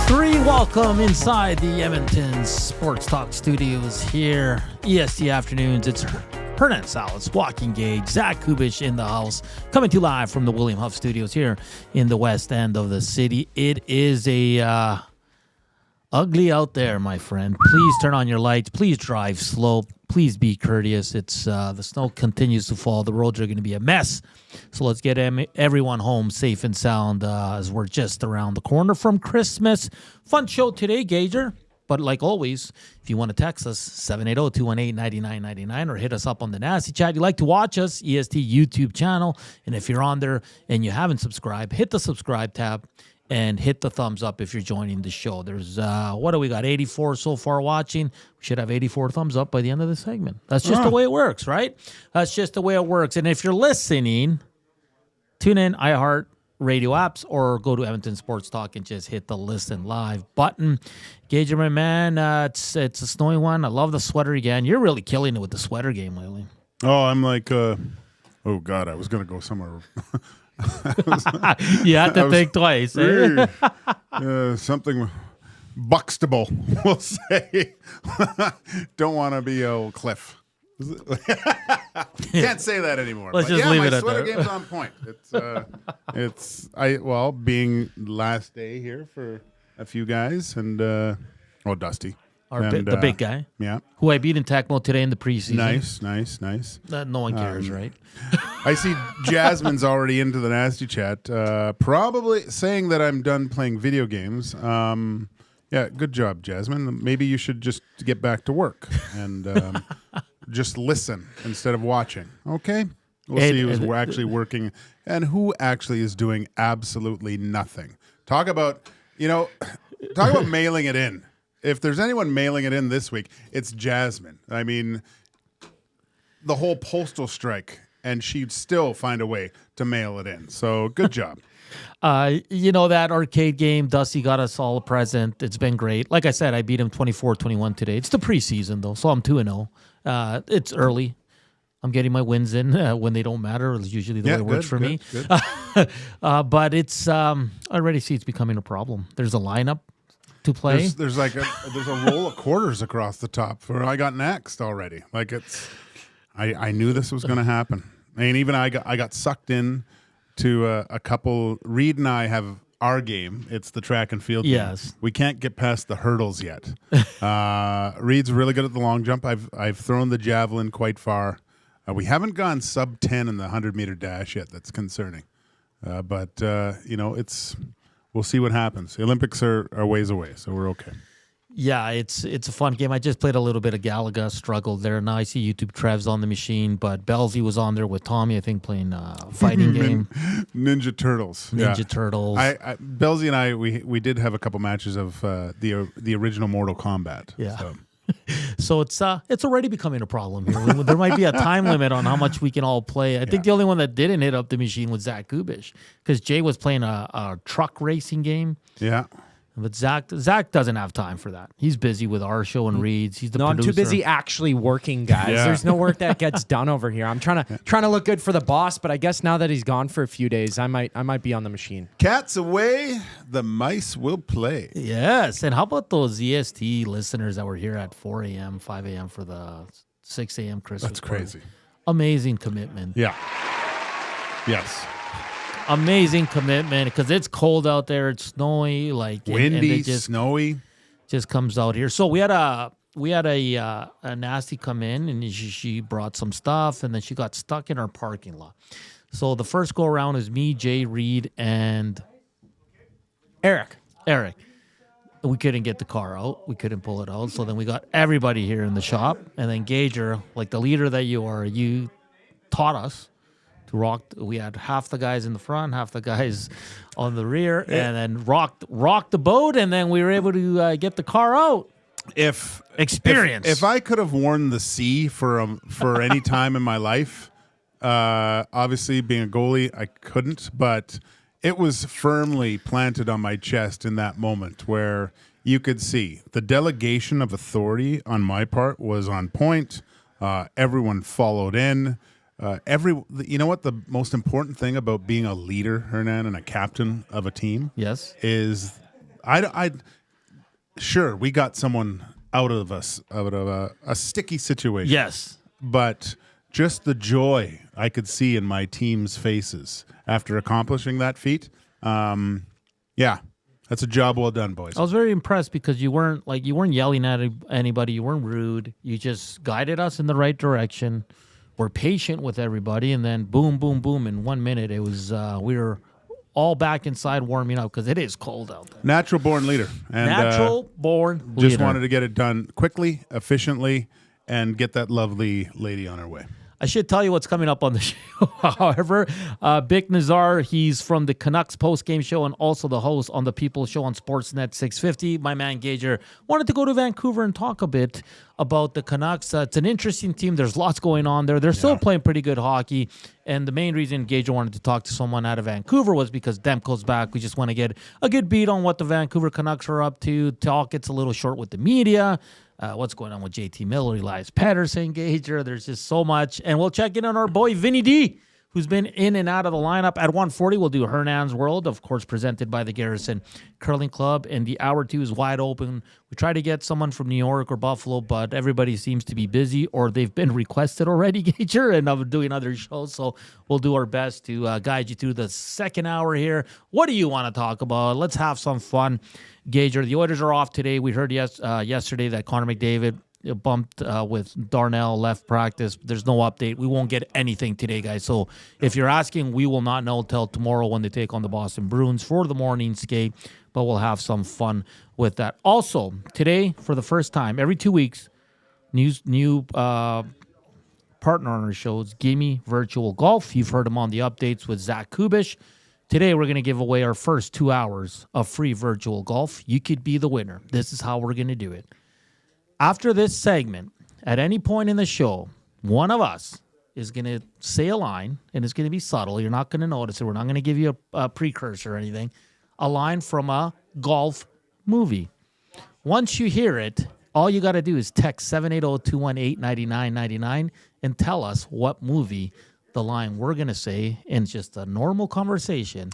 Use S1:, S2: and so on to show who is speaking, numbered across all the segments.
S1: 3, welcome inside the Edmonton Sports Talk studios here. EST Afternoons, it's Hernan Salas, Joaquin Gage, Zach Kubusch in the house, coming to you live from the William Huff Studios here in the west end of the city. It is a ugly out there, my friend. Please turn on your lights. Please drive slow. Please be courteous. It's the snow continues to fall. The roads are going to be a mess. So let's get everyone home safe and sound as we're just around the corner from Christmas. Fun show today, Gager. But like always, if you want to text us, 780-218-9999 or hit us up on the Nasty Chat. You like to watch us, EST YouTube channel. And if you're on there and you haven't subscribed, hit the subscribe tab and hit the thumbs up if you're joining the show. There's, what do we got, 84 so far watching. We should have 84 thumbs up by the end of the segment. That's just the way it works, right? That's just the way it works. And if you're listening, tune in iHeart Radio apps or go to Edmonton Sports Talk and just hit the listen live button. Gager, my man, it's a snowy one. I love the sweater again. You're really killing it with the sweater game lately.
S2: Oh, I'm like, oh, God, I was going to go somewhere.
S1: You had to think twice. Eh?
S2: Something Buxtable, we'll say. Don't want to be old Cliff. Can't say that anymore.
S1: Let's just leave it at that.
S2: My sweater game's on point. Being last day here for a few guys and Dusty.
S1: The big guy.
S2: Yeah.
S1: Who I beat in Tecmo today in the preseason.
S2: Nice.
S1: No one cares, right?
S2: I see Jasmine's already into the Nasty Chat, probably saying that I'm done playing video games. Yeah, good job, Jasmine. Maybe you should just get back to work and just listen instead of watching. Okay? We'll see who's actually working and who actually is doing absolutely nothing. Talk about mailing it in. If there's anyone mailing it in this week, it's Jasmine. I mean, the whole postal strike, and she'd still find a way to mail it in. So good job.
S1: That arcade game, Dusty got us all a present. It's been great. Like I said, I beat him 24-21 today. It's the preseason, though, so I'm 2-0. It's early. I'm getting my wins in when they don't matter. It's usually the way it works for me.
S2: Good.
S1: But it's I already see it's becoming a problem. There's a lineup to play.
S2: There's a roll of quarters across the top for I got next already. Like I knew this was going to happen. I mean, even I got sucked in to a couple. Reed and I have our game. It's the track and field game.
S1: Yes.
S2: We can't get past the hurdles yet. Reed's really good at the long jump. I've thrown the javelin quite far. We haven't gone sub 10 in the 100-meter dash yet. That's concerning. But we'll see what happens. The Olympics are ways away, so we're okay.
S1: Yeah, it's a fun game. I just played a little bit of Galaga, struggled there. Now I see YouTube Trev's on the machine, but Belzy was on there with Tommy, I think, playing a fighting game.
S2: Ninja Turtles.
S1: Turtles.
S2: Belzy and I, we did have a couple matches of the original Mortal Kombat.
S1: Yeah. So it's already becoming a problem here. There might be a time limit on how much we can all play. I think the only one that didn't hit up the machine was Zach Kubusch because Jay was playing a truck racing game.
S2: Yeah.
S1: But Zach doesn't have time for that. He's busy with our show and Reed's. He's the producer.
S3: I'm too busy actually working, guys.
S2: Yeah.
S3: There's no work that gets done over here. I'm trying to look good for the boss, but I guess now that he's gone for a few days, I might be on the machine.
S2: Cats away, the mice will play.
S1: Yes, and how about those EST listeners that were here at 4 a.m., 5 a.m. for the 6 a.m. Christmas
S2: That's crazy.
S1: Party? Amazing commitment.
S2: Yeah. Yes.
S1: Amazing commitment because it's cold out there. It's snowy,
S2: windy, snowy.
S1: Just comes out here. So we had a nasty come in and she brought some stuff and then she got stuck in our parking lot. So the first go around is me, Jay, Reed, and
S3: Eric.
S1: We couldn't get the car out. We couldn't pull it out. So then we got everybody here in the shop, and then Gager, like the leader that you are, you taught us to rock. We had half the guys in the front, half the guys on the rear, and then rocked the boat, and then we were able to get the car out.
S2: If I could have worn the C for any time in my life, obviously being a goalie, I couldn't, but it was firmly planted on my chest in that moment where you could see the delegation of authority on my part was on point. Everyone followed in. You know what the most important thing about being a leader, Hernan, and a captain of a team,
S1: yes,
S2: is sure, we got someone out of a sticky situation.
S1: Yes.
S2: But just the joy I could see in my team's faces after accomplishing that feat. Yeah, that's a job well done, boys.
S1: I was very impressed because you weren't yelling at anybody. You weren't rude. You just guided us in the right direction. We're patient with everybody, and then boom, boom, boom. In 1 minute, it was we were all back inside warming up because it is cold out there.
S2: Natural born leader. And,
S1: Natural born leader.
S2: Just wanted to get it done quickly, efficiently, and get that lovely lady on her way.
S1: I should tell you what's coming up on the show. However, Bik Nizzar, he's from the Canucks post-game show and also the host on the People Show on Sportsnet 650. My man Gager wanted to go to Vancouver and talk a bit about the Canucks. It's an interesting team. There's lots going on there. They're still playing pretty good hockey. And the main reason Gager wanted to talk to someone out of Vancouver was because Demko's back. We just want to get a good beat on what the Vancouver Canucks are up to. Talk gets a little short with the media. What's going on with JT Miller, Elias Pettersson, Gager. There's just so much. And we'll check in on our boy Vinny D, who's been in and out of the lineup. At 1:40, we'll do Hernan's World, of course, presented by the Garrison Curling Club. And the hour 2 is wide open. We try to get someone from New York or Buffalo, but everybody seems to be busy or they've been requested already, Gager, and I'm doing other shows. So we'll do our best to guide you through the second hour here. What do you want to talk about? Let's have some fun. Gager, the Oilers are off today. We heard yesterday that Connor McDavid bumped with Darnell, left practice. There's no update. We won't get anything today, guys. So if you're asking, we will not know till tomorrow when they take on the Boston Bruins for the morning skate, but we'll have some fun with that. Also, today, for the first time, every 2 weeks, new partner on our shows, Gimme Virtual Golf. You've heard him on the updates with Zach Kubusch. Today, we're going to give away our first 2 hours of free virtual golf. You could be the winner. This is how we're going to do it. After this segment, at any point in the show, one of us is going to say a line, and it's going to be subtle. You're not going to notice it. We're not going to give you a precursor or anything. A line from a golf movie. Once you hear it, all you got to do is text 780-218-9999 and tell us what movie the line we're going to say in just a normal conversation.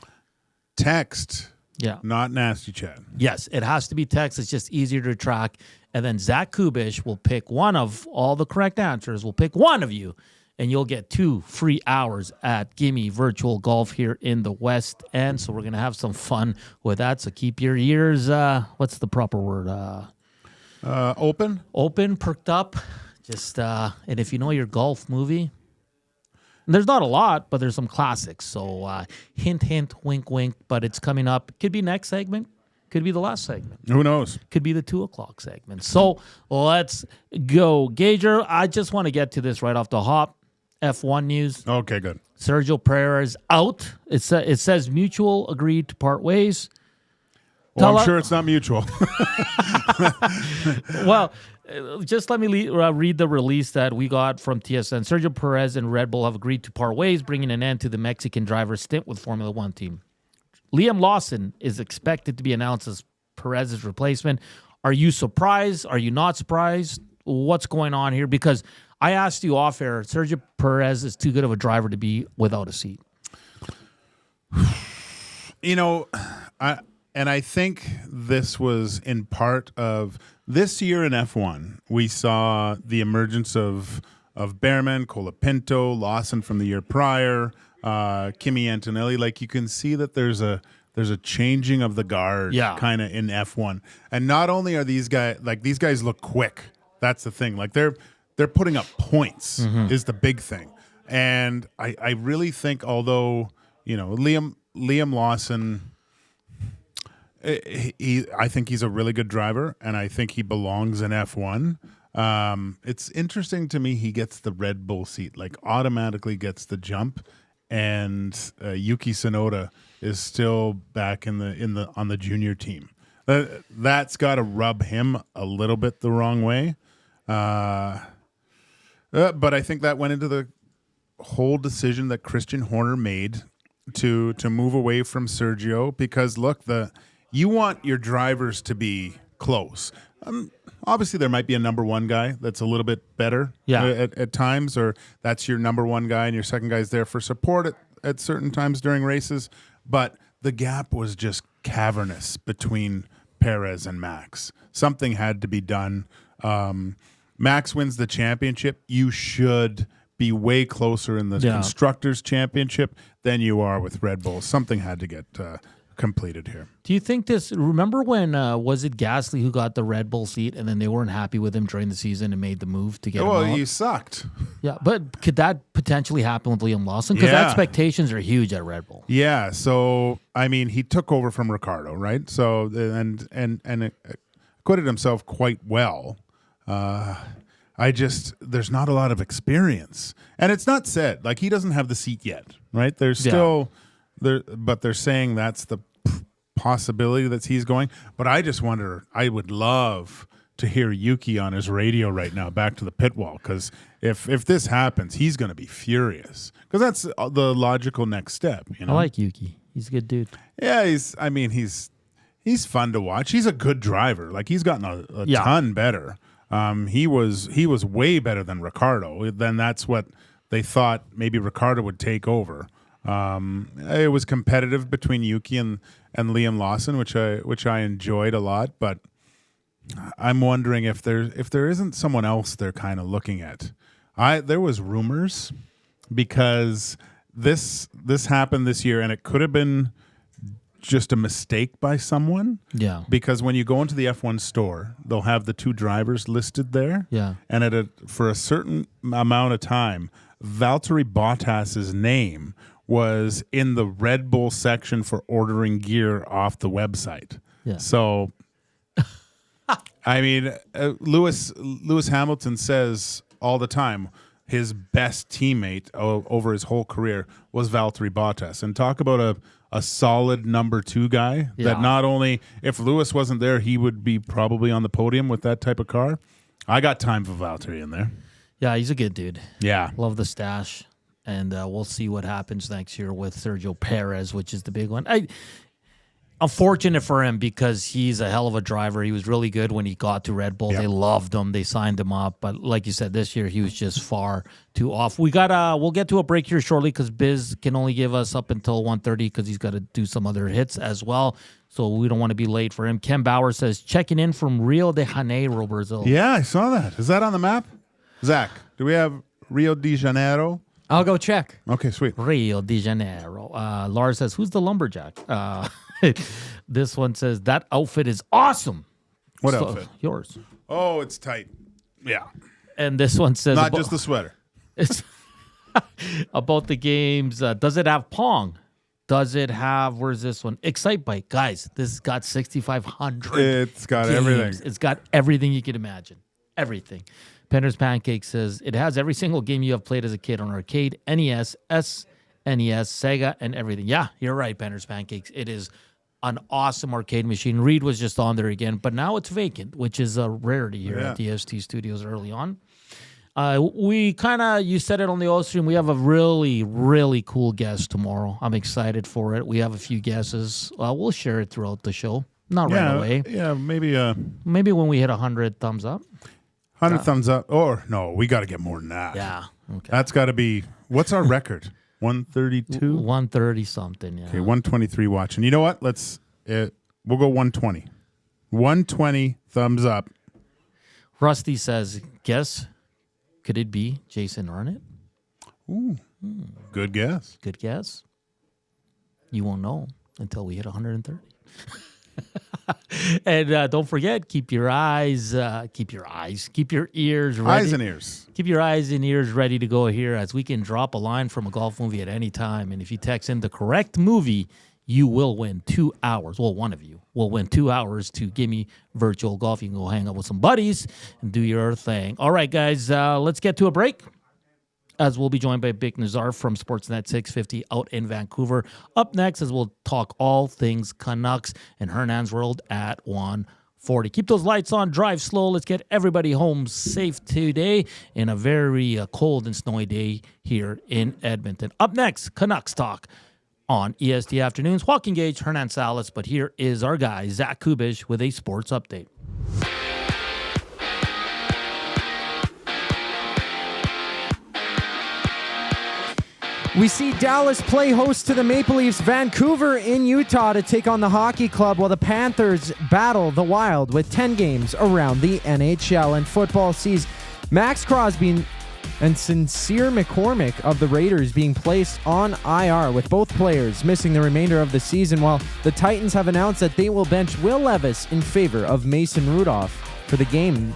S2: Text.
S1: Yeah.
S2: Not nasty chat.
S1: Yes, it has to be text. It's just easier to track. And then Zach Kubusch will pick one of all the correct answers. We'll pick one of you, and you'll get 2 free hours at Gimme Virtual Golf here in the West End. So we're going to have some fun with that. So keep your ears, what's the proper word?
S2: Open?
S1: Open, perked up. Just and if you know your golf movie, there's not a lot, but there's some classics. So hint, hint, wink, wink. But it's coming up. Could be next segment. Could be the last segment.
S2: Who knows?
S1: Could be the 2 o'clock segment. So let's go. Gager, I just want to get to this right off the hop. F1 news.
S2: Okay, good.
S1: Sergio Perez out. It says mutual agreed to part ways.
S2: Well, I'm sure it's not mutual.
S1: Well, just let me read the release that we got from TSN. Sergio Perez and Red Bull have agreed to part ways, bringing an end to the Mexican driver's stint with Formula One team. Liam Lawson is expected to be announced as Perez's replacement. Are you surprised? Are you not surprised? What's going on here? Because I asked you off air, Sergio Perez is too good of a driver to be without a seat.
S2: You know, I think this was in part of this year in F1. We saw the emergence of Behrman, Colapinto, Lawson from the year prior, Kimi Antonelli. Like, you can see that there's a changing of the guard kind of in F1. And not only are these guys look quick. That's the thing. Like, they're putting up points is the big thing. And I really think, although, you know, Liam Lawson, I think he's a really good driver, and I think he belongs in F1. It's interesting to me he gets the Red Bull seat, like automatically gets the jump, and Yuki Tsunoda is still back on the junior team. That's got to rub him a little bit the wrong way. But I think that went into the whole decision that Christian Horner made to move away from Sergio, because look, you want your drivers to be close. Obviously, there might be a number one guy that's a little bit better at times, or that's your number one guy and your second guy's there for support at certain times during races. But the gap was just cavernous between Perez and Max. Something had to be done. Max wins the championship. You should be way closer in the Constructors' Championship than you are with Red Bull. Something had to get completed here.
S1: Do you think this? Remember when was it Gasly who got the Red Bull seat, and then they weren't happy with him during the season and made the move to get him out?
S2: You sucked.
S1: Yeah, but could that potentially happen with Liam Lawson? Because expectations are huge at Red Bull.
S2: Yeah. So I mean, he took over from Ricardo, right? So and acquitted himself quite well. There's not a lot of experience, and it's not said like he doesn't have the seat yet, right? There's still there, but they're saying that's the possibility that he's going. But I just wonder. I would love to hear Yuki on his radio right now, back to the pit wall, because if this happens, he's going to be furious, because that's the logical next step. You know,
S1: I like Yuki. He's a good dude.
S2: Yeah, he's He's fun to watch. He's a good driver. Like, he's gotten a ton better. He was way better than Ricardo. Then that's what they thought maybe Ricardo would take over. It was competitive between Yuki and Liam Lawson, which I enjoyed a lot. But I'm wondering if there isn't someone else they're kind of looking at. There was rumors, because this happened this year, and it could have been just a mistake by someone.
S1: Yeah.
S2: Because when you go into the F1 store, they'll have the two drivers listed there.
S1: Yeah.
S2: And for a certain amount of time, Valtteri Bottas's name was in the Red Bull section for ordering gear off the website.
S1: Yeah.
S2: So, I mean, Lewis Hamilton says all the time his best teammate over his whole career was Valtteri Bottas. And talk about a solid number 2 guy that not only, if Lewis wasn't there, he would be probably on the podium with that type of car. I got time for Valtteri in there.
S1: Yeah, he's a good dude.
S2: Yeah.
S1: Love the stash. And we'll see what happens next year with Sergio Perez, which is the big one. I'm fortunate for him because he's a hell of a driver. He was really good when he got to Red Bull. Yep. They loved him. They signed him up. But like you said, this year he was just far too off. We'll get to a break here shortly because Biz can only give us up until 1:30 because he's got to do some other hits as well. So we don't want to be late for him. Ken Bauer says, checking in from Rio de Janeiro, Brazil.
S2: Yeah, I saw that. Is that on the map? Zach, do we have Rio de Janeiro?
S3: I'll go check.
S2: Okay, sweet.
S1: Rio de Janeiro. Lars says, who's the lumberjack? This one says, that outfit is awesome.
S2: What outfit?
S1: Yours.
S2: Oh, it's tight. Yeah.
S1: And this one says,
S2: not just the sweater.
S1: It's about the games. Does it have Pong? Does it have, where's this one? Excite Bike. Guys, this has got 6,500.
S2: It's got
S1: games.
S2: everything.
S1: It's got everything you can imagine. Everything. Penner's Pancake says, it has every single game you have played as a kid on arcade, NES, SNES, Sega, and everything. Yeah, you're right, Penner's Pancakes. It is an awesome arcade machine. Reed was just on there again, but now it's vacant, which is a rarity here at the EST studios early on. You said it on the old stream, we have a really, really cool guest tomorrow. I'm excited for it. We have a few guesses. We'll share it throughout the show. Not right away.
S2: Yeah, maybe
S1: when we hit 100 thumbs up.
S2: 100 thumbs up. Or no, we got to get more than that.
S1: Yeah. Okay.
S2: That's got to be, what's our record? 132?
S1: 130 something, yeah.
S2: Okay, 123 watching. You know what? We'll go 120. 120 thumbs up.
S1: Rusty says, guess, could it be Jason Arnott?
S2: Ooh, good guess.
S1: Good guess. You won't know until we hit 130. And don't forget, keep your ears ready.
S2: Eyes and ears.
S1: Keep your eyes and ears ready to go here, as we can drop a line from a golf movie at any time. And if you text in the correct movie, you will win 2 hours. Well, one of you will win 2 hours to Gimme Virtual Golf. You can go hang out with some buddies and do your thing. All right, guys, let's get to a break, as we'll be joined by Bik Nizzar from Sportsnet 650 out in Vancouver. Up next, as we'll talk all things Canucks and Hernan's World at 1:40. Keep those lights on, drive slow. Let's get everybody home safe today in a very cold and snowy day here in Edmonton. Up next, Canucks talk on EST Afternoons. Joaquin Gage, Hernan Salas, but here is our guy, Zach Kubusch, with a sports update.
S3: We see Dallas play host to the Maple Leafs, Vancouver in Utah to take on the Hockey Club, while the Panthers battle the Wild with 10 games around the NHL. And football sees Max Crosby and Sincere McCormick of the Raiders being placed on IR, with both players missing the remainder of the season, while the Titans have announced that they will bench Will Levis in favor of Mason Rudolph for the game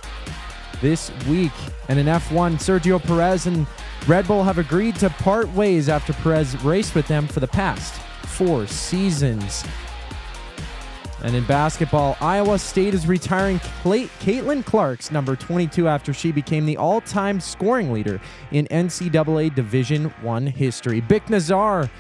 S3: this week. And in F1, Sergio Perez and Red Bull have agreed to part ways after Perez raced with them for the past 4 seasons. And in basketball, Iowa State is retiring Caitlin Clark's number 22 after she became the all-time scoring leader in NCAA Division I history. Bik Nizzar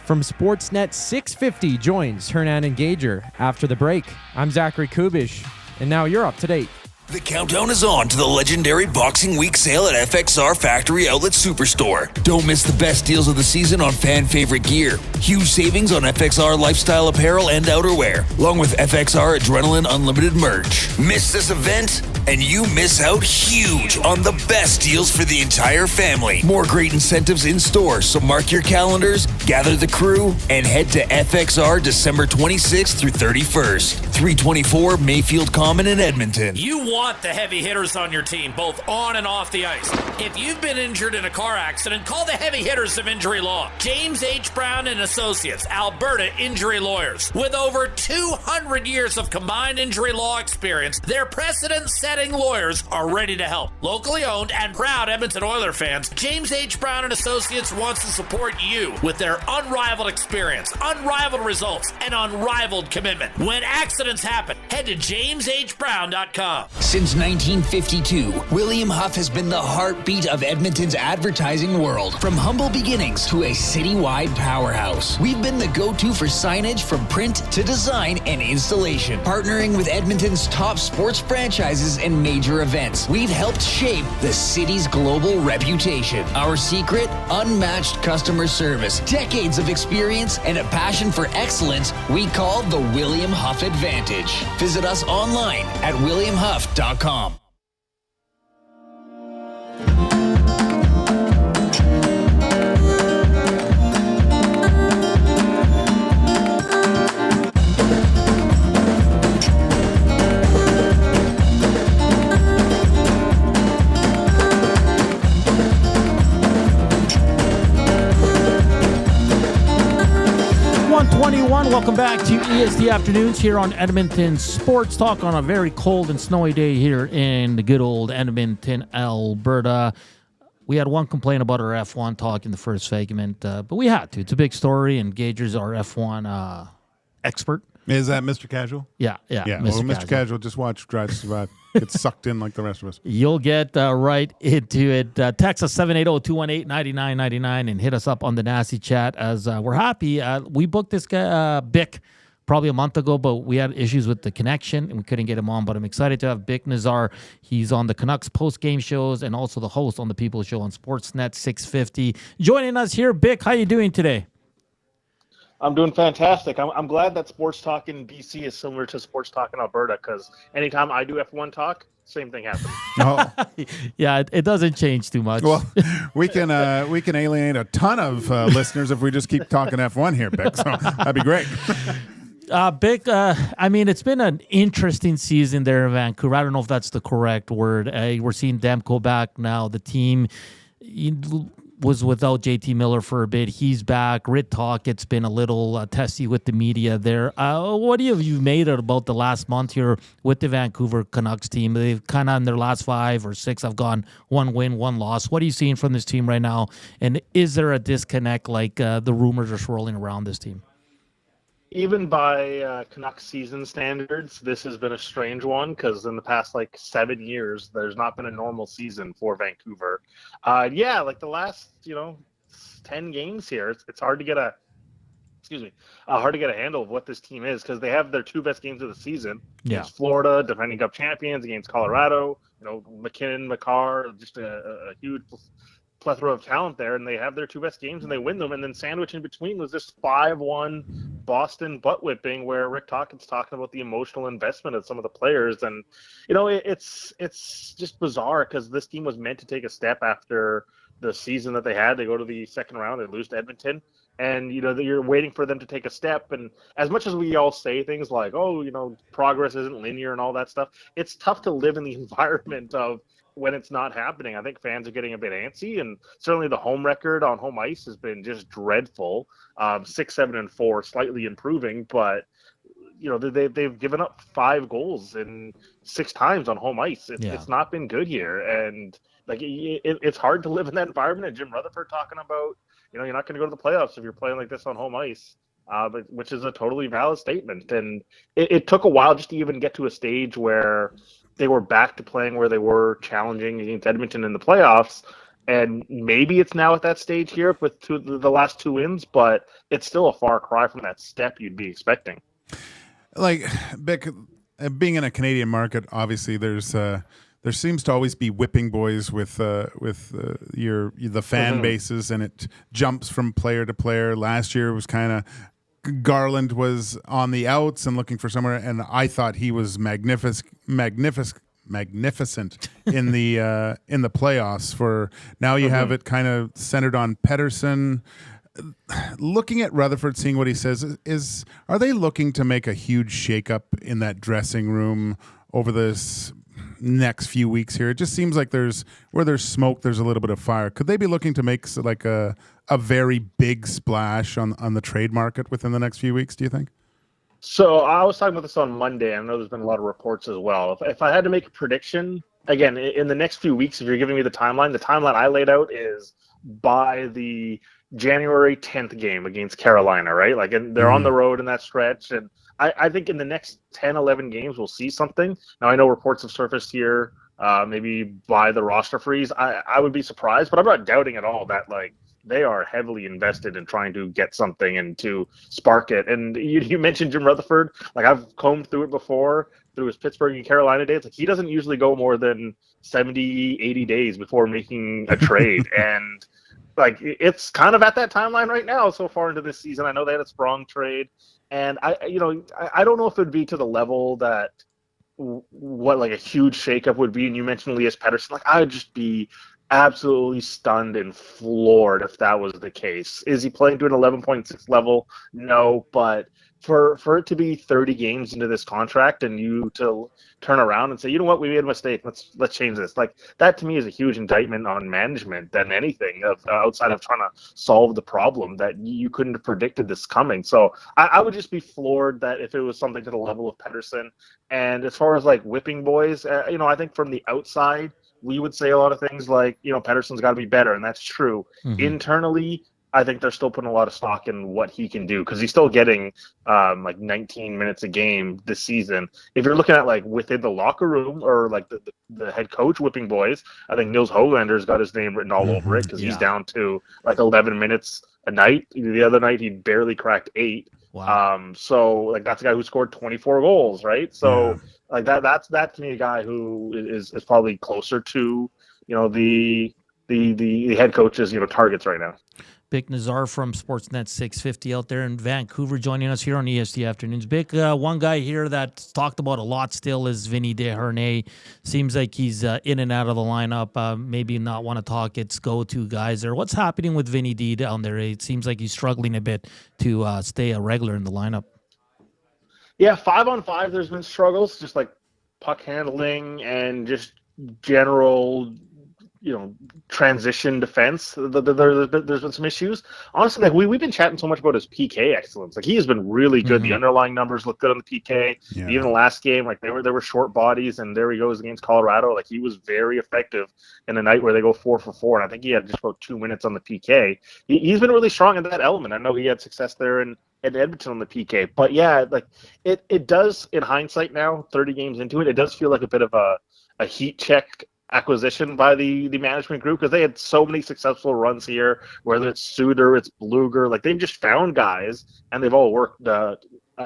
S3: from Sportsnet 650 joins Hernan and Gager after the break. I'm Zachary Kubusch, and now you're up to date.
S4: The countdown is on to the legendary Boxing Week sale at FXR Factory Outlet Superstore. Don't miss the best deals of the season on fan favorite gear. Huge savings on FXR lifestyle apparel and outerwear, along with FXR Adrenaline Unlimited merch. Miss this event, and you miss out huge on the best deals for the entire family. More great incentives in store, so mark your calendars, gather the crew, and head to FXR December 26th through 31st. 324 Mayfield Common in Edmonton.
S5: You want the heavy hitters on your team, both on and off the ice. If you've been injured in a car accident, call the heavy hitters of Injury Law. James H. Brown and Associates, Alberta Injury Lawyers. With over 200 years of combined injury law experience, their precedent-setting lawyers are ready to help. Locally owned and proud Edmonton Oilers fans, James H. Brown and Associates wants to support you with their unrivaled experience, unrivaled results, and unrivaled commitment. When accidents happen, head to jameshbrown.com.
S4: Since 1952, William Huff has been the heartbeat of Edmonton's advertising world. From humble beginnings to a citywide powerhouse, we've been the go-to for signage from print to design and installation. Partnering with Edmonton's top sports franchises and major events, we've helped shape the city's global reputation. Our secret? Unmatched customer service, decades of experience, and a passion for excellence we call the William Huff Advantage. Visit us online at williamhuff.com.
S1: 121. Welcome back to EST Afternoons here on Edmonton Sports Talk on a very cold and snowy day here in the good old Edmonton, Alberta. We had one complaint about our F1 talk in the first segment, but we had to. It's a big story, and Gager's our F1 expert.
S2: Is that Mr. Casual?
S1: Yeah.
S2: Mr. Casual, just watch Drive to Survive. Get sucked in like the rest of us.
S1: You'll get right into it. Text us 780-218-9999 and hit us up on the nasty chat as we're happy. We booked this guy, Bik, probably a month ago, but we had issues with the connection and we couldn't get him on. But I'm excited to have Bik Nizzar. He's on the Canucks post-game shows and also the host on the People Show on Sportsnet 650. Joining us here, Bik, how you doing today?
S6: I'm doing fantastic. I'm glad that sports talk in BC is similar to sports talk in Alberta, because anytime I do F1 talk, same thing happens.
S2: Oh.
S1: Yeah, it doesn't change too much.
S2: Well, we can alienate a ton of listeners if we just keep talking F1 here, Bik. So that'd be great.
S1: Bik, I mean, it's been an interesting season there in Vancouver. I don't know if that's the correct word. We're seeing Demko back now. The team was without JT Miller for a bit. He's back. Rit Talk, it's been a little testy with the media there. What have you made about the last month here with the Vancouver Canucks team? They've kind of in their last 5 or 6 have gone 1 win, 1 loss. What are you seeing from this team right now? And is there a disconnect like the rumors are swirling around this team?
S6: Even by Canucks season standards, this has been a strange one, because in the past 7 years, there's not been a normal season for Vancouver. Like the last 10 games here, it's hard to get a handle of what this team is, because they have their 2 best games of the season against Florida, defending Cup champions, against Colorado. McKinnon, Makar, just a huge plethora of talent there, and they have their two best games and they win them, and then sandwich in between was this 5-1 Boston butt whipping where Rick Tocchet's talking about the emotional investment of some of the players. And it's just bizarre because this team was meant to take a step after the season that they had. They go to the second round and lose to Edmonton, and you're waiting for them to take a step. And as much as we all say things like, progress isn't linear and all that stuff, it's tough to live in the environment of when it's not happening. I think fans are getting a bit antsy, and certainly the home record on home ice has been just dreadful. 6-7-4, slightly improving, but they've given up 5 goals in 6 times on home ice. It's not been good here, and it's hard to live in that environment. And Jim Rutherford talking about you're not going to go to the playoffs if you're playing like this on home ice, which is a totally valid statement. And it took a while just to even get to a stage where they were back to playing where they were challenging against Edmonton in the playoffs. And maybe it's now at that stage here with the last 2 wins, but it's still a far cry from that step you'd be expecting.
S2: Like, Bik, being in a Canadian market, obviously there seems to always be whipping boys with the fan bases, and it jumps from player to player. Last year was kind of Garland was on the outs and looking for somewhere, and I thought he was magnificent in the playoffs. For now, you have it kind of centered on Pettersson. Looking at Rutherford, seeing what he says, are they looking to make a huge shakeup in that dressing room over this next few weeks here? It just seems like where there's smoke, there's a little bit of fire. Could they be looking to make like a very big splash on the trade market within the next few weeks, do you think?
S6: So I was talking about this on Monday. I know there's been a lot of reports as well. If I had to make a prediction, again, in the next few weeks, if you're giving me the timeline I laid out is by the January 10th game against Carolina, right? And they're on the road in that stretch. And I think in the next 10, 11 games, we'll see something. Now, I know reports have surfaced here, maybe by the roster freeze. I would be surprised, but I'm not doubting at all that, they are heavily invested in trying to get something and to spark it. And you mentioned Jim Rutherford. I've combed through it before, through his Pittsburgh and Carolina days. He doesn't usually go more than 70, 80 days before making a trade. And it's kind of at that timeline right now so far into this season. I know they had a strong trade. And I don't know if it would be to the level that what a huge shakeup would be. And you mentioned Elias Pettersson. I would just be absolutely stunned and floored if that was the case. Is he playing to an 11.6 level? No, but for it to be 30 games into this contract and you to turn around and say, you know what, we made a mistake, let's change this. That to me is a huge indictment on management than anything outside of trying to solve the problem that you couldn't have predicted this coming. So I would just be floored that if it was something to the level of Pettersson. And as far as whipping boys, I think from the outside, we would say a lot of things like, Pettersson's got to be better, and that's true. Internally, I think they're still putting a lot of stock in what he can do because he's still getting 19 minutes a game this season. If you're looking at within the locker room or the head coach whipping boys, I think Nils Höglander's got his name written all over it because he's down to 11 minutes a night. The other night he barely cracked 8.
S1: Wow.
S6: So that's a guy who scored 24 goals, right? So that's to me a guy who is probably closer to the head coach's targets right now.
S1: Bik Nizzar from Sportsnet 650 out there in Vancouver joining us here on EST Afternoons. Bik, one guy here that's talked about a lot still is Vinny Desharnais. Seems like he's in and out of the lineup. Maybe not want to talk its go-to guys there. What's happening with Vinny D down there? It seems like he's struggling a bit to stay a regular in the lineup.
S6: Yeah, 5-on-5, there's been struggles, just puck handling and just general transition defense. There's been some issues. Honestly, we've been chatting so much about his PK excellence. He has been really good. The underlying numbers look good on the PK. Yeah. Even the last game, they were short bodies, and there he goes against Colorado. He was very effective in a night where they go 4 for 4, and I think he had just about 2 minutes on the PK. He's been really strong in that element. I know he had success there in Edmonton on the PK, but yeah, it does in hindsight now, 30 games into it does feel like a bit of a heat check acquisition by the management group because they had so many successful runs here, whether it's Suter, it's Bluger, they've just found guys and they've all worked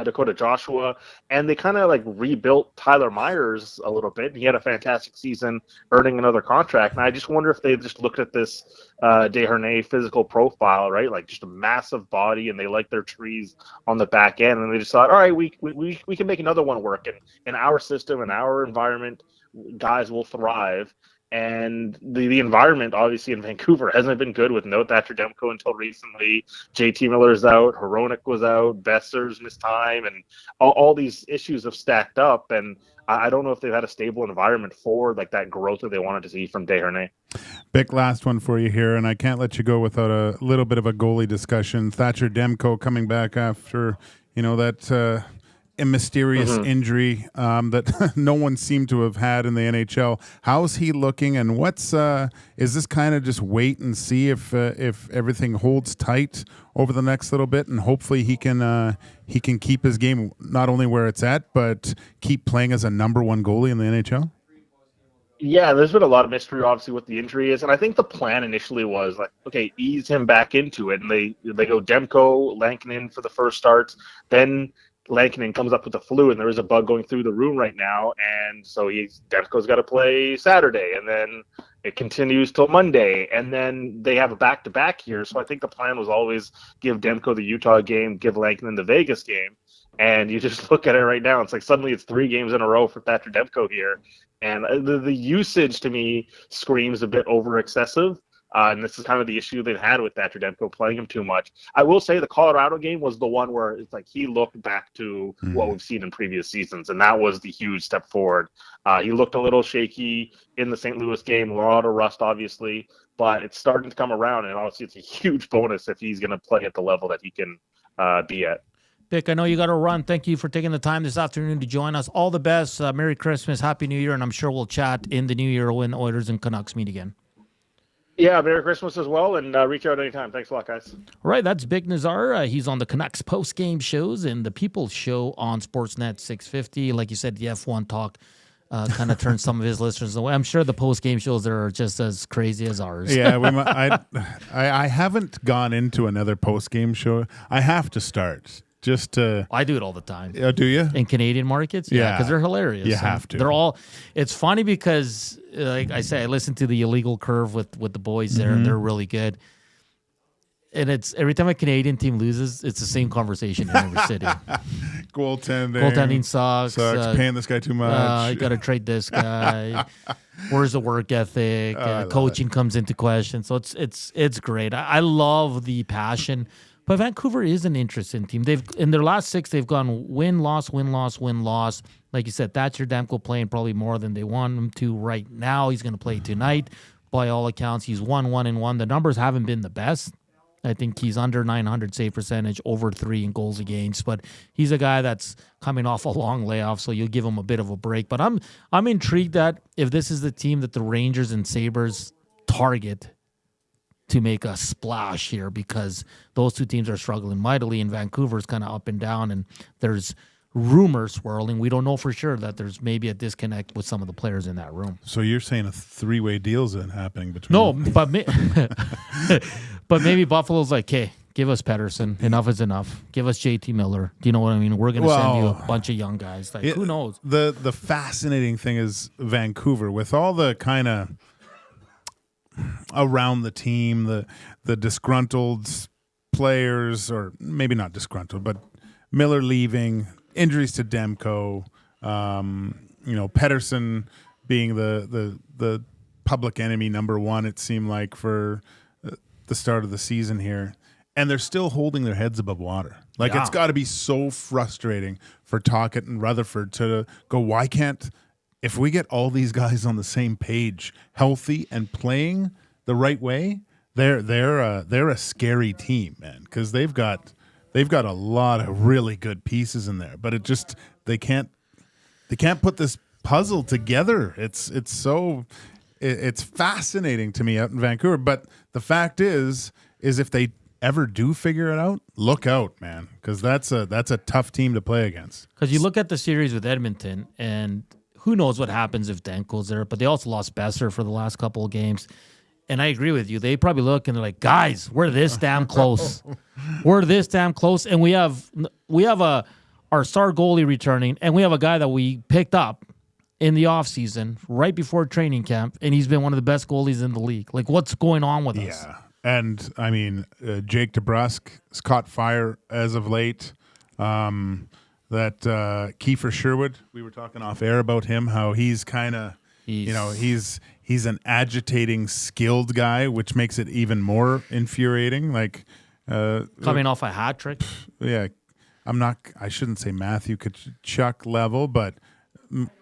S6: Dakota Joshua, and they kind of like rebuilt Tyler Myers a little bit. He had a fantastic season, earning another contract. And I just wonder if they just looked at this Desharnais physical profile, right? Like just a massive body, and they like their trees on the back end, and they just thought, all right, we can make another one work in our system, in our environment. Guys will thrive. And the environment, obviously, in Vancouver hasn't been good with no Thatcher Demko until recently. JT Miller's out, Hronek was out, Besser's missed time, and all these issues have stacked up. And I don't know if they've had a stable environment for like that growth that they wanted to see from Desharnais.
S2: Bik, last one for you here, and I can't let you go without a little bit of a goalie discussion. Thatcher Demko coming back after, that a mysterious injury that no one seemed to have had in the NHL. How's he looking, and what's is this kind of just wait and see if everything holds tight over the next little bit, and hopefully he can keep his game not only where it's at, but keep playing as a number one goalie in the NHL?
S6: Yeah, there's been a lot of mystery, obviously, what the injury is, and I think the plan initially was like, okay, ease him back into it, and they go Demko, Lankinen for the first starts, then Lankinen comes up with the flu, and there is a bug going through the room right now, and so Demko's got to play Saturday, and then it continues till Monday, and then they have a back-to-back here. So I think the plan was always give Demko the Utah game, give Lankinen the Vegas game, and you just look at it right now. It's like suddenly it's 3 games in a row for Thatcher Demko here, and the usage to me screams a bit over excessive. And this is kind of the issue they've had with Thatcher Demko, playing him too much. I will say the Colorado game was the one where it's like he looked back to what we've seen in previous seasons, and that was the huge step forward. He looked a little shaky in the St. Louis game, a lot of rust, obviously, but it's starting to come around, and obviously it's a huge bonus if he's going to play at the level that he can be at.
S1: Bik, I know you got to run. Thank you for taking the time this afternoon to join us. All the best. Merry Christmas, Happy New Year, and I'm sure we'll chat in the New Year when Oilers and Canucks meet again.
S6: Yeah, Merry Christmas as well, and reach out anytime. Thanks a lot, guys.
S1: All right, that's Bik Nizzar. He's on the Canucks post-game shows and the People's Show on Sportsnet 650. Like you said, the F1 talk kind of turns some of his listeners away. I'm sure the post-game shows are just as crazy as ours.
S2: Yeah, I haven't gone into another post-game show. I have to start. Just to,
S1: I do it all the time.
S2: Do you?
S1: In Canadian markets? Yeah, because they're hilarious.
S2: You have to.
S1: They're all, it's funny because, like I say, I listen to the Illegal Curve with the boys there, and they're really good. And it's every time a Canadian team loses, it's the same conversation in every city.
S2: Goaltending
S1: sucks.
S2: Paying this guy too much.
S1: You got to trade this guy. Where's the work ethic? Coaching comes into question. So it's great. I love the passion. But Vancouver is an interesting team. They've in their last 6, they've gone win, loss, win, loss, win, loss. Like you said, Thatcher Demko playing probably more than they want him to right now. He's going to play tonight. By all accounts, he's 1-1-1. The numbers haven't been the best. I think he's under 900 save percentage, over 3 in goals against. But he's a guy that's coming off a long layoff, so you'll give him a bit of a break. But I'm intrigued that if this is the team that the Rangers and Sabres target to make a splash here, because those two teams are struggling mightily, and Vancouver's kind of up and down, and there's rumors swirling. We don't know for sure that there's maybe a disconnect with some of the players in that room.
S2: So you're saying a 3-way deal's happening between
S1: but maybe Buffalo's like, hey, give us Pedersen. Enough is enough. Give us JT Miller. Do you know what I mean? We're going to send you a bunch of young guys. Like, who knows?
S2: The fascinating thing is Vancouver, with all the kind of around the team, the disgruntled players, or maybe not disgruntled, but Miller leaving, injuries to Demko, Pedersen being the public enemy number 1, it seemed like, for the start of the season here, and they're still holding their heads above water. Like, it's got to be so frustrating for Tocchet and Rutherford to go, why can't, if we get all these guys on the same page, healthy and playing the right way, they're a scary team, man, because they've got a lot of really good pieces in there, but they can't put this puzzle together. It's fascinating to me out in Vancouver, but the fact is if they ever do figure it out, look out, man, because that's a tough team to play against.
S1: Because you look at the series with Edmonton, and who knows what happens if Danko's there, but they also lost Besser for the last couple of games. And I agree with you. They probably look and they're like, guys, we're this damn close. We're this damn close. And we have a our star goalie returning, and we have a guy that we picked up in the offseason right before training camp, and he's been one of the best goalies in the league. Like, what's going on with us?
S2: Yeah. And, I mean, Jake DeBrusk has caught fire as of late. That Kiefer Sherwood, we were talking off air about him, how he's kind of, he's an agitating, skilled guy, which makes it even more infuriating. Like
S1: coming off a hat trick.
S2: Yeah, I shouldn't say Matthew Tkachuk level, but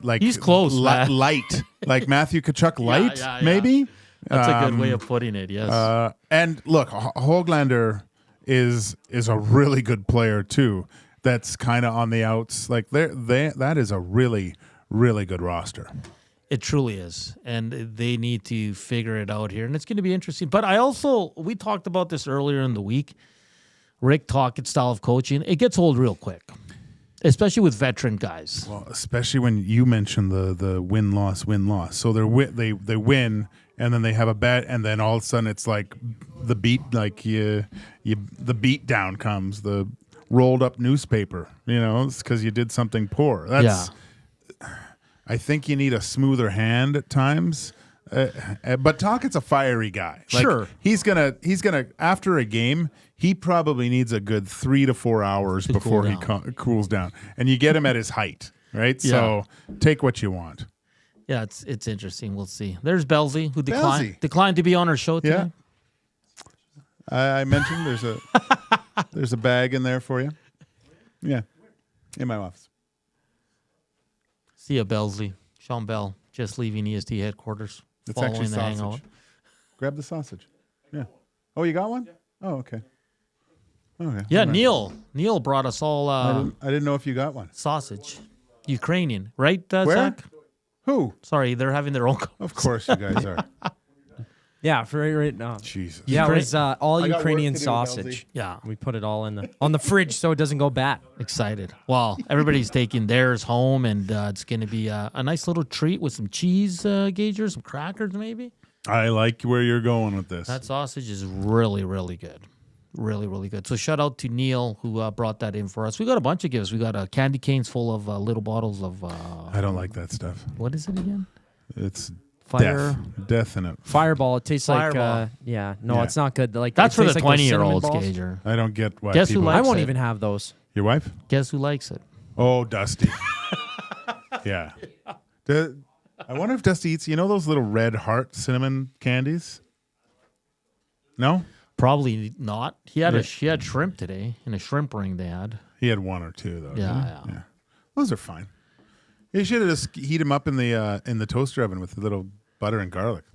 S2: like
S1: he's close,
S2: light, like Matthew Tkachuk light, maybe.
S1: That's a good way of putting it. Yes.
S2: And look, Höglander is a really good player too. That's kind of on the outs. Like that is a really, really good roster.
S1: It truly is, and they need to figure it out here, and it's going to be interesting. But we talked about this earlier in the week. Rick Tocchet's style of coaching, it gets old real quick, especially with veteran guys.
S2: Well, especially when you mentioned the win-loss. So they win, and then they have a bet, and then all of a sudden it's like the beat, like the beat down comes, the rolled up newspaper. It's because you did something poor. I think you need a smoother hand at times. But Tocchet's a fiery guy.
S1: Sure.
S2: He's gonna after a game, he probably needs a good 3 to 4 hours before he cools down. And you get him at his height, right? Yeah. So take what you want.
S1: Yeah, it's interesting. We'll see. There's Belzy, who declined to be on our show today.
S2: Yeah. I mentioned there's a bag in there for you. Yeah. In my office.
S1: See ya, Belzy. Sean Bell, just leaving EST headquarters.
S2: It's actually
S1: the
S2: sausage.
S1: hangout.
S2: Grab the sausage. Yeah. Oh, you got one? Yeah. Oh, okay. Okay.
S1: Yeah,
S2: right.
S1: Neil brought us all
S2: I didn't know if you got one.
S1: sausage. Ukrainian, right,
S2: Where?
S1: Zach?
S2: Who?
S1: Sorry, they're having their own.
S2: Of course you guys are.
S3: Yeah, for right now.
S2: Jesus.
S3: Yeah, it was all
S2: I got
S3: Ukrainian
S2: work to do,
S3: sausage.
S1: Yeah,
S3: We put it all on the fridge so it doesn't go bad.
S1: excited. Well, everybody's taking theirs home, and it's going to be a nice little treat with some cheese, Gager, some crackers maybe.
S2: I like where you're going with this.
S1: That sausage is really, really good. Really, really good. So shout out to Neil who brought that in for us. We got a bunch of gifts. We got candy canes full of little bottles of...
S2: I don't like that stuff.
S1: What is it again?
S2: It's
S1: Fire.
S2: Death in it.
S3: Fireball. It tastes
S1: Fireball.
S3: like... it's not good. Like
S1: That's
S3: it
S1: for the
S3: tastes like those
S1: 20-year-olds,
S3: cinnamon balls.
S1: Gager.
S2: I don't get why
S1: Guess who
S2: people...
S3: I
S1: likes
S3: won't
S1: it?
S3: even have those.
S2: Your wife?
S1: Guess who likes it?
S2: Oh, Dusty. Yeah. I wonder if Dusty eats, those little red heart cinnamon candies? No?
S1: Probably not. He had shrimp today in a shrimp ring they had.
S2: He had one or two, though.
S1: Yeah.
S2: Those are fine. You should have just heat them up in the toaster oven with a little butter and garlic.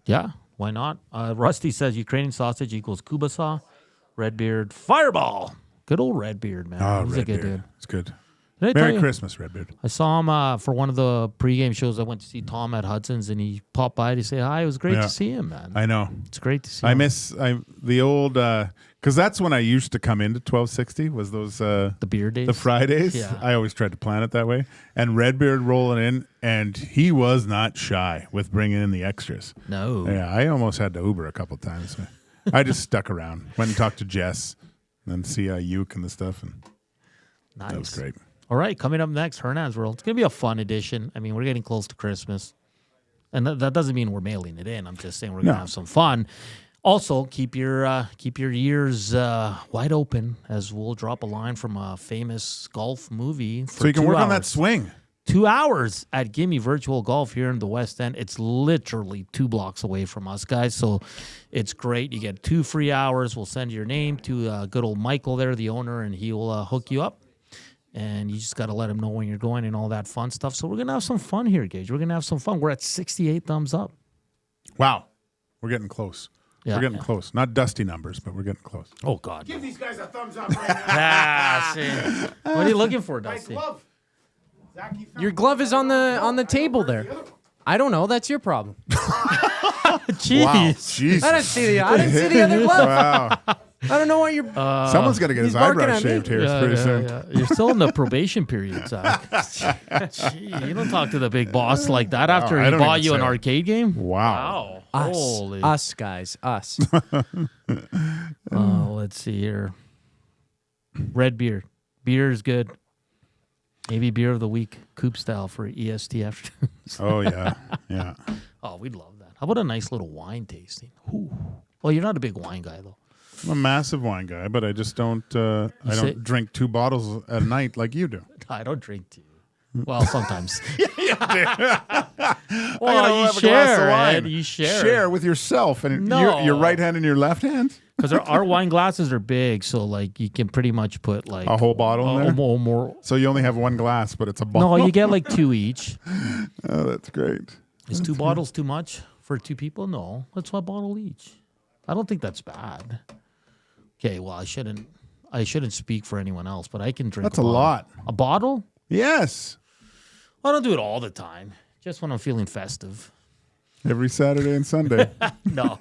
S1: Yeah, why not? Rusty says Ukrainian sausage equals Kubusch, Redbeard, Fireball. Good old Redbeard, man.
S2: Oh,
S1: He's a good dude.
S2: It's good.
S1: Did I tell
S2: Merry
S1: you?
S2: Christmas, Redbeard.
S1: I saw him for one of the pregame shows. I went to see Tom at Hudson's, and he popped by to say hi. It was great to see him, man.
S2: I know.
S1: It's great to see
S2: I
S1: him.
S2: miss the old because that's when I used to come into 1260 was those
S1: the beer days.
S2: the Fridays.
S1: Yeah.
S2: I always tried to plan it that way. And Redbeard rolling in, and he was not shy with bringing in the extras.
S1: No.
S2: Yeah, I almost had to Uber a couple times. I just stuck around, went and talked to Jess, and then see Uke and the stuff, and
S1: Nice.
S2: that was great.
S1: All right, coming up next, Hernan's World. It's going to be a fun edition. I mean, we're getting close to Christmas. And that doesn't mean we're mailing it in. I'm just saying we're going to have some fun. Also, keep your ears wide open as we'll drop a line from a famous golf movie. For
S2: So you can
S1: 2
S2: work on that
S1: hours.
S2: swing.
S1: 2 hours at Gimme Virtual Golf here in the West End. It's literally 2 blocks away from us, guys. So it's great. You get 2 free hours. We'll send your name to good old Michael there, the owner, and he will hook you up. And you just got to let him know when you're going and all that fun stuff. So we're going to have some fun here, Gage. We're going to have some fun. We're at 68 thumbs up.
S2: Wow. We're getting close.
S1: Yeah,
S2: we're getting close. Not Dusty numbers, but we're getting close.
S1: Oh, God.
S2: Give these guys a thumbs up right now.
S1: See. What are you looking for, Dusty?
S2: glove. Zach,
S3: Your glove is on the table there. I don't know. That's your problem.
S1: Jeez.
S2: Wow. Jesus.
S3: I didn't see the other glove.
S2: Wow.
S3: I don't know what you're.
S2: Someone's got to get his
S3: he's barking
S2: eyebrows
S3: at me.
S2: shaved here pretty soon.
S1: Yeah. You're still in the probation period, Zach. Gee, you don't talk to the big boss like that after
S2: I
S1: he
S2: don't
S1: bought
S2: even
S1: you an
S2: say it.
S1: arcade game.
S2: Wow.
S1: Wow.
S3: Us,
S1: Holy.
S3: us guys, us.
S1: Oh, let's see here. Red beer. Beer is good. Maybe beer of the week, coupe style for EST afternoons.
S2: Oh, yeah. Yeah.
S1: Oh, we'd love that. How about a nice little wine tasting? Ooh. Well, you're not a big wine guy, though.
S2: I'm a massive wine guy, but I just don't drink 2 bottles a night like you do.
S1: I don't drink tea. Well, sometimes.
S2: Well,
S1: you share, Ed. You share.
S2: Share with yourself and
S1: No.
S2: your right hand and your left hand.
S1: Because our wine glasses are big, so like you can pretty much put like
S2: A whole bottle in there?
S1: more.
S2: So you only have 1 glass, but it's a bottle.
S1: No, you get like 2 each.
S2: Oh, that's great.
S1: Is 2 bottles too much for 2 people? No, let's 1 bottle each. I don't think that's bad. Okay, well I shouldn't speak for anyone else, but I can drink.
S2: That's a lot.
S1: A bottle?
S2: Yes.
S1: I don't do it all the time. Just when I'm feeling festive.
S2: Every Saturday and Sunday.
S1: No.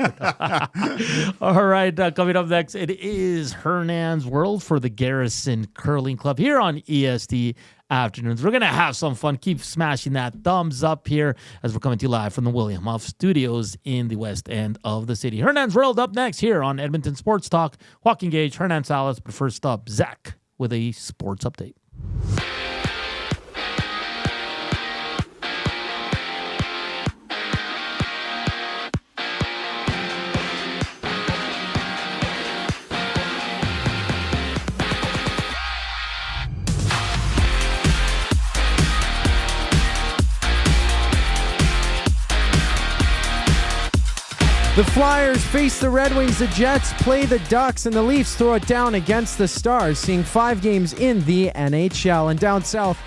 S1: All right. Coming up next, it is Hernan's World for the Garrison Curling Club here on EST Afternoons. We're going to have some fun. Keep smashing that thumbs up here as we're coming to you live from the William Huff Studios in the west end of the city. Hernan's World up next here on Edmonton Sports Talk. Joaquin Gage, Hernan Salas, but first up, Zach with a sports update.
S3: The Flyers face the Red Wings, the Jets play the Ducks, and the Leafs throw it down against the Stars, seeing 5 games in the NHL. And down south,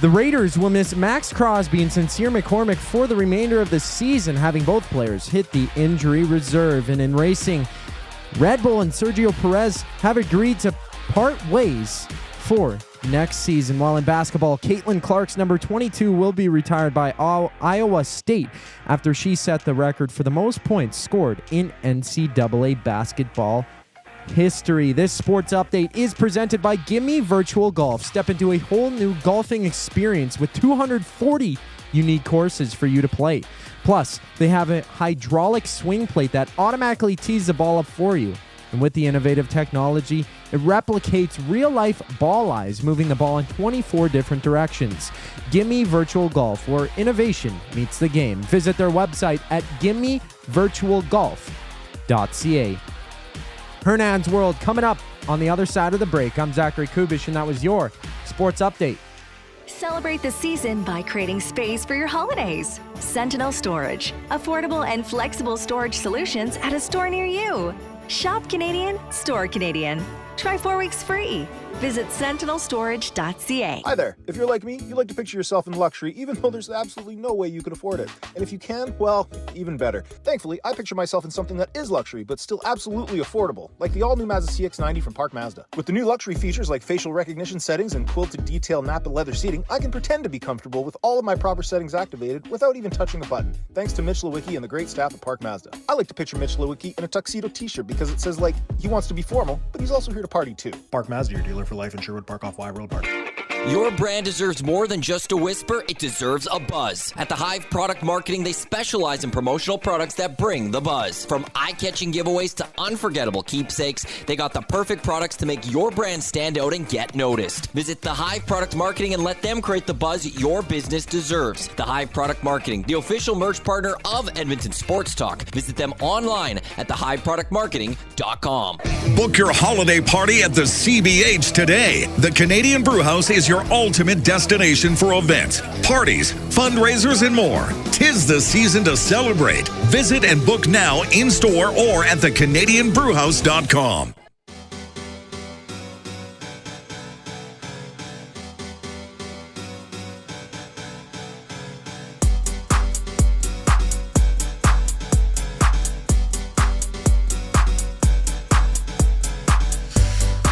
S3: the Raiders will miss Max Crosby and Sincere McCormick for the remainder of the season, having both players hit the injury reserve. And in racing, Red Bull and Sergio Perez have agreed to part ways for next season. While in basketball, Caitlin Clark's number 22 will be retired by Iowa State after she set the record for the most points scored in NCAA basketball history. This sports update is presented by Gimme Virtual Golf. Step into a whole new golfing experience with 240 unique courses for you to play. Plus, they have a hydraulic swing plate that automatically tees the ball up for you. And with the innovative technology, it replicates real-life ball eyes, moving the ball in 24 different directions. Gimme Virtual Golf, where innovation meets the game. Visit their website at gimmevirtualgolf.ca. Hernan's World coming up on the other side of the break. I'm Zachary Kubusch, and that was your Sports Update.
S7: Celebrate the season by creating space for your holidays. Sentinel Storage. Affordable and flexible storage solutions at a store near you. Shop Canadian, store Canadian. Try 4 weeks free. Visit sentinelstorage.ca.
S8: Hi there. If you're like me, you like to picture yourself in luxury, even though there's absolutely no way you could afford it. And if you can, well, even better. Thankfully, I picture myself in something that is luxury, but still absolutely affordable, like the all-new Mazda CX-90 from Park Mazda. With the new luxury features like facial recognition settings and quilted detail Napa leather seating, I can pretend to be comfortable with all of my proper settings activated without even touching a button, thanks to Mitch Lewicki and the great staff at Park Mazda. I like to picture Mitch Lewicki in a tuxedo t-shirt because it says, like, he wants to be formal, but he's also here to party too.
S9: Park Mazda, your dealer for life in Sherwood Park off Y Road Park.
S10: Your brand deserves more than just a whisper, it deserves a buzz. At the Hive Product Marketing, they specialize in promotional products that bring the buzz. From eye-catching giveaways to unforgettable keepsakes, they got the perfect products to make your brand stand out and get noticed. Visit the Hive Product Marketing and let them create the buzz your business deserves. The Hive Product Marketing, the official merch partner of Edmonton Sports Talk. Visit them online at thehiveproductmarketing.com.
S11: Book your holiday party at the CBH today. The Canadian Brewhouse is your ultimate destination for events, parties, fundraisers, and more. 'Tis the season to celebrate. Visit and book now in-store or at thecanadianbrewhouse.com.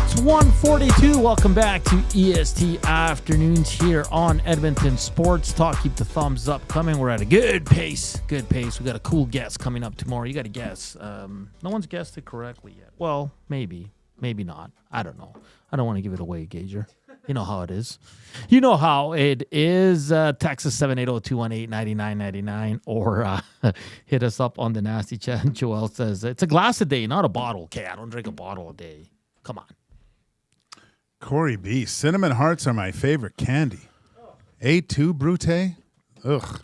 S1: It's 1:42. Welcome back to EST Afternoons here on Edmonton Sports Talk. Keep the thumbs up coming. We're at a good pace. Good pace. We got a cool guest coming up tomorrow. You got to guess. No one's guessed it correctly yet. Well, maybe. Maybe not. I don't know. I don't want to give it away, Gager. You know how it is. You know how it is. Text us 780-218-9999 or hit us up on the nasty chat. Joel says, it's a glass a day, not a bottle. Okay, I don't drink a bottle a day. Come on.
S2: Corey B. Cinnamon hearts are my favorite candy. A2 Brute? Ugh.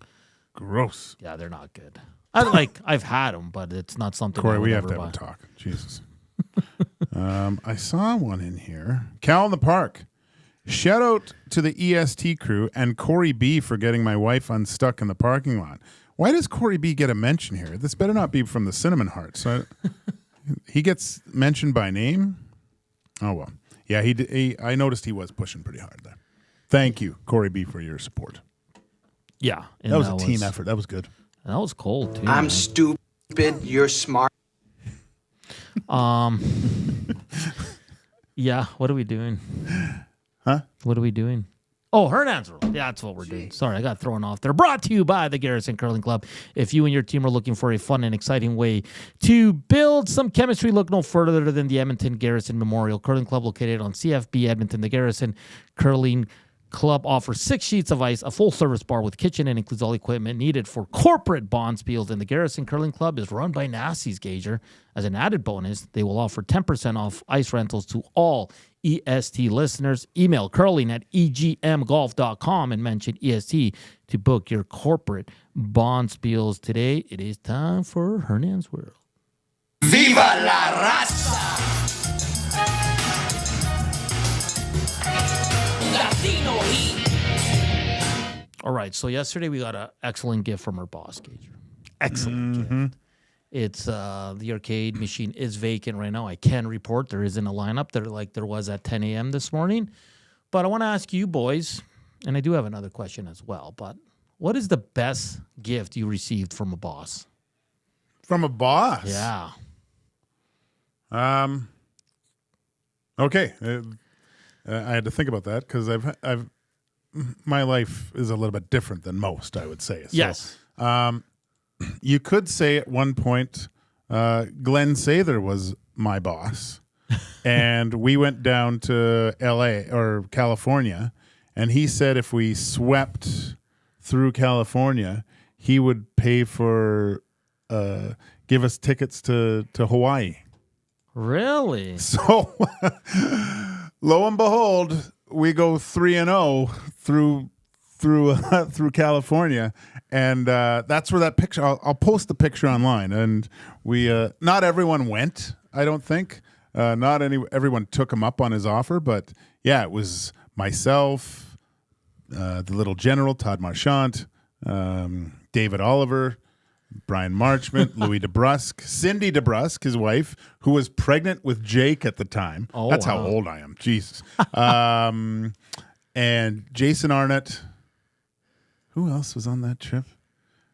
S2: Gross.
S1: Yeah, they're not good. I've had them, but it's not something.
S2: Corey,
S1: I would
S2: we have
S1: ever
S2: to have
S1: buy.
S2: a talk. Jesus. I saw one in here. Cal in the Park. Shout out to the EST crew and Corey B for getting my wife unstuck in the parking lot. Why does Corey B get a mention here? This better not be from the Cinnamon Hearts. He gets mentioned by name? Oh, well. Yeah, I noticed he was pushing pretty hard there. Thank you, Corey B, for your support.
S1: Yeah.
S2: That was a team effort. That was good.
S1: That was cold, too.
S12: I'm stupid. You're smart.
S1: Yeah, what are we doing?
S2: Huh?
S1: What are we doing? Oh, Hernan's Rule. Yeah, that's what we're doing. Sorry, I got thrown off there. Brought to you by the Garrison Curling Club. If you and your team are looking for a fun and exciting way to build some chemistry, look no further than the Edmonton Garrison Memorial Curling Club located on CFB Edmonton. The Garrison Curling Club offers 6 sheets of ice, a full-service bar with kitchen, and includes all equipment needed for corporate bond spiels. And the Garrison Curling Club is run by Nasty's Gager. As an added bonus, they will offer 10% off ice rentals to all EST listeners. Email curling@egmgolf.com and mention EST to book your corporate bond spiels today. It is time for Hernan's World.
S12: Viva la raza! Latino heat.
S1: All right, so yesterday we got an excellent gift from our boss, Gager. Excellent gift. It's the arcade machine is vacant right now. I can report there isn't a lineup there like there was at 10 a.m. this morning. But I want to ask you boys, and I do have another question as well, but what is the best gift you received from a boss?
S2: From a boss?
S1: Yeah.
S2: Okay. I had to think about that because my life is a little bit different than most, I would say. So,
S1: yes.
S2: You could say at one point, Glenn Sather was my boss, and we went down to L.A. or California, and he said if we swept through California, he would pay for give us tickets to Hawaii.
S1: Really?
S2: So, lo and behold, we go 3-0 through California, and that's where that picture. I'll post the picture online. And we not everyone went. I don't think everyone took him up on his offer, but yeah, it was myself, the little general Todd Marchant, David Oliver, Brian Marchment, Louis DeBrusque, Cindy DeBrusque, his wife, who was pregnant with Jake at the time.
S1: Oh,
S2: that's
S1: wow.
S2: how old I am. Jesus. And Jason Arnott. Who else was on that trip?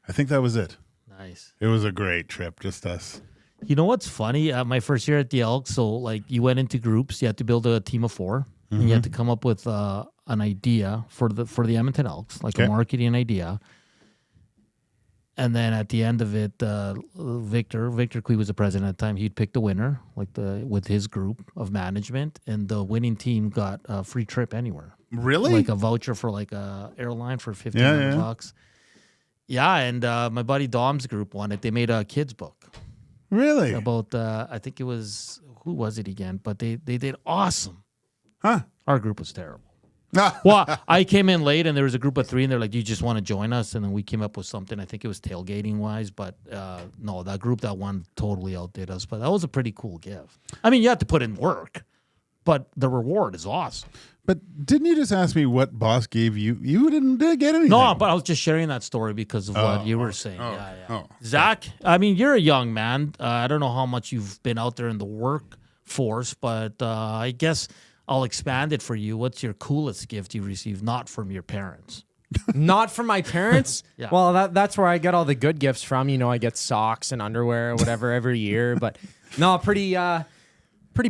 S2: I think that was it.
S1: Nice.
S2: It was a great trip, just us.
S1: You know what's funny? My first year at the Elks, so like you went into groups, you had to build a team of 4, and you had to come up with an idea for the Edmonton Elks, like a marketing idea. And then at the end of it, Victor Cui was the president at the time. He'd pick the winner, with his group of management, and the winning team got a free trip anywhere.
S2: Really?
S1: Like a voucher for like a airline for $1,500. Yeah, and my buddy Dom's group won it. They made a kids book.
S2: Really?
S1: About I think it was, who was it again? But they did awesome.
S2: Huh?
S1: Our group was terrible. Well, I came in late, and there was a group of 3, and they're like, "Do you just want to join us?" And then we came up with something. I think it was tailgating wise, but no, that group that won totally outdid us. But that was a pretty cool gift. I mean, you have to put in work, but the reward is awesome.
S2: But didn't you just ask me what boss gave you? You didn't get anything.
S1: No, but I was just sharing that story because of what you were saying. Yeah. Zach, I mean, you're a young man. I don't know how much you've been out there in the workforce, but I guess I'll expand it for you. What's your coolest gift you received, not from your parents?
S3: Not from my parents?
S1: Yeah.
S3: Well, that's where I get all the good gifts from. You know, I get socks and underwear or whatever every year. But no, pretty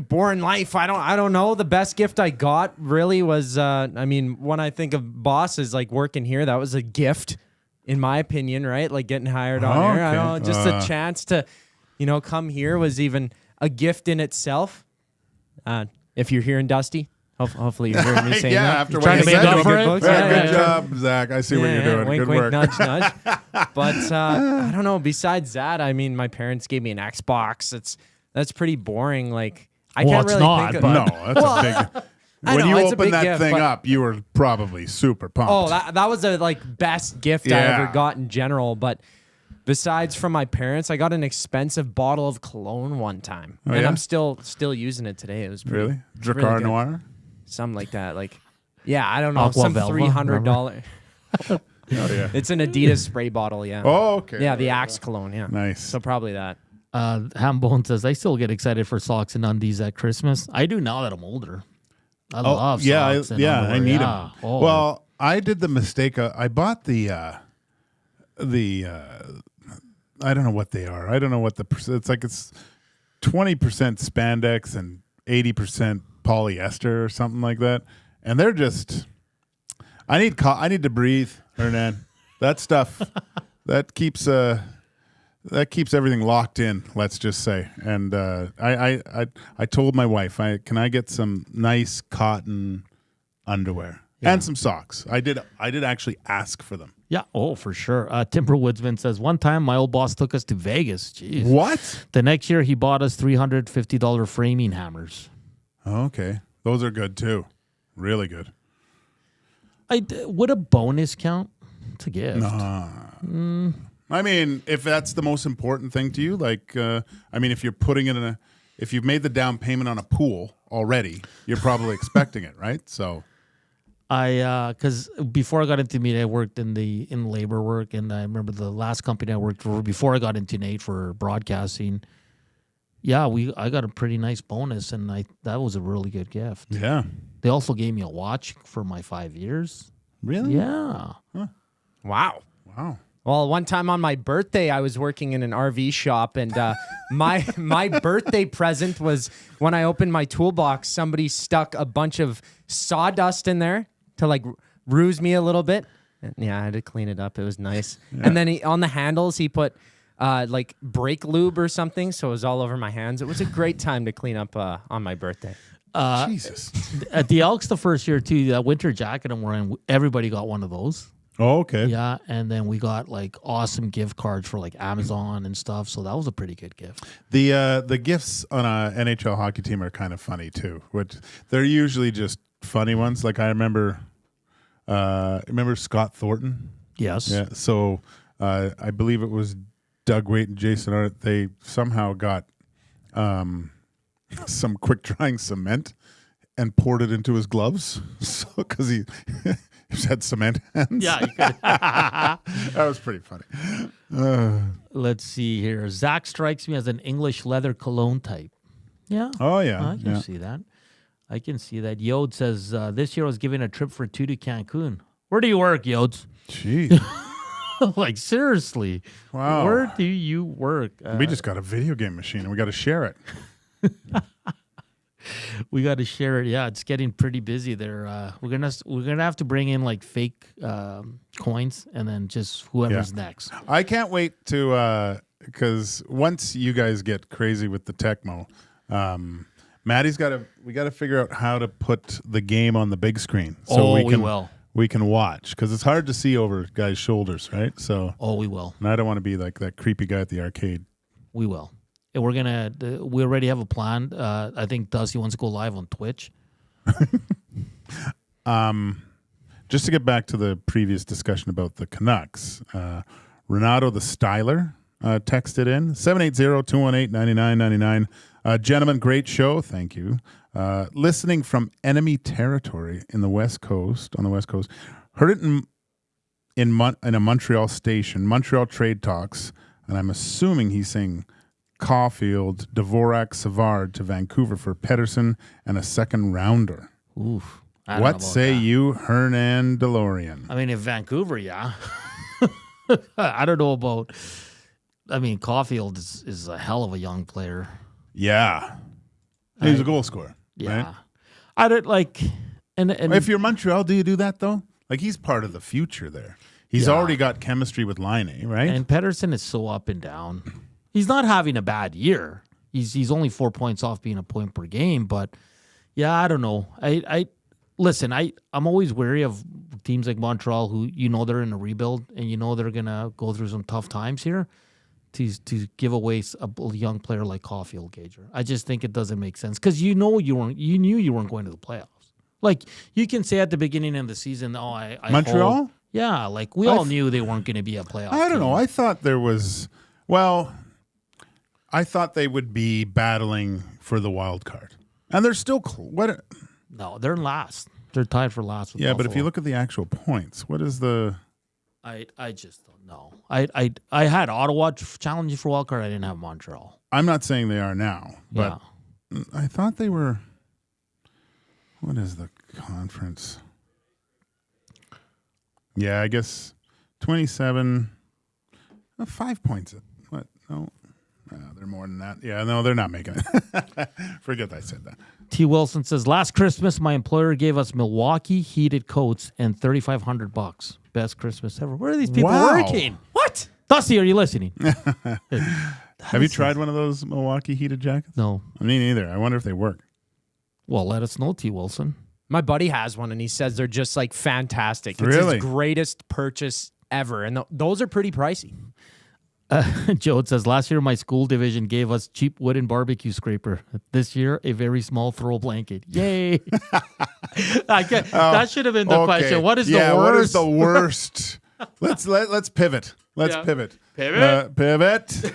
S3: boring life. I don't know. The best gift I got really was, when I think of bosses like working here, that was a gift, in my opinion, right? Like getting hired on here. I don't know, just a chance to, come here was even a gift in itself. If you're hearing Dusty, hopefully you're hearing me saying that.
S2: After
S3: you're
S2: what
S3: trying
S2: you
S3: to make
S2: said,
S3: up for it.
S2: Good job, Zach. I see what you're doing.
S3: Wink,
S2: good
S3: wink,
S2: work.
S3: nudge, nudge. But I don't know. Besides that, I mean, my parents gave me an Xbox. That's pretty boring. Like I can't really think of
S2: No, that's a big. When
S3: know,
S2: you
S3: it's a
S2: opened
S3: big
S2: that
S3: gift,
S2: thing
S3: but-
S2: up, you were probably super pumped.
S3: Oh, that was the best gift I
S2: Yeah.
S3: ever got in general. But besides from my parents, I got an expensive bottle of cologne one time, and
S2: yeah?
S3: I'm still using it today. It was pretty,
S2: Really?
S3: it's really
S2: Dracar
S3: good.
S2: Noir?
S3: Something like that. Yeah, I don't know,
S1: Aqua
S3: some
S1: Velva,
S3: $300.
S2: Oh, yeah.
S3: It's an Adidas spray bottle. Yeah.
S2: Oh, okay.
S3: Yeah, the Axe cologne. Yeah.
S2: Nice.
S3: So probably that.
S1: Hambone says, I still get excited for socks and undies at Christmas. I do now that I'm older. I love socks and underwear.
S2: I need
S1: Yeah.
S2: them.
S1: Oh.
S2: Well, I did the mistake. I bought the I don't know what they are. I don't know what the it's like. It's 20% spandex and 80% polyester or something like that. And they're just. I need to breathe, Hernan. That stuff that keeps everything locked in. Let's just say. And I told my wife, can I get some nice cotton underwear and some socks. I did actually ask for them.
S1: Yeah, oh, for sure. Timber Woodsman says, one time my old boss took us to Vegas. Jeez.
S2: What?
S1: The next year he bought us $350 framing hammers.
S2: Okay. Those are good too. Really good.
S1: Would a bonus count? It's a gift.
S2: I mean, if that's the most important thing to you, if you're putting it if you've made the down payment on a pool already, you're probably expecting it, right? So,
S1: because before I got into media, I worked in labor work, and I remember the last company I worked for before I got into Nate for broadcasting. Yeah, I got a pretty nice bonus, and that was a really good gift.
S2: Yeah.
S1: They also gave me a watch for my 5 years.
S2: Really?
S1: Yeah.
S2: Huh.
S3: Wow.
S2: Wow.
S3: Well, one time on my birthday, I was working in an RV shop, and my birthday present was when I opened my toolbox, somebody stuck a bunch of sawdust in there to ruse me a little bit. And, yeah, I had to clean it up. It was nice. Yeah. And then on the handles, he put brake lube or something, so it was all over my hands. It was a great time to clean up on my birthday.
S2: Jesus.
S1: At the Elks the first year, too, that winter jacket I'm wearing, everybody got one of those.
S2: Oh, okay.
S1: Yeah, and then we got awesome gift cards for Amazon and stuff. So that was a pretty good gift.
S2: The gifts on a NHL hockey team are kind of funny too. Which they're usually just funny ones. I remember Scott Thornton.
S1: Yes.
S2: Yeah. So I believe it was Doug Waite and Jason Arnott. They somehow got some quick drying cement and poured it into his gloves. So because he. He's had cement hands.
S1: Yeah, you could.
S2: That was pretty funny.
S1: Let's see here. Zach strikes me as an English leather cologne type. Yeah.
S2: Oh, yeah.
S1: I can see that. I can see that. Yod says, this year I was giving a trip for 2 to Cancun. Where do you work, Yods?
S2: Jeez.
S1: Seriously.
S2: Wow.
S1: Where do you work?
S2: We just got a video game machine and we got to share it.
S1: We got to share it. Yeah, it's getting pretty busy there. We're gonna have to bring in fake coins, and then just whoever's next.
S2: I can't wait to because once you guys get crazy with the Tecmo, we got to figure out how to put the game on the big screen
S1: so
S2: we can watch, because it's hard to see over guys' shoulders, right? So
S1: we will.
S2: And I don't want to be like that creepy guy at the arcade.
S1: We will. We're gonna. We already have a plan. I think Dusty wants to go live on Twitch.
S2: Just to get back to the previous discussion about the Canucks, Renato the Styler texted in 780-218-9999. Gentlemen, great show. Thank you. Listening from enemy territory on the West Coast. Heard it in a Montreal station. Montreal trade talks, and I'm assuming he's saying Caulfield, Dvorak, Savard to Vancouver for Pedersen and a second rounder.
S1: Oof.
S2: What say you, Hernan DeLorean?
S1: I mean, if Vancouver, yeah. I don't know about. I mean, Caulfield is a hell of a young player.
S2: Yeah, he's a goal scorer.
S1: Yeah,
S2: right?
S1: I don't like. And
S2: if you're Montreal, do you do that though? He's part of the future there. He's already got chemistry with Laine, right?
S1: And Pedersen is so up and down. He's not having a bad year. He's only 4 points off being a point per game, but yeah, I don't know. Listen, I'm always wary of teams like Montreal who they're in a rebuild and they're gonna go through some tough times here to give away a young player like Caulfield, Gager. I just think it doesn't make sense because you knew you weren't going to the playoffs. Like you can say at the beginning of the season, "Oh, I
S2: Montreal."
S1: hope. Yeah, like we all knew they weren't going to be a playoff.
S2: I don't
S1: team.
S2: know. I thought there was. Well, I thought they would be battling for the wild card, and they're still. What?
S1: No, they're last. They're tied for last. With
S2: Yeah, but
S1: Buffalo.
S2: if you look at the actual points, what is the?
S1: I just don't know. I had Ottawa challenging for wild card. I didn't have Montreal.
S2: I'm not saying they are now, but I thought they were. What is the conference? Yeah, I guess 27. 5 points. What? No, they're more than that. Yeah, no, they're not making it. Forget I said that.
S1: T. Wilson says, last Christmas, my employer gave us Milwaukee heated coats and $3,500. Best Christmas ever. Where are these people working? What? Dusty, are you listening?
S2: Have you tried one of those Milwaukee heated jackets?
S1: No.
S2: Me neither. I wonder if they work.
S1: Well, let us know, T. Wilson.
S3: My buddy has one, and he says they're just like fantastic. It's
S2: Really?
S3: his greatest purchase ever, and those are pretty pricey.
S1: Joe says, last year my school division gave us cheap wooden barbecue scraper. This year, a very small throw blanket. Yay. That should have been the question. What is the worst?
S2: What is the worst? Let's pivot. Let's pivot. Pivot.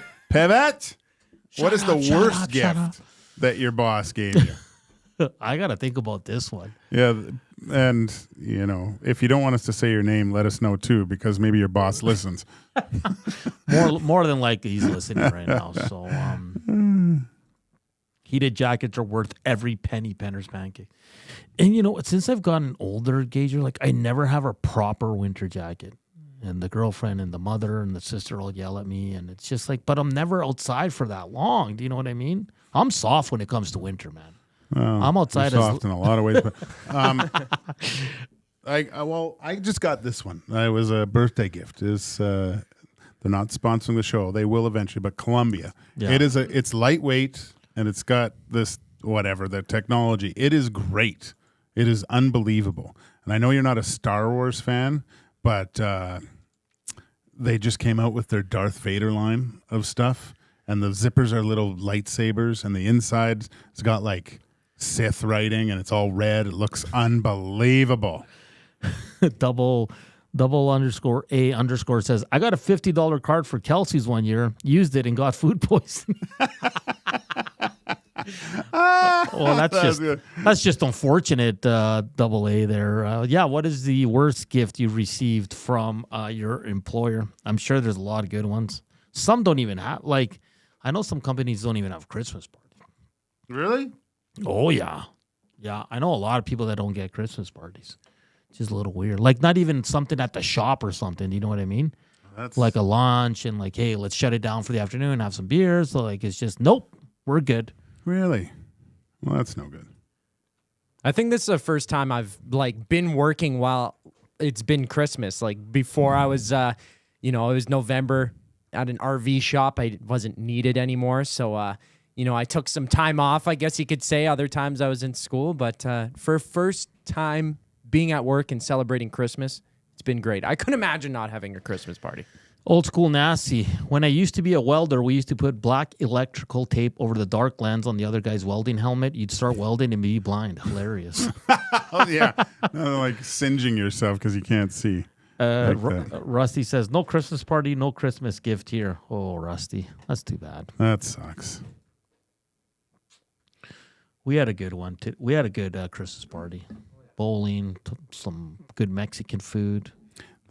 S2: What is the worst gift that your boss gave you?
S1: I got to think about this one.
S2: Yeah, and, if you don't want us to say your name, let us know, too, because maybe your boss listens.
S1: More than likely he's listening right now. So heated jackets are worth every penny, Penner's Pancake. And since I've gotten older, Gager, like I never have a proper winter jacket. And the girlfriend and the mother and the sister all yell at me. And it's just like, but I'm never outside for that long. Do you know what I mean? I'm soft when it comes to winter, man.
S2: Well,
S1: I'm outside
S2: soft in a lot of ways. But, I just got this one. It was a birthday gift. They're not sponsoring the show. They will eventually, but Columbia.
S1: Yeah.
S2: It's lightweight and it's got this the technology. It is great. It is unbelievable. And I know you're not a Star Wars fan, but they just came out with their Darth Vader line of stuff, and the zippers are little lightsabers, and the inside it's got like Sith writing, and it's all red. It looks unbelievable.
S1: double _A_ says, I got a $50 card for Kelsey's one year, used it and got food poisoning. Well, that's just unfortunate. Double A there. What is the worst gift you received from your employer? I'm sure there's a lot of good ones. Some don't even have, like, I know some companies don't even have Christmas parties.
S2: Really?
S1: Oh yeah. I know a lot of people that don't get Christmas parties. It's just a little weird. Like not even something at the shop or something. You know what I mean?
S2: That's
S1: like a lunch and like, hey, let's shut it down for the afternoon, have some beers. So like, it's just nope, we're good.
S2: Really? Well, that's no good.
S3: I think this is the first time I've been working while it's been Christmas. Like before I was, it was November at an RV shop. I wasn't needed anymore. So, I took some time off, I guess you could say. Other times I was in school, but for first time being at work and celebrating Christmas, it's been great. I couldn't imagine not having a Christmas party.
S1: Old school nasty. When I used to be a welder, we used to put black electrical tape over the dark lens on the other guy's welding helmet. You'd start welding and be blind. Hilarious.
S2: Oh, yeah. Like singeing yourself because you can't see.
S1: Rusty says, no Christmas party, no Christmas gift here. Oh, Rusty. That's too bad.
S2: That sucks.
S1: We had a good one. We had a good Christmas party. Bowling, some good Mexican food.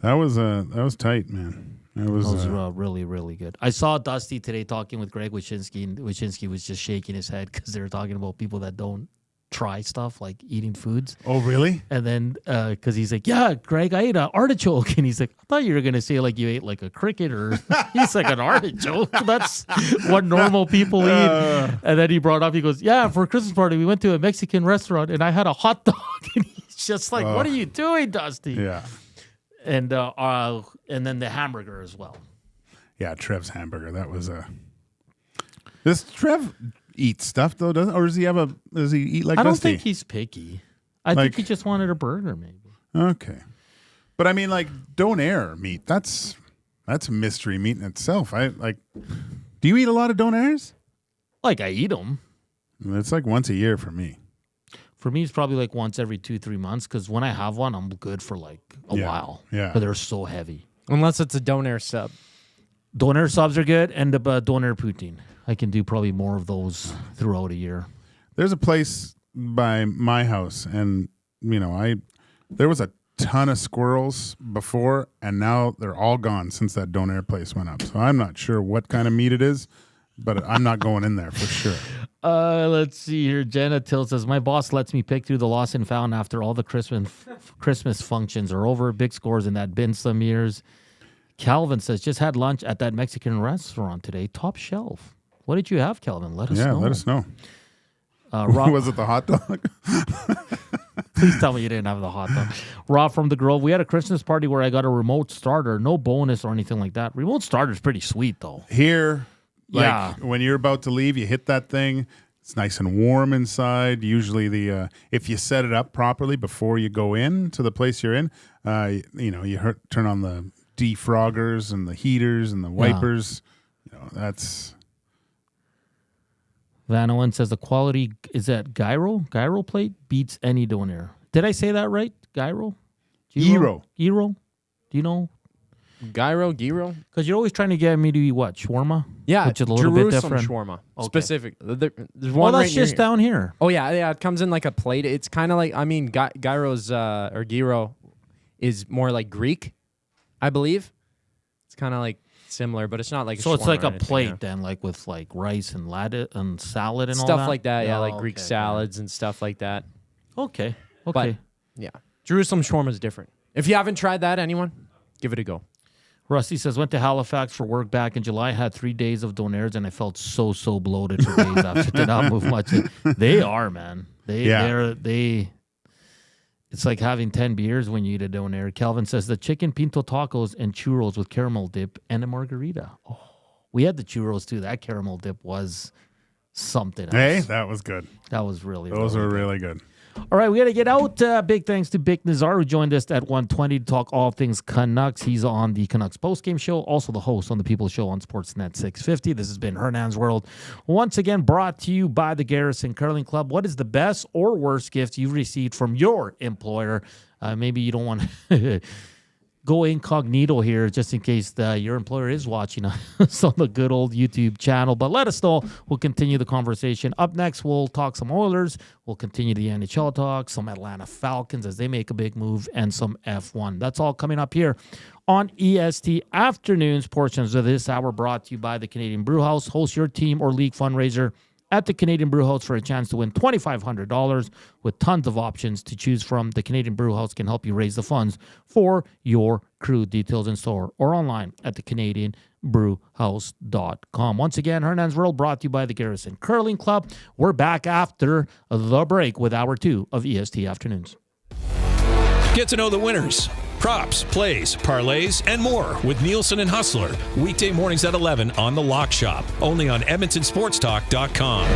S2: That was tight, man. It was
S1: really, really good. I saw Dusty today talking with Greg Wyshynski, and Wyshynski was just shaking his head because they were talking about people that don't try stuff like eating foods.
S2: Oh, really?
S1: And then because he's like, yeah, Greg, I ate an artichoke. And he's like, I thought you were going to say like you ate like a cricket or he's like an artichoke. That's what normal people eat. And then he brought up, he goes, yeah, for a Christmas party, we went to a Mexican restaurant and I had a hot dog. And he's just like, what are you doing, Dusty?
S2: Yeah.
S1: And then the hamburger as well.
S2: Yeah, Trev's hamburger. That was Does Trev eat stuff though? Does he eat like Dusty?
S1: I don't think he's picky. I think he just wanted a burger, maybe.
S2: Okay, but I mean, like donair meat. That's mystery meat in itself. Do you eat a lot of donairs?
S1: Like I eat them.
S2: It's like once a year for me.
S1: For me, it's probably like once every 2-3 months because when I have one, I'm good for like a while.
S2: Yeah.
S1: But they're so heavy.
S3: Unless it's a Donair sub.
S1: Donair subs are good, and the Donair poutine. I can do probably more of those throughout a year.
S2: There's a place by my house, and there was a ton of squirrels before, and now they're all gone since that Donair place went up. So I'm not sure what kind of meat it is, but I'm not going in there for sure.
S1: Let's see here. Jenna Till says, my boss lets me pick through the lost and found after all the Christmas functions are over. Big scores in that bin some years. Calvin says, just had lunch at that Mexican restaurant today. Top shelf. What did you have, Calvin? Let us know.
S2: Yeah, let us know. Was it the hot dog?
S1: Please tell me you didn't have the hot dog. Rob from the Grove. We had a Christmas party where I got a remote starter. No bonus or anything like that. Remote starter's pretty sweet, though.
S2: Here, when you're about to leave, you hit that thing. It's nice and warm inside. Usually, if you set it up properly before you go in to the place you're in, you turn on the defroggers and the heaters and the wipers. That's...
S1: Van Owen says the quality is that gyro plate beats any Donair. Did I say that right? Gyro?
S2: Gyro.
S1: Do you know?
S3: Gyro?
S1: Because you're always trying to get me to eat what? Shawarma?
S3: Yeah,
S1: which is a little bit different.
S3: Shawarma.
S1: Okay.
S3: Specific. There's one
S1: that's just down here.
S3: Oh, yeah. It comes in like a plate. It's kind of like, gyros or gyro is more like Greek, I believe. It's kind of like similar, but it's not like
S1: so it's like a plate then, like with like rice and salad and
S3: stuff
S1: all that?
S3: Like that. Yeah, like Greek salads and stuff like that.
S1: Okay.
S3: But, yeah, Jerusalem shawarma is different. If you haven't tried that, anyone, give it a go.
S1: Rusty says, went to Halifax for work back in July, had 3 days of Donairs, and I felt so bloated for days after. Did not move much. They are, man. It's like having 10 beers when you eat a Donair. Calvin says the chicken pinto tacos and churros with caramel dip and a margarita. Oh, we had the churros too. That caramel dip was something else.
S2: Hey, that was good.
S1: That was really
S2: Those were really good.
S1: All right, we got to get out. Big thanks to Bik Nizzar, who joined us at 1:20 to talk all things Canucks. He's on the Canucks postgame show, also the host on the People Show on Sportsnet 650. This has been Hernan's World. Once again, brought to you by the Garrison Curling Club. What is the best or worst gift you've received from your employer? Maybe you don't want to go incognito here just in case your employer is watching us on the good old YouTube channel. But let us know. We'll continue the conversation. Up next, we'll talk some Oilers. We'll continue the NHL talk, some Atlanta Falcons as they make a big move, and some F1. That's all coming up here on EST Afternoons. Portions of this hour brought to you by the Canadian Brewhouse. Host your team or league fundraiser at the Canadian Brewhouse for a chance to win $2,500 with tons of options to choose from. The Canadian Brewhouse can help you raise the funds for your crew. Details in store or online at thecanadianbrewhouse.com. Once again, Hernan's World brought to you by the Garrison Curling Club. We're back after the break with Hour 2 of EST Afternoons.
S13: Get to know the winners, props, plays, parlays, and more with Nielsen and Hustler. Weekday mornings at 11 on The Lock Shop. Only on EdmontonSportsTalk.com.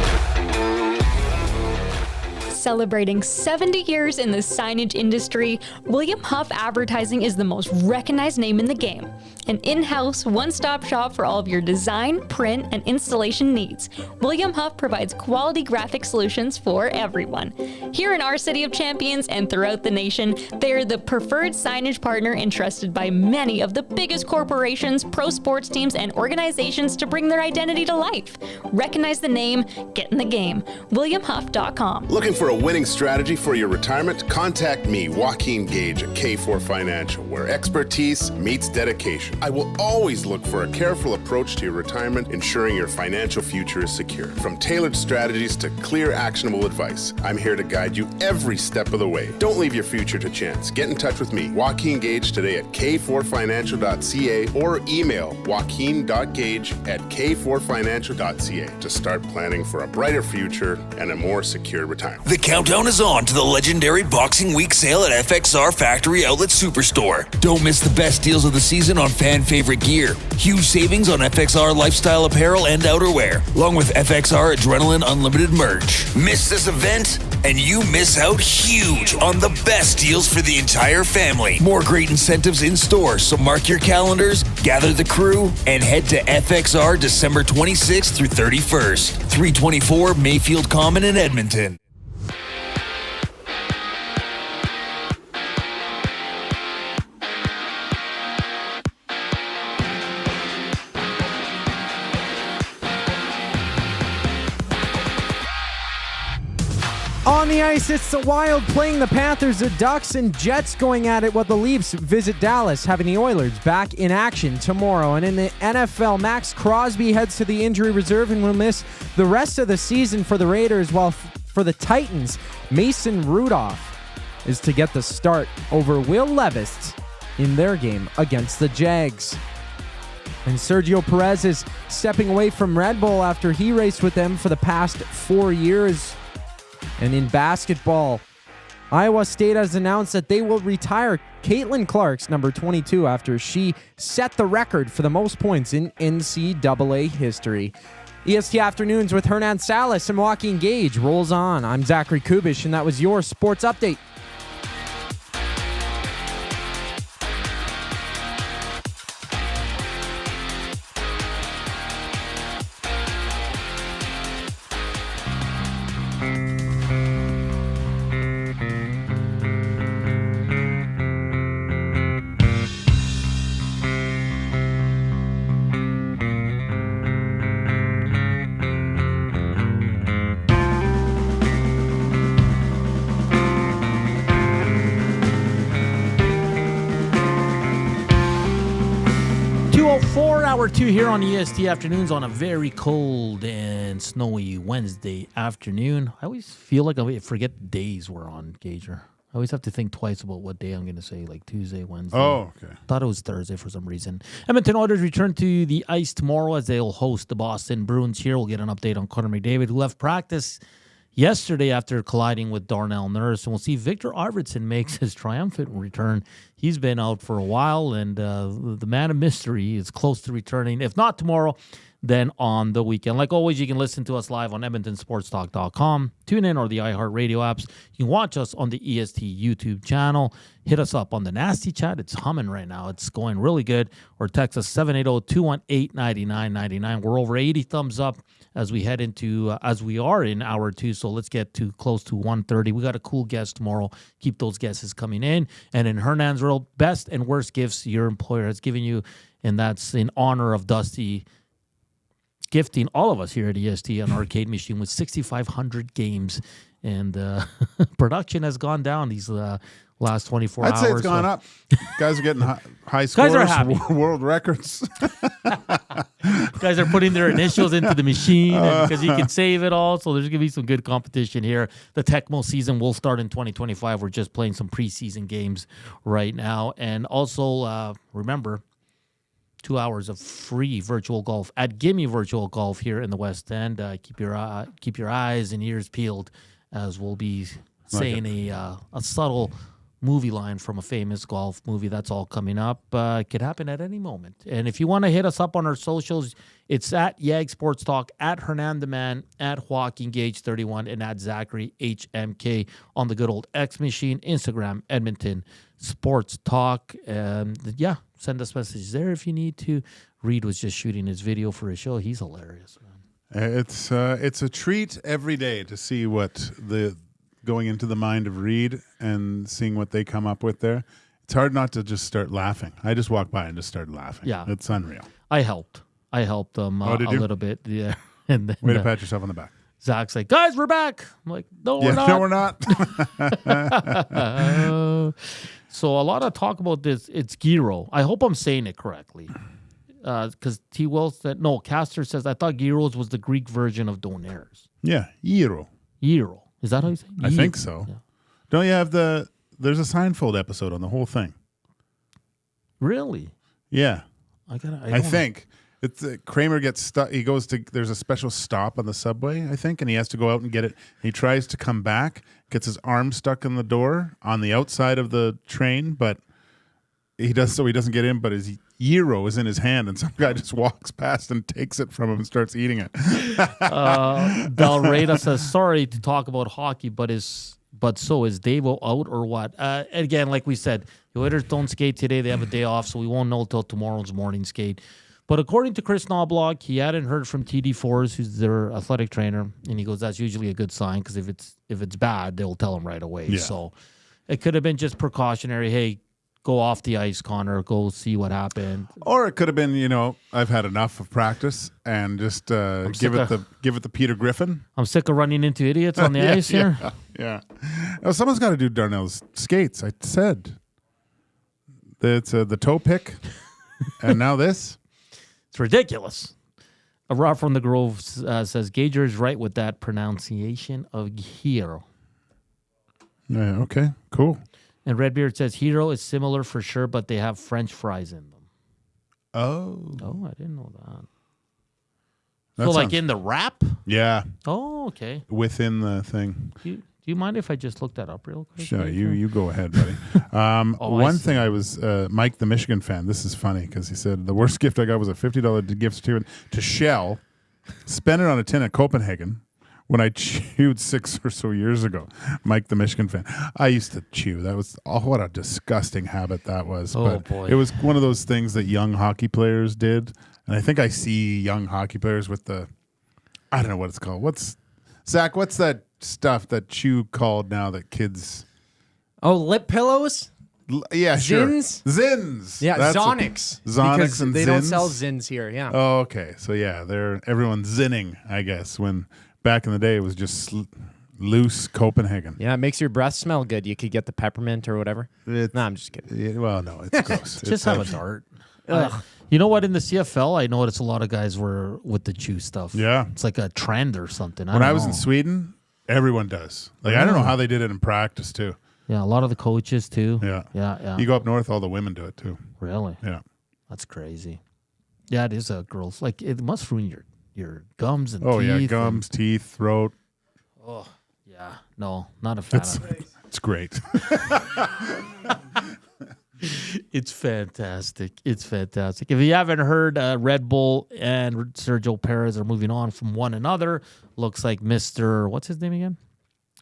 S14: Celebrating 70 years in the signage industry, William Huff Advertising is the most recognized name in the game. An in-house, one-stop shop for all of your design, print, and installation needs. William Huff provides quality graphic solutions for everyone. Here in our City of Champions and throughout the nation, they're the preferred signage partner entrusted by many of the biggest corporations, pro sports teams, and organizations to bring their identity to life. Recognize the name, get in the game. WilliamHuff.com.
S15: Looking for a winning strategy for your retirement? Contact me, Joaquin Gage at K4 Financial, where expertise meets dedication. I will always look for a careful approach to your retirement, ensuring your financial future is secure. From tailored strategies to clear, actionable advice, I'm here to guide you every step of the way. Don't leave your future to chance. Get in touch with me, Joaquin Gage, today at k4financial.ca or email joaquin.gage@k4financial.ca to start planning for a brighter future and a more secure retirement.
S4: The countdown is on to the legendary Boxing Week sale at FXR Factory Outlet Superstore. Don't miss the best deals of the season on fan favorite gear. Huge savings on FXR lifestyle apparel and outerwear, along with FXR Adrenaline Unlimited merch. Miss this event and you miss out huge on the best deals for the entire family. More great incentives in store, so mark your calendars, gather the crew, and head to FXR December 26th through 31st. 324 Mayfield Common in Edmonton.
S3: On the ice, it's the Wild playing the Panthers, the Ducks, and Jets going at it while the Leafs visit Dallas, having the Oilers back in action tomorrow. And in the NFL, Max Crosby heads to the injury reserve and will miss the rest of the season for the Raiders, while for the Titans, Mason Rudolph is to get the start over Will Levis in their game against the Jags. And Sergio Perez is stepping away from Red Bull after he raced with them for the past 4 years. And in basketball, Iowa State has announced that they will retire Caitlin Clark's number 22 after she set the record for the most points in NCAA history. EST Afternoons with Hernan Salas and Joaquin Gage rolls on. I'm Zachary Kubusch, and that was your sports update.
S1: Hour 2 here on EST Afternoons on a very cold and snowy Wednesday afternoon. I always feel like I forget days we're on, Gager. I always have to think twice about what day I'm going to say, like Tuesday, Wednesday.
S2: Oh, okay.
S1: Thought it was Thursday for some reason. Edmonton Oilers return to the ice tomorrow as they'll host the Boston Bruins here. We'll get an update on Connor McDavid, who left practice yesterday after colliding with Darnell Nurse. And we'll see Victor Arvidsson makes his triumphant return. He's been out for a while, and the man of mystery is close to returning. If not tomorrow, then on the weekend. Like always, you can listen to us live on EdmontonSportsTalk.com, tune in or the iHeartRadio apps. You can watch us on the EST YouTube channel. Hit us up on the Nasty Chat. It's humming right now. It's going really good. Or text us 780-218-9999. We're over 80 thumbs up as we head into, as we are in hour 2. So let's get to close to 1:30. We got a cool guest tomorrow. Keep those guesses coming in. And in Hernan's world, best and worst gifts your employer has given you. And that's in honor of Dusty gifting all of us here at EST an arcade machine with 6,500 games. And production has gone down these last 24 hours.
S2: I'd say it's gone up. Guys are getting high scores,
S1: Guys are happy.
S2: World records.
S1: Guys are putting their initials into the machine because you can save it all. So there's going to be some good competition here. The Tecmo season will start in 2025. We're just playing some preseason games right now. And also, remember, 2 hours of free virtual golf at Gimme Virtual Golf here in the West End. Keep your eyes and ears peeled as we'll be saying a subtle movie line from a famous golf movie. That's all coming up. It could happen at any moment. And if you want to hit us up on our socials, it's at Yag Sports Talk, at Hernan the Man, at Joaquin Gage 31, and at Zachary HMK on the good old X machine. Instagram, Edmonton Sports Talk. And yeah, send us messages there if you need to. Reed was just shooting his video for his show. He's hilarious, man.
S2: It's a treat every day to see what going into the mind of Reed and seeing what they come up with there. It's hard not to just start laughing. I just walked by and just started laughing.
S1: Yeah.
S2: It's unreal.
S1: I helped them a little bit. Yeah. And then,
S2: way to pat yourself on the back.
S1: Zach's like, guys, we're back. I'm like, no, we're not.
S2: No, we're not.
S1: So a lot of talk about this. It's Giro. I hope I'm saying it correctly. Because T. Will said, no, Caster says, I thought Gyros was the Greek version of Donaires.
S2: Yeah, Gyro.
S1: Gyro. Is that how you say it?
S2: I think so. Yeah. Don't you have there's a Seinfeld episode on the whole thing.
S1: Really?
S2: Yeah.
S1: I
S2: think. It's Kramer gets stuck. He goes to, there's a special stop on the subway, I think, and he has to go out and get it. He tries to come back, gets his arm stuck in the door on the outside of the train, but he doesn't get in, but his gyro is in his hand, and some guy just walks past and takes it from him and starts eating it.
S1: Del Reyna says, sorry to talk about hockey, but so is Davo out or what? Again, like we said, the Oilers don't skate today. They have a day off, so we won't know till tomorrow's morning skate. But according to Chris Knobloch, he hadn't heard from TD Force, who's their athletic trainer, and he goes, that's usually a good sign, because if it's bad, they'll tell him right away.
S2: Yeah.
S1: So it could have been just precautionary. Hey, go off the ice, Connor, go see what happened.
S2: Or it could have been, I've had enough of practice and just give it the Peter Griffin.
S1: I'm sick of running into idiots on the ice here.
S2: Yeah. Well, someone's got to do Darnell's skates. I said it's the toe pick, and now this.
S1: It's ridiculous. A Raw from the Grove says Gager is right with that pronunciation of hero.
S2: Yeah. Okay. Cool.
S1: And Redbeard says hero is similar for sure, but they have French fries in them.
S2: Oh,
S1: I didn't know that.
S2: That
S1: like in the wrap?
S2: Yeah.
S1: Oh, okay.
S2: Within the thing.
S1: Do you mind if I just look that up real quick?
S2: Sure, you go ahead, buddy. One thing I was, Mike, the Michigan fan, this is funny because he said the worst gift I got was a $50 gift to Shell, spent it on a tin at Copenhagen when I chewed 6 or so years ago. Mike, the Michigan fan. I used to chew. That was, what a disgusting habit that was.
S1: Oh,
S2: but
S1: boy.
S2: It was one of those things that young hockey players did. And I think I see young hockey players with I don't know what it's called. Zach, what's that stuff that Chew called now that kids...
S3: Oh, lip pillows?
S2: Yeah,
S3: Zins?
S2: Sure. Zins.
S3: Yeah, Zonix. Because
S2: and
S3: they
S2: Zins?
S3: don't sell Zins here, yeah.
S2: Oh, okay. So, yeah, everyone's zinning, I guess, when back in the day it was just loose Copenhagen.
S3: Yeah, it makes your breath smell good. You could get the peppermint or whatever. No, I'm just kidding.
S2: Yeah, well, no, it's gross.
S1: Just have a dart. You know what? In the CFL, I noticed a lot of guys were with the chew stuff.
S2: Yeah.
S1: It's like a trend or something.
S2: When I was in Sweden, everyone does. I don't know how they did it in practice, too.
S1: Yeah, a lot of the coaches, too.
S2: Yeah.
S1: Yeah.
S2: You go up north, all the women do it, too.
S1: Really?
S2: Yeah.
S1: That's crazy. Yeah, it is a girl's. Like, it must ruin your gums and teeth.
S2: Oh, yeah, gums, teeth, throat.
S1: Oh, yeah. No, not a fan of it.
S2: It's great.
S1: It's fantastic. It's fantastic. If you haven't heard, Red Bull and Sergio Perez are moving on from one another. Looks like Mr. What's his name again?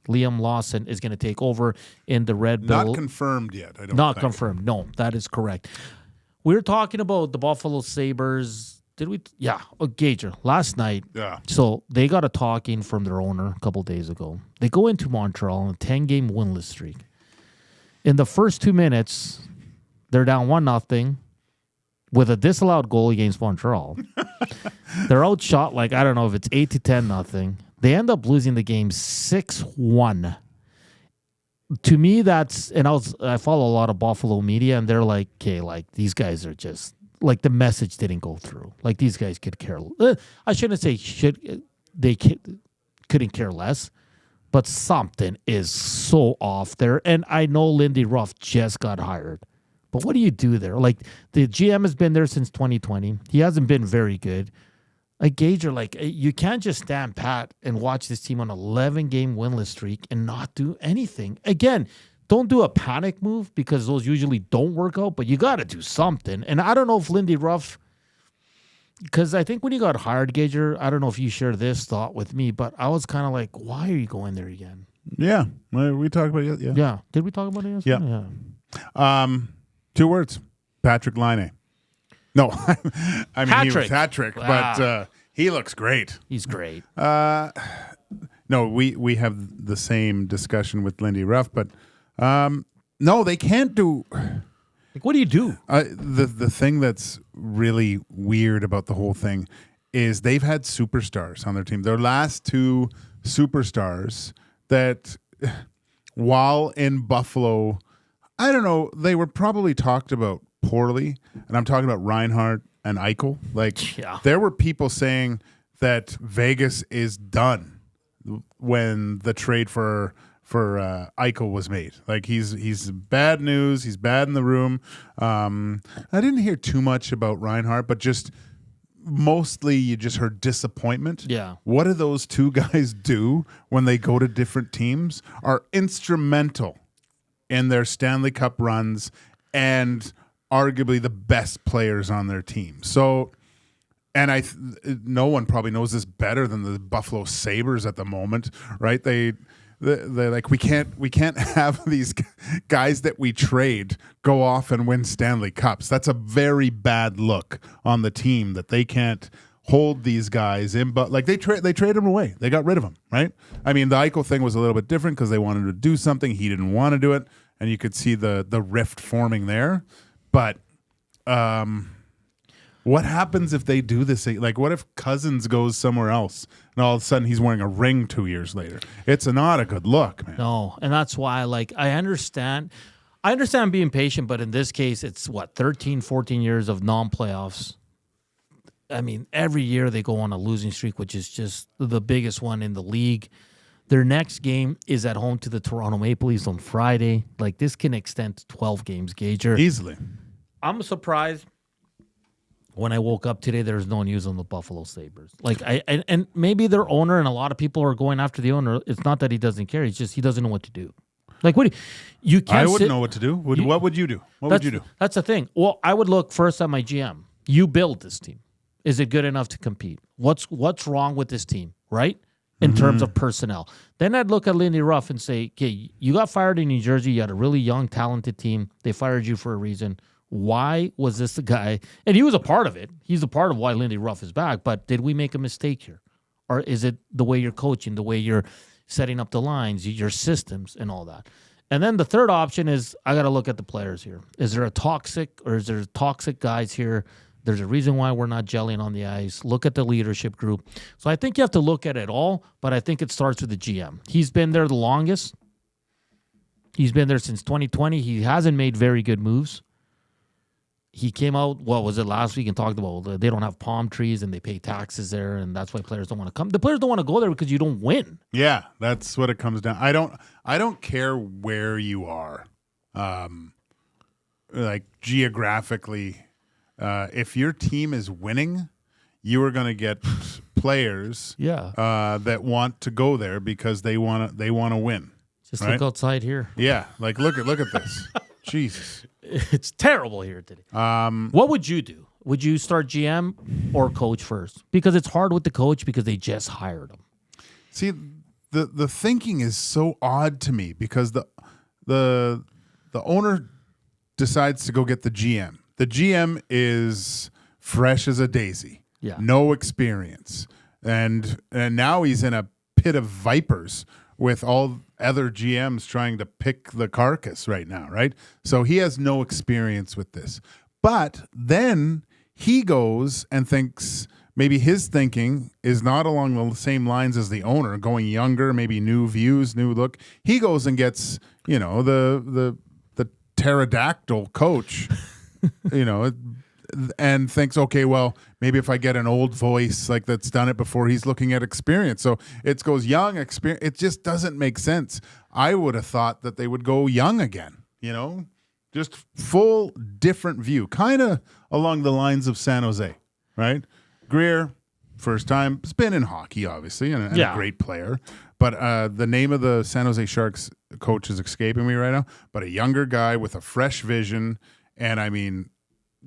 S1: Liam Lawson is going to take over in the Red Bull.
S2: Not confirmed yet. I don't
S1: Not
S2: think.
S1: confirmed. No, that is correct. We were talking about the Buffalo Sabres. Did we? Yeah. Gager last night.
S2: Yeah.
S1: So they got a talking from their owner a couple days ago. They go into Montreal on a 10-game winless streak. In the first 2 minutes, they're down 1-0 with a disallowed goal against Montreal. They're outshot like, I don't know if it's 8-10-0. They end up losing the game 6-1. To me, that's, and I follow a lot of Buffalo media, and they're like, okay, like these guys are just, like the message didn't go through. Like these guys could care. I shouldn't say couldn't care less, but something is so off there. And I know Lindy Ruff just got hired. But what do you do there? Like, the GM has been there since 2020. He hasn't been very good. Like, Gager, like, you can't just stand pat and watch this team on an 11-game winless streak and not do anything. Again, don't do a panic move because those usually don't work out, but you got to do something. And I don't know if Lindy Ruff, because I think when he got hired, Gager, I don't know if you share this thought with me, but I was kind of like, why are you going there again?
S2: Yeah. We talked about it. Yeah.
S1: Yeah. Did we talk about it yesterday?
S2: Yeah. 2 words. Patrik Laine. No, I mean, he was
S1: Hattrick.
S2: but he looks great.
S1: He's great.
S2: No, we have the same discussion with Lindy Ruff, but no, they can't do.
S1: Like, what do you do?
S2: The thing that's really weird about the whole thing is they've had superstars on their team. Their last 2 superstars that, while in Buffalo, I don't know, they were probably talked about poorly, and I'm talking about Reinhart and Eichel. Like, there were people saying that Vegas is done when the trade for Eichel was made. Like, he's bad news. He's bad in the room. I didn't hear too much about Reinhart, but just mostly you just heard disappointment.
S1: Yeah.
S2: What do those 2 guys do when they go to different teams? Are instrumental in their Stanley Cup runs and arguably the best players on their team. So, and no one probably knows this better than the Buffalo Sabres at the moment, right? They're like, we can't have these guys that we trade go off and win Stanley Cups. That's a very bad look on the team that they can't hold these guys in. But like they trade them away. They got rid of them, right? I mean, the Eichel thing was a little bit different because they wanted to do something. He didn't want to do it. and you could see the rift forming there. But what happens if they do this? Like, what if Cousins goes somewhere else and all of a sudden he's wearing a ring 2 years later? It's not a good look, man.
S1: No, and that's why, like, I understand being patient, but in this case, it's 13, 14 years of non-playoffs. I mean, every year they go on a losing streak, which is just the biggest one in the league. Their next game is at home to the Toronto Maple Leafs on Friday. Like, this can extend to 12 games, Gager.
S2: Easily.
S1: I'm surprised when I woke up today, there's no news on the Buffalo Sabres. Like, and maybe their owner, and a lot of people are going after the owner. It's not that he doesn't care. It's just he doesn't know what to do. Like, what you can't.
S2: I wouldn't know what to do. What would you do? What would you do?
S1: That's the thing. Well, I would look first at my GM. You build this team. Is it good enough to compete? What's wrong with this team, right? In terms of personnel. Then I'd look at Lindy Ruff and say, okay, you got fired in New Jersey. You had a really young, talented team. They fired you for a reason. Why was this the guy? And he was a part of it. He's a part of why Lindy Ruff is back. But did we make a mistake here? Or is it the way you're coaching, the way you're setting up the lines, your systems, and all that? And then the third option is I got to look at the players here. Is there toxic guys here? There's a reason why we're not gelling on the ice. Look at the leadership group. So I think you have to look at it all, but I think it starts with the GM. He's been there the longest. He's been there since 2020. He hasn't made very good moves. He came out, what was it, last week and talked about they don't have palm trees and they pay taxes there, and that's why players don't want to come. The players don't want to go there because you don't win.
S2: Yeah, that's what it comes down. I don't care where you are, like geographically. If your team is winning, you are going to get players that want to go there because they want to win.
S1: Just look outside here.
S2: Yeah, like look at this. Jesus.
S1: It's terrible here today. What would you do? Would you start GM or coach first? Because it's hard with the coach because they just hired him.
S2: See, the thinking is so odd to me because the owner decides to go get the GM. The GM is fresh as a daisy.
S1: Yeah.
S2: No experience. And now he's in a pit of vipers with all other GMs trying to pick the carcass right now, right? So he has no experience with this. But then he goes and thinks maybe his thinking is not along the same lines as the owner, going younger, maybe new views, new look. He goes and gets, the pterodactyl coach, and thinks, okay, well, maybe if I get an old voice like that's done it before, he's looking at experience. So it goes young experience. It just doesn't make sense. I would have thought that they would go young again, just full different view, kind of along the lines of San Jose, right? Greer, first time, has been in hockey, obviously, and a great player. But the name of the San Jose Sharks coach is escaping me right now. But a younger guy with a fresh vision, and I mean,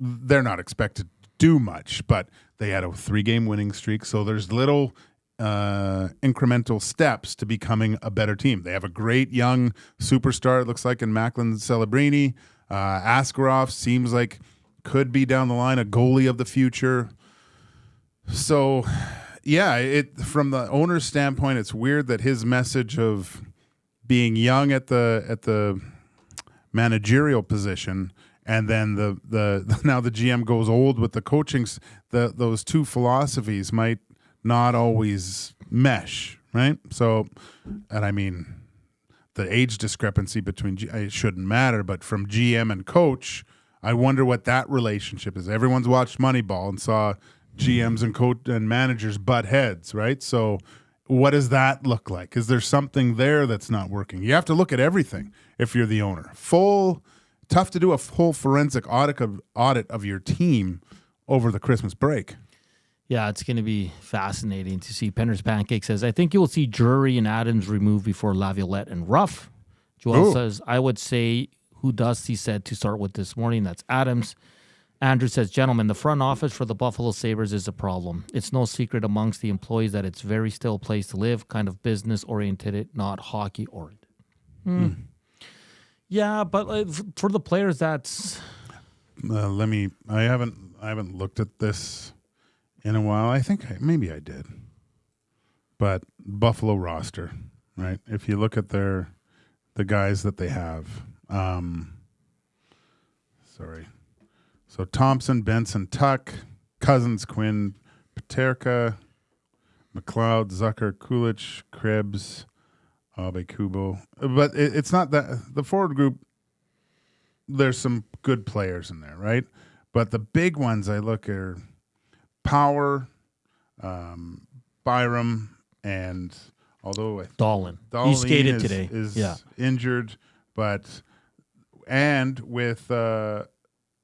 S2: they're not expected to do much, but they had a 3-game winning streak. So there's little incremental steps to becoming a better team. They have a great young superstar, it looks like, in Macklin Celebrini. Askarov seems like could be down the line a goalie of the future. So, yeah, from the owner's standpoint, it's weird that his message of being young at the managerial position, and then the now the GM goes old with the coaching. Those two philosophies might not always mesh, right? So, and I mean, the age discrepancy between it shouldn't matter, but from GM and coach, I wonder what that relationship is. Everyone's watched Moneyball and saw GMs and coach and managers butt heads, right? So, what does that look like? Is there something there that's not working? You have to look at everything if you're the owner. Tough to do a full forensic audit of your team over the Christmas break.
S1: Yeah, it's going to be fascinating to see. Penner's Pancake says, I think you will see Drury and Adams removed before Laviolette and Ruff. Joel says, I would say who Dusty said to start with this morning. That's Adams. Andrew says, gentlemen, the front office for the Buffalo Sabres is a problem. It's no secret amongst the employees that it's very still a place to live, kind of business-oriented, not hockey-oriented. Yeah, but for the players, that's...
S2: I haven't looked at this in a while. I think maybe I did. But Buffalo roster, right? If you look at the guys that they have, Sorry. So Thompson, Benson, Tuck, Cousins, Quinn, Peterka, McLeod, Zucker, Kulich, Krebs, Abe, Kubo. But it's not that the forward group. There's some good players in there, right? But the big ones I look are Power, Byram, and although
S1: Dahlin. He skated today.
S2: Is injured, and with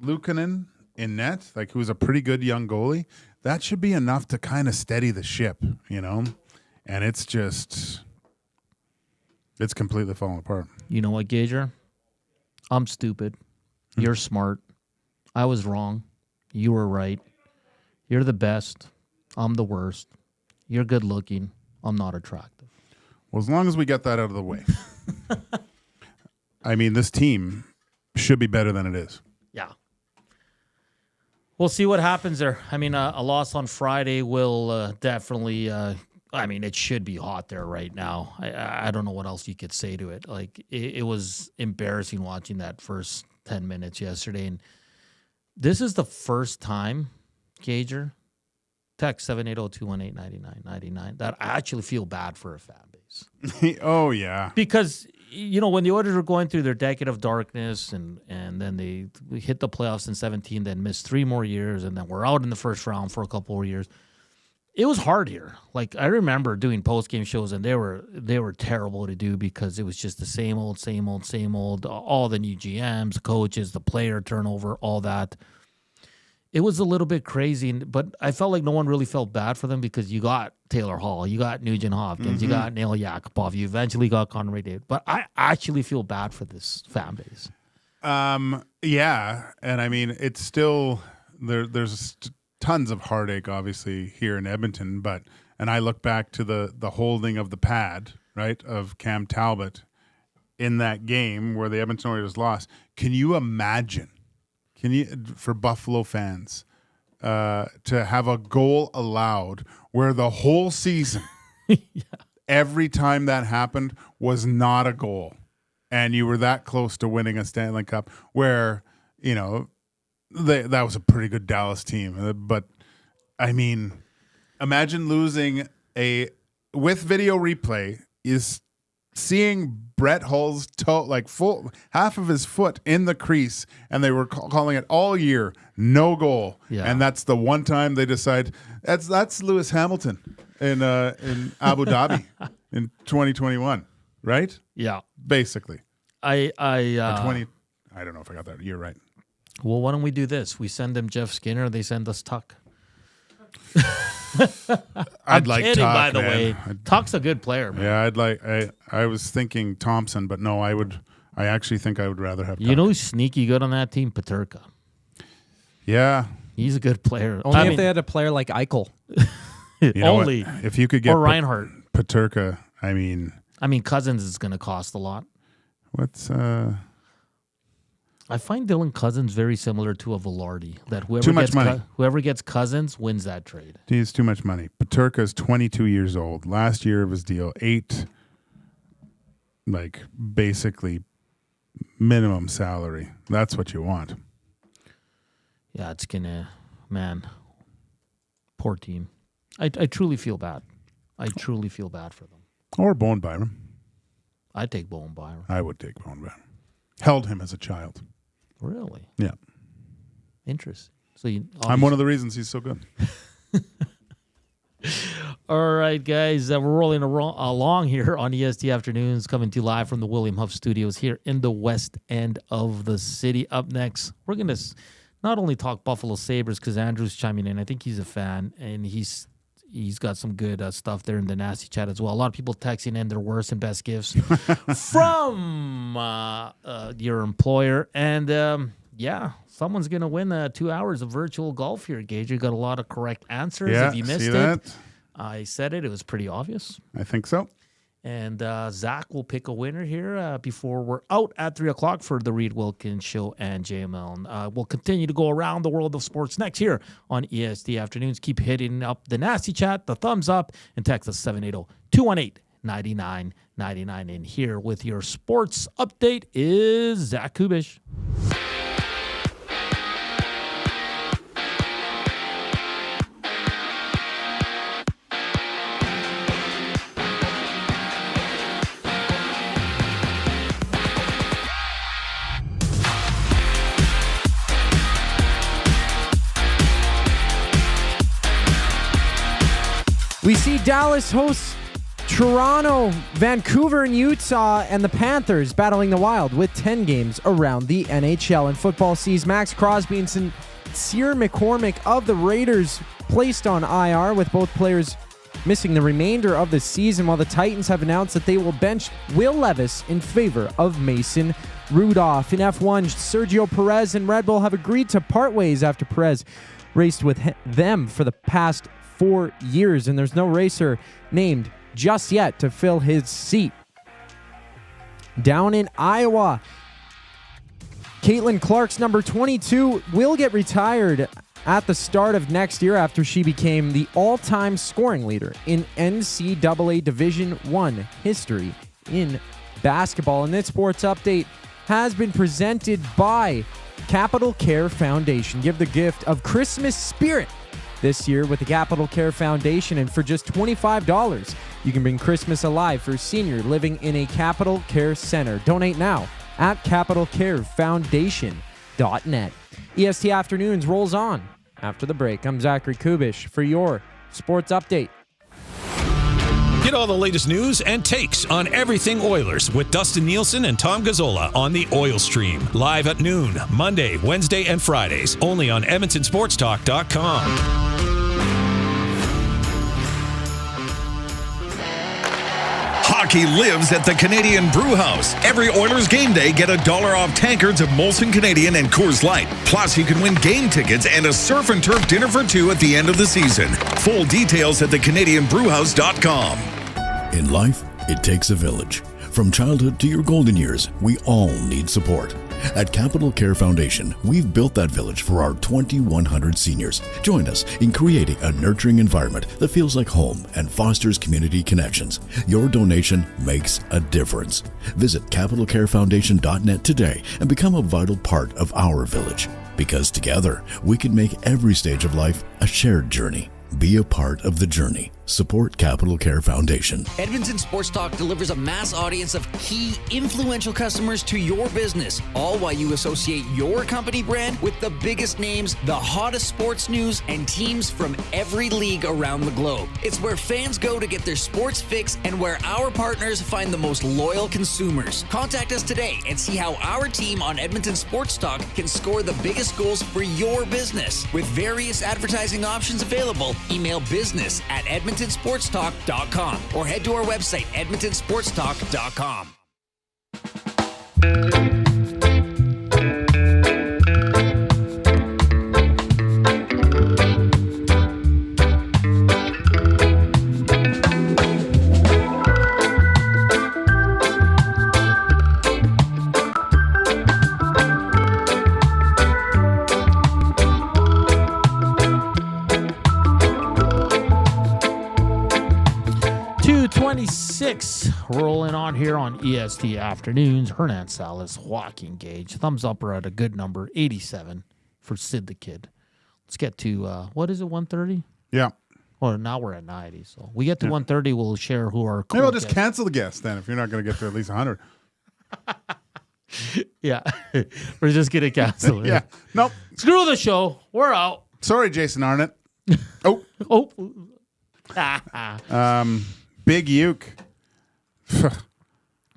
S2: Luukkonen in net, like who's a pretty good young goalie, that should be enough to kind of steady the ship, And it's completely falling apart.
S1: You know what, Gager? I'm stupid. You're smart. I was wrong. You were right. You're the best. I'm the worst. You're good looking. I'm not attractive.
S2: Well, as long as we get that out of the way. I mean, this team should be better than it is.
S1: Yeah. We'll see what happens there. I mean, a loss on Friday will definitely it should be hot there right now. I don't know what else you could say to it. Like, it was embarrassing watching that first 10 minutes yesterday. And this is the first time, Gager, text 780-218-9999, that I actually feel bad for a fan base.
S2: Oh, yeah.
S1: Because, when the Oilers were going through their decade of darkness and then they hit the playoffs in 17, then missed 3 more years, and then we're out in the first round for a couple more years. It was hard here. Like, I remember doing post-game shows, and they were terrible to do because it was just the same old, all the new GMs, coaches, the player turnover, all that. It was a little bit crazy, but I felt like no one really felt bad for them because you got Taylor Hall, you got Nugent Hopkins, you got Neil Yakupov, you eventually got Connor McDavid. But I actually feel bad for this fan base.
S2: Yeah, and I mean, it's still there's tons of heartache, obviously, here in Edmonton. And I look back to the holding of the pad, right, of Cam Talbot in that game where the Edmonton Oilers lost. Can you imagine? For Buffalo fans, to have a goal allowed where the whole season, every time that happened, was not a goal, and you were that close to winning a Stanley Cup, where that was a pretty good Dallas team, but I mean, imagine losing with video replay is seeing Brett Hull's toe, full half of his foot in the crease, and they were calling it all year no goal, and that's the one time they decide that's Lewis Hamilton in Abu Dhabi in 2021, right?
S1: Yeah,
S2: basically.
S1: I
S2: don't know if I got that. You're right.
S1: Well, why don't we do this? We send them Jeff Skinner. They send us Tuck.
S2: I'd like
S1: kidding,
S2: Tuck,
S1: by the
S2: man.
S1: way. Tuck's a good player, man.
S2: Yeah, I was thinking Thompson, but no, I actually think I would rather have Tuck.
S1: You know who's sneaky good on that team? Peterka.
S2: Yeah.
S1: He's a good player.
S3: Only if they had a player like Eichel.
S1: Only.
S2: If you could get
S1: or Reinhardt.
S2: Peterka, I mean,
S1: Cousins is going to cost a lot.
S2: What's
S1: I find Dylan Cousins very similar to a Velarde. That whoever gets Cousins wins that trade.
S2: He's too much money. Peterka is 22 years old. Last year of his deal, 8, basically minimum salary. That's what you want.
S1: Yeah, it's gonna, poor team. I truly feel bad. I truly feel bad for them.
S2: Or Bowen Byram.
S1: I'd take Bowen Byram.
S2: I would take Bowen Byram. Held him as a child.
S1: Really?
S2: Yeah.
S1: Interesting. So
S2: I'm one of the reasons he's so good.
S1: All right, guys, we're rolling along here on EST Afternoons, coming to you live from the William Huff Studios here in the west end of the city. Up next, we're going to not only talk Buffalo Sabres because Andrew's chiming in. I think he's a fan, and he's got some good stuff there in the nasty chat as well. A lot of people texting in their worst and best gifts from your employer. And, someone's going to win 2 hours of virtual golf here, Gage. You got a lot of correct answers.
S2: Yeah,
S1: if you missed it, I said it. It was pretty obvious.
S2: I think so.
S1: And Zach will pick a winner here before we're out at 3 o'clock for the Reed Wilkins Show and JML. We'll continue to go around the world of sports next here on EST Afternoons. Keep hitting up the nasty chat, the thumbs up, and text us 780-218-9999. $99.99. And here with your sports update is Zach Kubusch.
S3: We see Dallas hosts Toronto, Vancouver, and Utah, and the Panthers battling the Wild with 10 games around the NHL. And football sees Max Crosby and Sincere McCormick of the Raiders placed on IR, with both players missing the remainder of the season, while the Titans have announced that they will bench Will Levis in favor of Mason Rudolph. In F1, Sergio Perez and Red Bull have agreed to part ways after Perez raced with them for the past 4 years, and there's no racer named just yet to fill his seat. Down in Iowa, Caitlin Clark's number 22 will get retired at the start of next year after she became the all-time scoring leader in NCAA Division I history in basketball. And this sports update has been presented by Capital Care Foundation. Give the gift of Christmas spirit this year with the Capital Care Foundation, and for just $25, you can bring Christmas alive for a senior living in a Capital Care Center. Donate now at capitalcarefoundation.net. EST Afternoons rolls on after the break. I'm Zachary Kubusch for your sports update.
S13: Get all the latest news and takes on everything Oilers with Dustin Nielsen and Tom Gazzola on the Oil Stream. Live at noon, Monday, Wednesday, and Fridays. Only on EdmontonSportsTalk.com.
S11: Hockey lives at the Canadian Brew House. Every Oilers game day, get $1 off tankards of Molson Canadian and Coors Light. Plus, you can win game tickets and a surf and turf dinner for two at the end of the season. Full details at thecanadianbrewhouse.com.
S16: In life, it takes a village. From childhood to your golden years, we all need support. At Capital Care Foundation, we've built that village for our 2,100 seniors. Join us in creating a nurturing environment that feels like home and fosters community connections. Your donation makes a difference. Visit capitalcarefoundation.net today and become a vital part of our village. Because together, we can make every stage of life a shared journey. Be a part of the journey. Support Capital Care Foundation.
S4: Edmonton Sports Talk delivers a mass audience of key, influential customers to your business, all while you associate your company brand with the biggest names, the hottest sports news, and teams from every league around the globe. It's where fans go to get their sports fix and where our partners find the most loyal consumers. Contact us today and see how our team on Edmonton Sports Talk can score the biggest goals for your business. With various advertising options available, email business@edmontonsportstalk.com or head to our website, edmontonsportstalk.com.
S1: Rolling on here on EST Afternoons. Hernan Salas, Joaquin Gage. Thumbs up are at a good number, 87 for Sid the Kid. Let's get to, what is it, 130?
S2: Yeah.
S1: Well, now we're at 90. So we get to 130, we'll share who our cool
S2: Maybe I'll just
S1: guests.
S2: cancel the guest then if you're not going to get to at least 100.
S1: Yeah. We're just going to cancel it.
S2: Yeah. Nope.
S1: Screw the show. We're out.
S2: Sorry, Jason Arnott. Big Uke.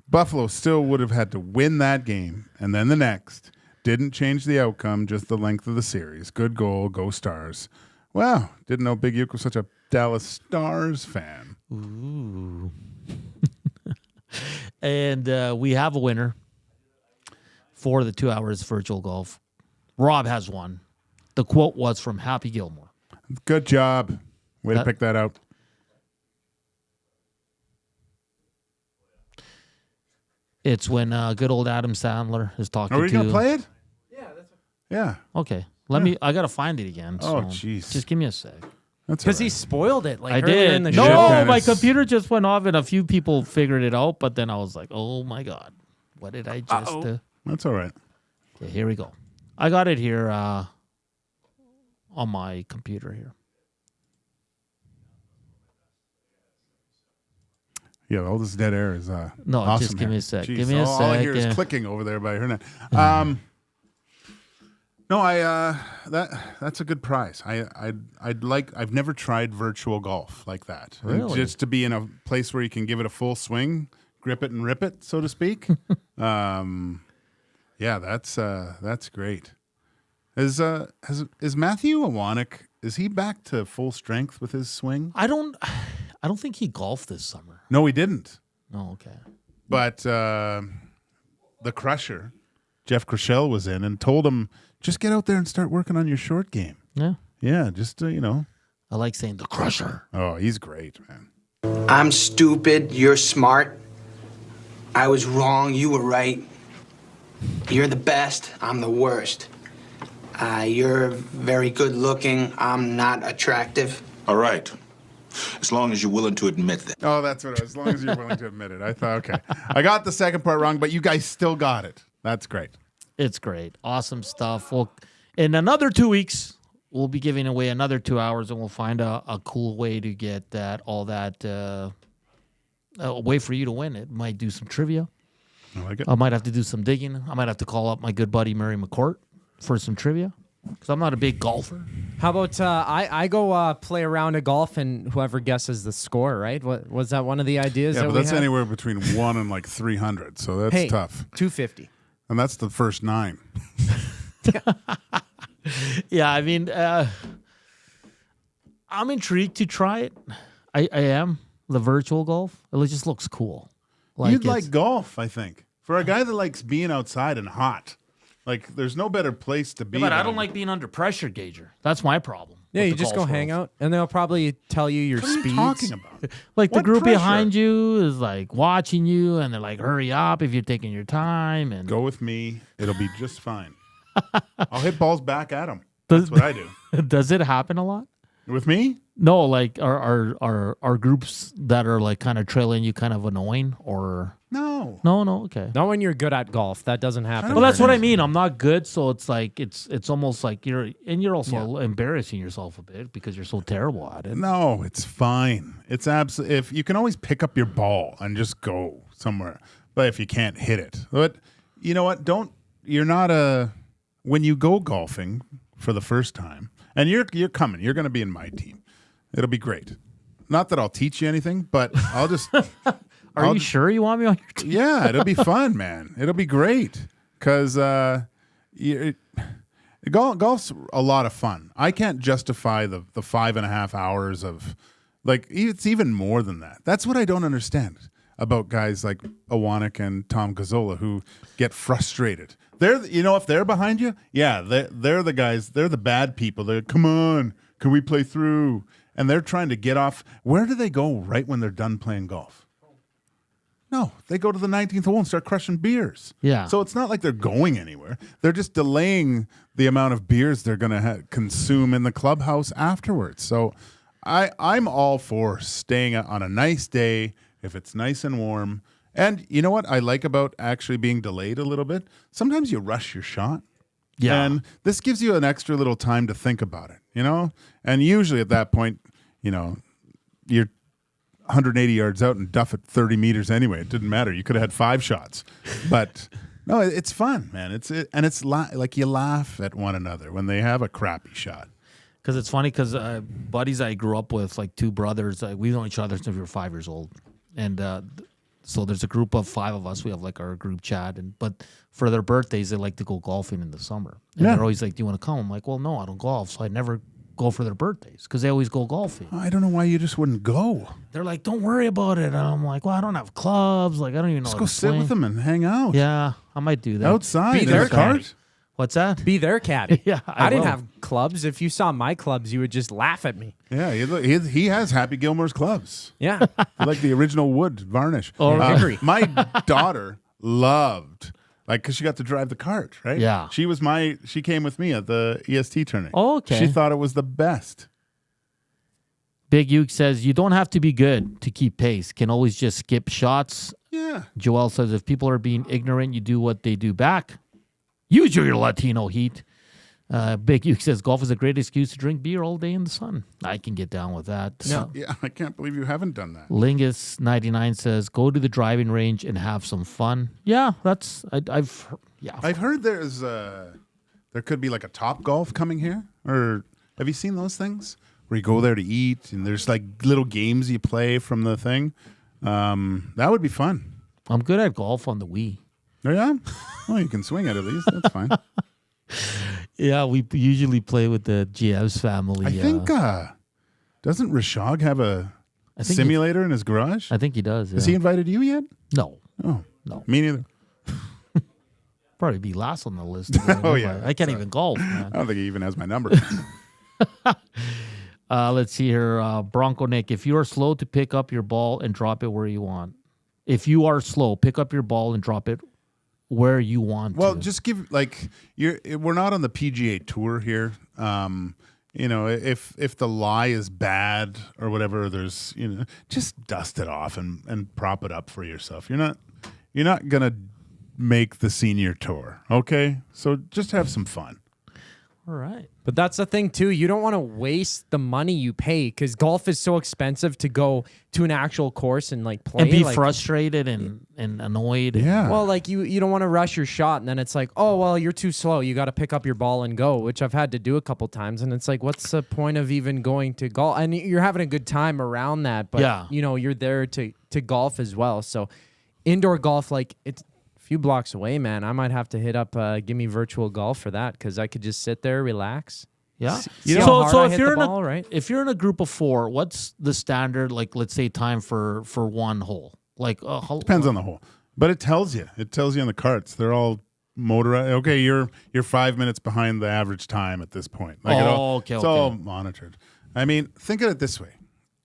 S2: Buffalo still would have had to win that game, and then the next. Didn't change the outcome, just the length of the series. Good goal, go Stars. Wow, didn't know Big Uke was such a Dallas Stars fan.
S1: Ooh. And we have a winner for the 2 hours virtual golf. Rob has won. The quote was from Happy Gilmore.
S2: Good job. Way to pick that out.
S1: It's when good old Adam Sandler is talking to...
S2: Are we going to play it?
S1: Yeah. Okay. I got to find it again.
S2: Oh,
S1: so
S2: jeez.
S1: Just give me a sec.
S2: That's
S3: Because he spoiled it. Like
S1: I
S3: earlier
S1: did.
S3: in the
S1: No,
S3: show.
S1: my computer just went off, and a few people figured it out. But then I was like, "Oh my god, what did I just?"
S2: That's all right.
S1: Okay, here we go. I got it here on my computer here.
S2: Yeah, all this dead air is
S1: No,
S2: awesome
S1: just give me
S2: here.
S1: a sec.
S2: Jeez,
S1: Give me a
S2: all I
S1: sec,
S2: hear is
S1: yeah.
S2: clicking over there by Hernan. No, that's a good prize. I've never tried virtual golf like that.
S1: Really?
S2: Just to be in a place where you can give it a full swing, grip it and rip it, so to speak. Yeah, that's great. Is Matthew Iwanek, is he back to full strength with his swing?
S1: I don't think he golfed this summer.
S2: No, he didn't.
S1: Oh, okay.
S2: But the Crusher, Jeff Krishel, was in and told him, just get out there and start working on your short game.
S1: Yeah.
S2: Yeah, just,
S1: I like saying the Crusher.
S2: Oh, he's great, man.
S12: I'm stupid. You're smart. I was wrong. You were right. You're the best. I'm the worst. You're very good looking. I'm not attractive.
S17: All right. As long as you're willing to admit that.
S2: Oh, that's what it was. As long as you're willing to admit it. I thought, okay. I got the second part wrong, but you guys still got it. That's great.
S1: It's great. Awesome stuff. Well, in another 2 weeks, we'll be giving away another 2 hours, and we'll find a cool way to get all that a way for you to win. It might do some trivia.
S2: I like it.
S1: I might have to do some digging. I might have to call up my good buddy Murray McCourt for some trivia because I'm not a big golfer.
S3: How about I go play a round of golf and whoever guesses the score, right? What was that one of the ideas?
S2: Yeah,
S3: that
S2: but
S3: we
S2: that's
S3: had?
S2: anywhere between 1 and like 300, so that's tough.
S3: 250.
S2: And that's the first 9.
S1: Yeah, I mean, I'm intrigued to try it. I am. The virtual golf. It just looks cool.
S2: You'd like golf, I think. For a guy that likes being outside and hot. Like, there's no better place to be.
S1: Yeah, but I
S2: than-
S1: don't like being under pressure, Gager. That's my problem.
S3: Yeah,
S1: with
S3: you
S1: the
S3: just go
S1: golf
S3: hang
S1: world.
S3: out, and they'll probably tell you your
S2: What are you
S3: speeds.
S2: talking about?
S1: Like the
S2: What
S1: group
S2: pressure?
S1: behind you is like watching you, and they're like, "Hurry up if you're taking your time." And
S2: Go with me. It'll be just fine. I'll hit balls back at him. That's what I do.
S1: Does it happen a lot?
S2: With me?
S1: No, like are groups that are like kind of trailing you kind of annoying or
S2: No.
S1: no, okay.
S3: Not when you're good at golf. That doesn't happen.
S1: Well, that's what I mean. I'm not good, so it's like it's almost like you're also embarrassing yourself a bit because you're so terrible at it.
S2: No, it's fine. It's absolutely, if you can always pick up your ball and just go somewhere, but if you can't hit it, but you know what? When you go golfing for the first time, and you're coming, you're going to be in my team. It'll be great. Not that I'll teach you anything, but I'll just.
S1: Are you sure you want me on your team?
S2: Yeah, it'll be fun, man. It'll be great because golf's a lot of fun. I can't justify the 5.5 hours of, like, it's even more than that. That's what I don't understand about guys like Iwanek and Tom Gazzola who get frustrated. If they're behind you, yeah, they're the guys. They're the bad people. They're, come on, can we play through? And they're trying to get off. Where do they go right when they're done playing golf? No, they go to the 19th hole and start crushing beers.
S1: Yeah.
S2: So it's not like they're going anywhere. They're just delaying the amount of beers they're going to consume in the clubhouse afterwards. So I'm all for staying on a nice day if it's nice and warm. And you know what I like about actually being delayed a little bit? Sometimes you rush your shot.
S1: Yeah.
S2: And this gives you an extra little time to think about it, And usually at that point, you're 180 yards out and duff it 30 meters anyway. It didn't matter. You could have had 5 shots. But no, it's fun, man. It's like you laugh at one another when they have a crappy shot.
S1: Because it's funny because buddies I grew up with, like 2 brothers, we've known each other since we were 5 years old. And so there's a group of 5 of us. We have like our group chat. But for their birthdays, they like to go golfing in the summer. And they're always like, do you want to come? I'm like, well, no, I don't golf. So I never go for their birthdays because they always go golfing.
S2: I don't know why you just wouldn't go.
S1: They're like, don't worry about it. And I'm like, well, I don't have clubs. Like, I don't even know.
S2: Just go sit with them and hang out.
S1: Yeah, I might do that.
S2: Outside
S3: Be
S2: in
S3: their
S2: the cart.
S3: caddy.
S1: What's that?
S3: Be their caddy.
S1: Yeah,
S3: I didn't
S1: will.
S3: have clubs. If you saw my clubs, you would just laugh at me.
S2: Yeah, he has Happy Gilmore's clubs.
S3: Yeah.
S2: Like the original wood varnish.
S1: Oh,
S3: hickory.
S2: My daughter loved, because she got to drive the cart, right?
S1: Yeah.
S2: She came with me at the EST tournament.
S1: Oh, okay.
S2: She thought it was the best.
S1: Big Uke says, you don't have to be good to keep pace. Can always just skip shots.
S2: Yeah.
S1: Joel says, if people are being ignorant, you do what they do back. Use your Latino heat. Big Uke says, golf is a great excuse to drink beer all day in the sun. I can get down with that.
S2: No. Yeah, I can't believe you haven't done that.
S1: Lingus99 says, go to the driving range and have some fun. Yeah, I've
S2: heard there could be like a Top Golf coming here. Or have you seen those things? Where you go there to eat and there's like little games you play from the thing. That would be fun.
S1: I'm good at golf on the Wii.
S2: Oh, yeah? Well, you can swing it at least. That's fine.
S1: Yeah, we usually play with the GM's family.
S2: I think, doesn't Rashog have a simulator in his garage?
S1: I think he does.
S2: Has he invited you yet?
S1: No.
S2: Oh,
S1: no.
S2: Me neither.
S1: Probably be last on the list.
S2: Oh, yeah.
S1: I can't even golf, man.
S2: I don't think he even has my number.
S1: Let's see here. Bronco Nick, if you are slow to pick up your ball and drop it where you want. If you are slow, pick up your ball and drop it where you want
S2: well,
S1: to.
S2: just give, like, we're not on the PGA Tour here. If the lie is bad or whatever, there's, just dust it off and prop it up for yourself. You're not going to make the senior tour, okay? So just have some fun.
S1: All right.
S3: But that's the thing, too. You don't want to waste the money you pay because golf is so expensive to go to an actual course and, like, play.
S1: And be frustrated and annoyed.
S2: Yeah.
S3: Well, like, you don't want to rush your shot, and then it's like, oh, well, you're too slow. You got to pick up your ball and go, which I've had to do a couple times. And it's like, what's the point of even going to golf? And you're having a good time around that, but, you're there to golf as well. So indoor golf, like, it's few blocks away, man. I might have to hit up Give Me Virtual Golf for that because I could just sit there, relax.
S1: Yeah.
S3: So
S1: if you're in a group of four, what's the standard, like, let's say, time for one hole? Like,
S2: depends on the hole, but it tells you. It tells you on the carts. They're all motorized. Okay, you're 5 minutes behind the average time at this point. Like it's all monitored. I mean, think of it this way.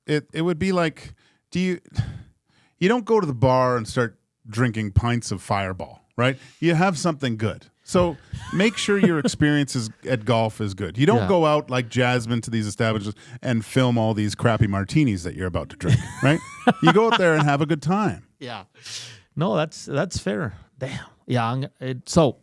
S2: It would be like, you don't go to the bar and start drinking pints of Fireball, right? You have something good. So make sure your experience at golf is good. You don't go out like Jasmine to these establishments and film all these crappy martinis that you're about to drink, right? You go out there and have a good time.
S1: Yeah. No, that's fair. Damn. Yeah. So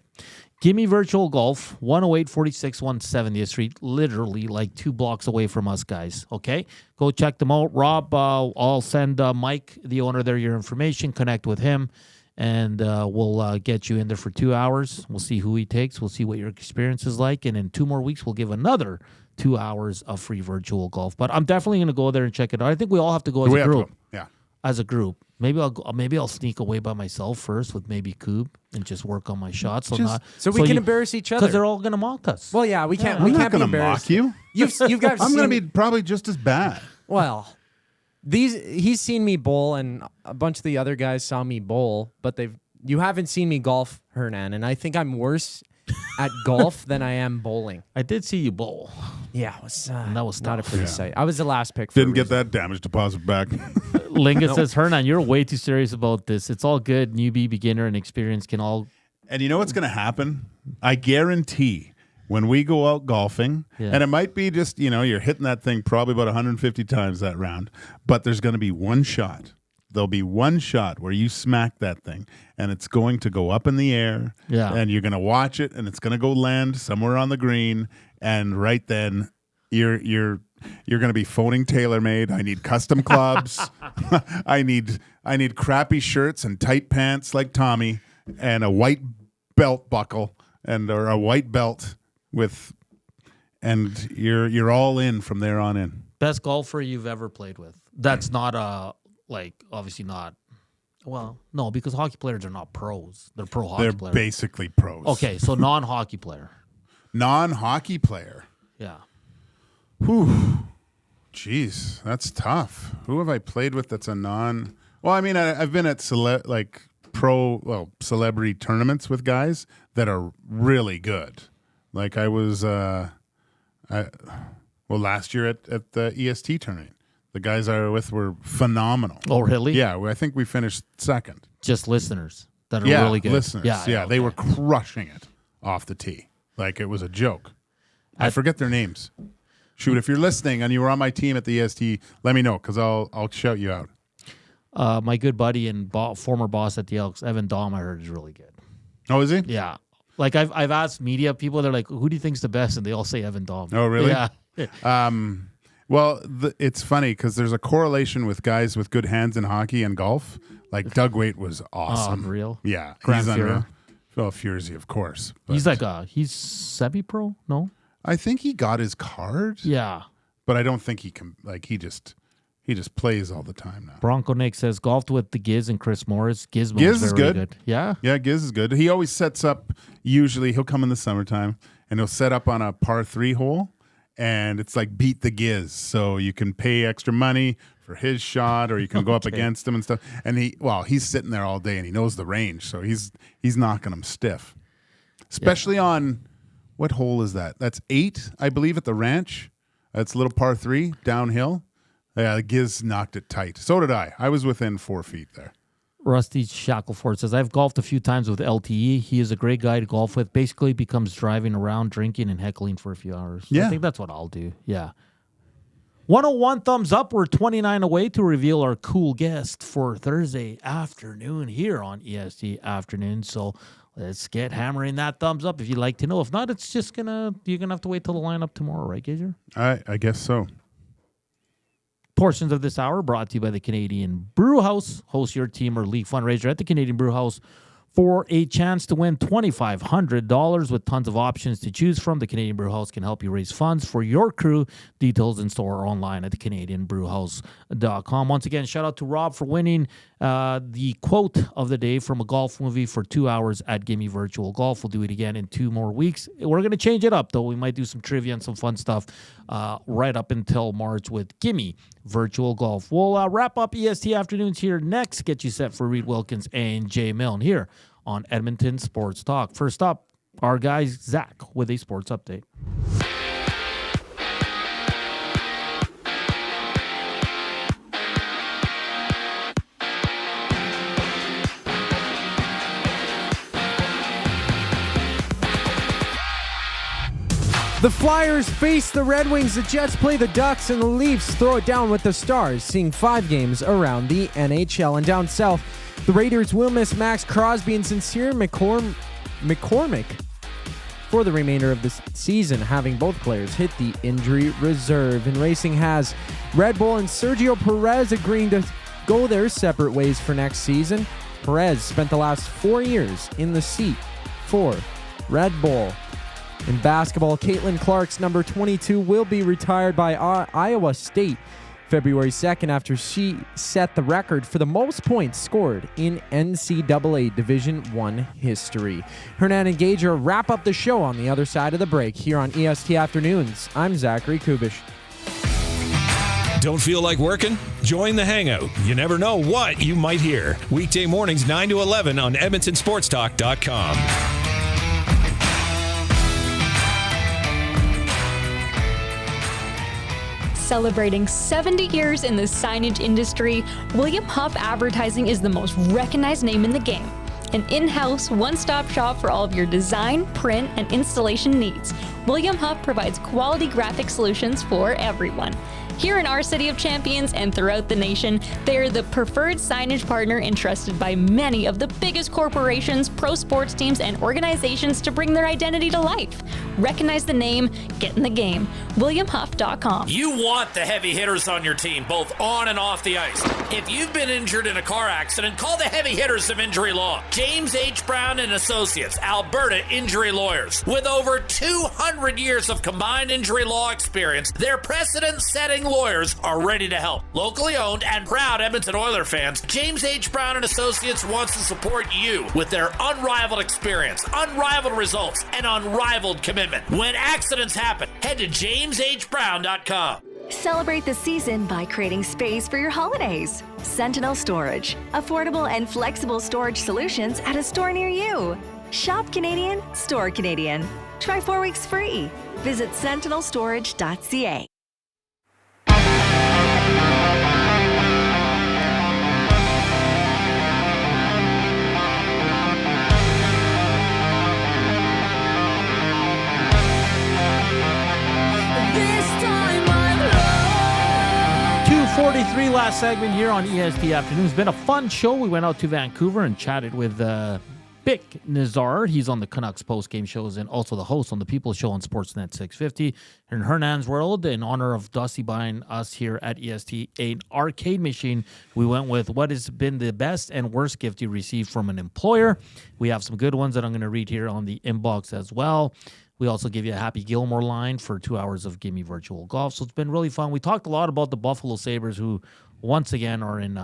S1: Give Me Virtual Golf, 10846 170th Street, literally like 2 blocks away from us, guys. Okay? Go check them out. Rob, I'll send Mike, the owner there, your information. Connect with him, and we'll get you in there for 2 hours. We'll see who he takes. We'll see what your experience is like. And in 2 more weeks, we'll give another 2 hours of free virtual golf. But I'm definitely going to go there and check it out. I think we all have to go as a group.
S2: Yeah.
S1: As a group. Maybe I'll sneak away by myself first with maybe Koob and just work on my shots.
S3: So we can embarrass each other.
S1: Because they're all going to mock us.
S3: Well, yeah, we can't.
S2: I'm
S3: we
S2: not
S3: can't
S2: going
S3: be
S2: to
S3: embarrassed.
S2: mock you.
S3: You guys.
S2: I'm going to be probably just as bad.
S3: Well, he's seen me bowl, and a bunch of the other guys saw me bowl, but you haven't seen me golf, Hernan, and I think I'm worse at golf than I am bowling.
S1: I did see you bowl.
S3: Yeah, it was,
S1: that was
S3: not a pretty
S1: tough.
S3: sight. I was the last pick.
S2: Didn't get that damage deposit back.
S1: Lingus says, Hernan, you're way too serious about this. It's all good. Newbie, beginner, and experience can all.
S2: And you know what's going to happen? I guarantee when we go out golfing, and it might be just, you're hitting that thing probably about 150 times that round, but there's going to be one shot. There'll be one shot where you smack that thing, and it's going to go up in the air, and you're going to watch it, and it's going to go land somewhere on the green, and right then you're going to be phoning TaylorMade. I need custom clubs. I need crappy shirts and tight pants like Tommy, and a white belt buckle or a white belt and you're all in from there on in.
S1: Best golfer you've ever played with. That's not obviously not. Well, no, because hockey players are not pros. They're pro hockey players.
S2: They're basically pros.
S1: Okay, so non-hockey player.
S2: Non-hockey player.
S1: Yeah.
S2: Whew. Jeez, that's tough. Who have I played with that's a non... Well, I mean, I've been at celebrity tournaments with guys that are really good. Like I was, last year at the EST tournament. The guys I were with were phenomenal.
S1: Oh, really?
S2: Yeah, I think we finished second.
S1: Just listeners that are really good.
S2: Listeners. Yeah, they were crushing it off the tee. Like it was a joke. I forget their names. Shoot, if you're listening and you were on my team at the EST, let me know because I'll shout you out.
S1: My good buddy and former boss at the Elks, Evan Dahm, I heard is really good.
S2: Oh, is he?
S1: Yeah. Like I've asked media people, they're like, who do you think's the best? And they all say Evan Dahm.
S2: Oh, really?
S1: Yeah.
S2: Well, it's funny because there's a correlation with guys with good hands in hockey and golf. Like Doug Waite was awesome.
S1: Unreal.
S2: Yeah.
S1: Grant
S2: he's unreal.
S1: Fuhrer.
S2: Well, Furzy, of course. But
S1: He's he's semi-pro? No?
S2: I think he got his card.
S1: Yeah.
S2: But I don't think he can, he just plays all the time now.
S1: Bronco Nick says, golfed with the Giz and Chris Morris. Giz
S2: is good.
S1: Yeah?
S2: Yeah, Giz is good. He always sets up, usually he'll come in the summertime, and he'll set up on a par 3 hole, and it's like beat the Giz. So you can pay extra money for his shot, or you can go up against him and stuff. And he's sitting there all day, and he knows the range, so he's knocking them stiff. Especially on, what hole is that? That's 8, I believe, at the ranch. That's a little par 3, downhill. Yeah, the Giz knocked it tight. So did I. I was within 4 feet there.
S1: Rusty Shackleford says, I've golfed a few times with LTE. He is a great guy to golf with. Basically becomes driving around, drinking, and heckling for a few hours.
S2: Yeah.
S1: I think that's what I'll do. Yeah. 101 thumbs up. We're 29 away to reveal our cool guest for Thursday afternoon here on EST Afternoon. So let's get hammering that thumbs up if you'd like to know. If not, it's just you're gonna have to wait till the lineup tomorrow, right, Gager?
S2: I guess so.
S1: Portions of this hour brought to you by the Canadian Brew House. Host your team or league fundraiser at the Canadian Brew House for a chance to win $2,500 with tons of options to choose from. The Canadian Brew House can help you raise funds for your crew. Details in store or online at thecanadianbrewhouse.com. Once again, shout out to Rob for winning the quote of the day from a golf movie for 2 hours at Gimme Virtual Golf. We'll do it again in 2 more weeks. We're going to change it up, though. We might do some trivia and some fun stuff right up until March with Gimme Virtual Golf. We'll wrap up EST Afternoons here next. Get you set for Reed Wilkins and Jay Milne here on Edmonton Sports Talk. First up, our guy Zach with a sports update.
S3: The Flyers face the Red Wings, the Jets play the Ducks, and the Leafs throw it down with the Stars, seeing 5 games around the NHL. And down south, the Raiders will miss Max Crosby and Sincere McCormick for the remainder of the season, having both players hit the injury reserve. And racing has Red Bull and Sergio Perez agreeing to go their separate ways for next season. Perez spent the last 4 years in the seat for Red Bull. In basketball, Caitlin Clark's number 22 will be retired by Iowa State February 2nd after she set the record for the most points scored in NCAA Division I history. Hernan and Gage wrap up the show on the other side of the break here on EST Afternoons. I'm Zachary Kubusch.
S13: Don't feel like working? Join the Hangout. You never know what you might hear. Weekday mornings 9 to 11 on EdmontonSportsTalk.com.
S14: Celebrating 70 years in the signage industry, William Huff Advertising is the most recognized name in the game. An in-house, one-stop shop for all of your design, print, and installation needs. William Huff provides quality graphic solutions for everyone. Here in our City of Champions and throughout the nation, they are the preferred signage partner entrusted by many of the biggest corporations, pro sports teams, and organizations to bring their identity to life. Recognize the name, get in the game. WilliamHuff.com.
S5: You want the heavy hitters on your team, both on and off the ice. If you've been injured in a car accident, call the heavy hitters of injury law. James H. Brown and Associates, Alberta Injury Lawyers. With over 200 years of combined injury law experience, their precedent-setting lawyers are ready to help. Locally owned and proud Edmonton Oilers fans, James H. Brown and Associates wants to support you with their unrivaled experience, unrivaled results, and unrivaled commitment. When accidents happen, head to jameshbrown.com.
S7: Celebrate the season by creating space for your holidays. Sentinel Storage. Affordable and flexible storage solutions at a store near you. Shop Canadian, store Canadian. Try 4 weeks free. Visit sentinelstorage.ca.
S18: This time
S1: Last segment here on EST Afternoon. It's been a fun show. We went out to Vancouver and chatted with Bik Nizzar. He's on the Canucks post-game shows and also the host on the People Show on Sportsnet 650. In Hernan's World, in honor of Dusty buying us here at EST an arcade machine, we went with what has been the best and worst gift you received from an employer. We have some good ones that I'm going to read here on the inbox as well. We also give you a Happy Gilmore line for 2 hours of Gimme Virtual Golf. So it's been really fun. We talked a lot about the Buffalo Sabres, who once again are in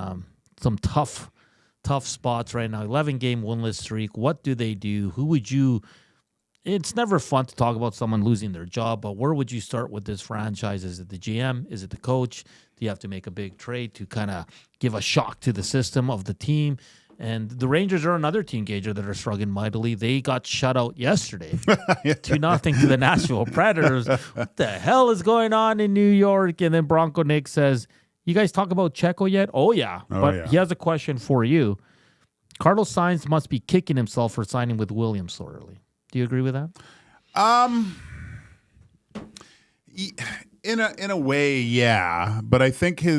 S1: some tough spots right now. 11-game winless streak. What do they do? Who would you... It's never fun to talk about someone losing their job, but where would you start with this franchise? Is it the GM? Is it the coach? Do you have to make a big trade to kind of give a shock to the system of the team? And the Rangers are another team, Gager, that are struggling mightily. They got shut out yesterday 2-0 to the Nashville Predators. What the hell is going on in New York? And then Bronco Nick says, you guys talk about Checo yet? Oh, yeah. He has a question for you. Carlos Sainz must be kicking himself for signing with Williams so early. Do you agree with that?
S2: In a way, yeah. But I think I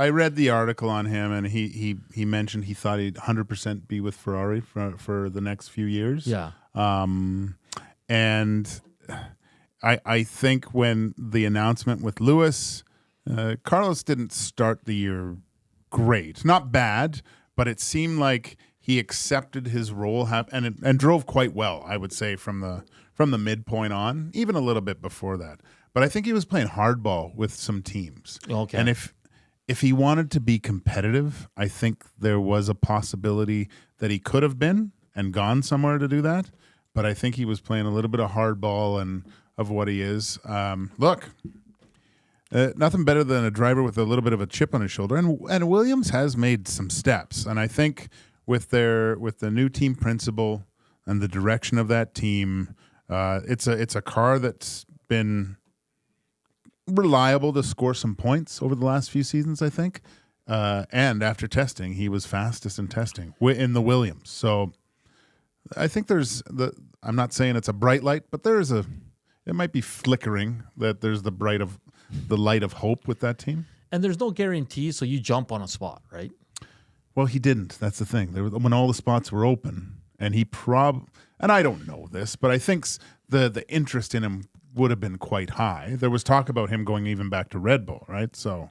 S2: read the article on him, and he mentioned he thought he'd 100% be with Ferrari for the next few years.
S1: Yeah.
S2: And I think when the announcement with Lewis, Carlos didn't start the year great. Not bad, but it seemed like he accepted his role and drove quite well, I would say, from the midpoint on, even a little bit before that. But I think he was playing hardball with some teams.
S1: Okay.
S2: And if he wanted to be competitive, I think there was a possibility that he could have been and gone somewhere to do that. But I think he was playing a little bit of hardball and of what he is. Look, nothing better than a driver with a little bit of a chip on his shoulder. And Williams has made some steps. And I think with the new team principal and the direction of that team, it's a car that's been reliable to score some points over the last few seasons, I think. And after testing, he was fastest in testing in the Williams. So I think I'm not saying it's a bright light, but it might be flickering that there's the light of hope with that team.
S1: And there's no guarantee, so you jump on a spot, right?
S2: Well, he didn't. That's the thing. When all the spots were open, and and I don't know this, but I think the interest in him would have been quite high. There was talk about him going even back to Red Bull, right? So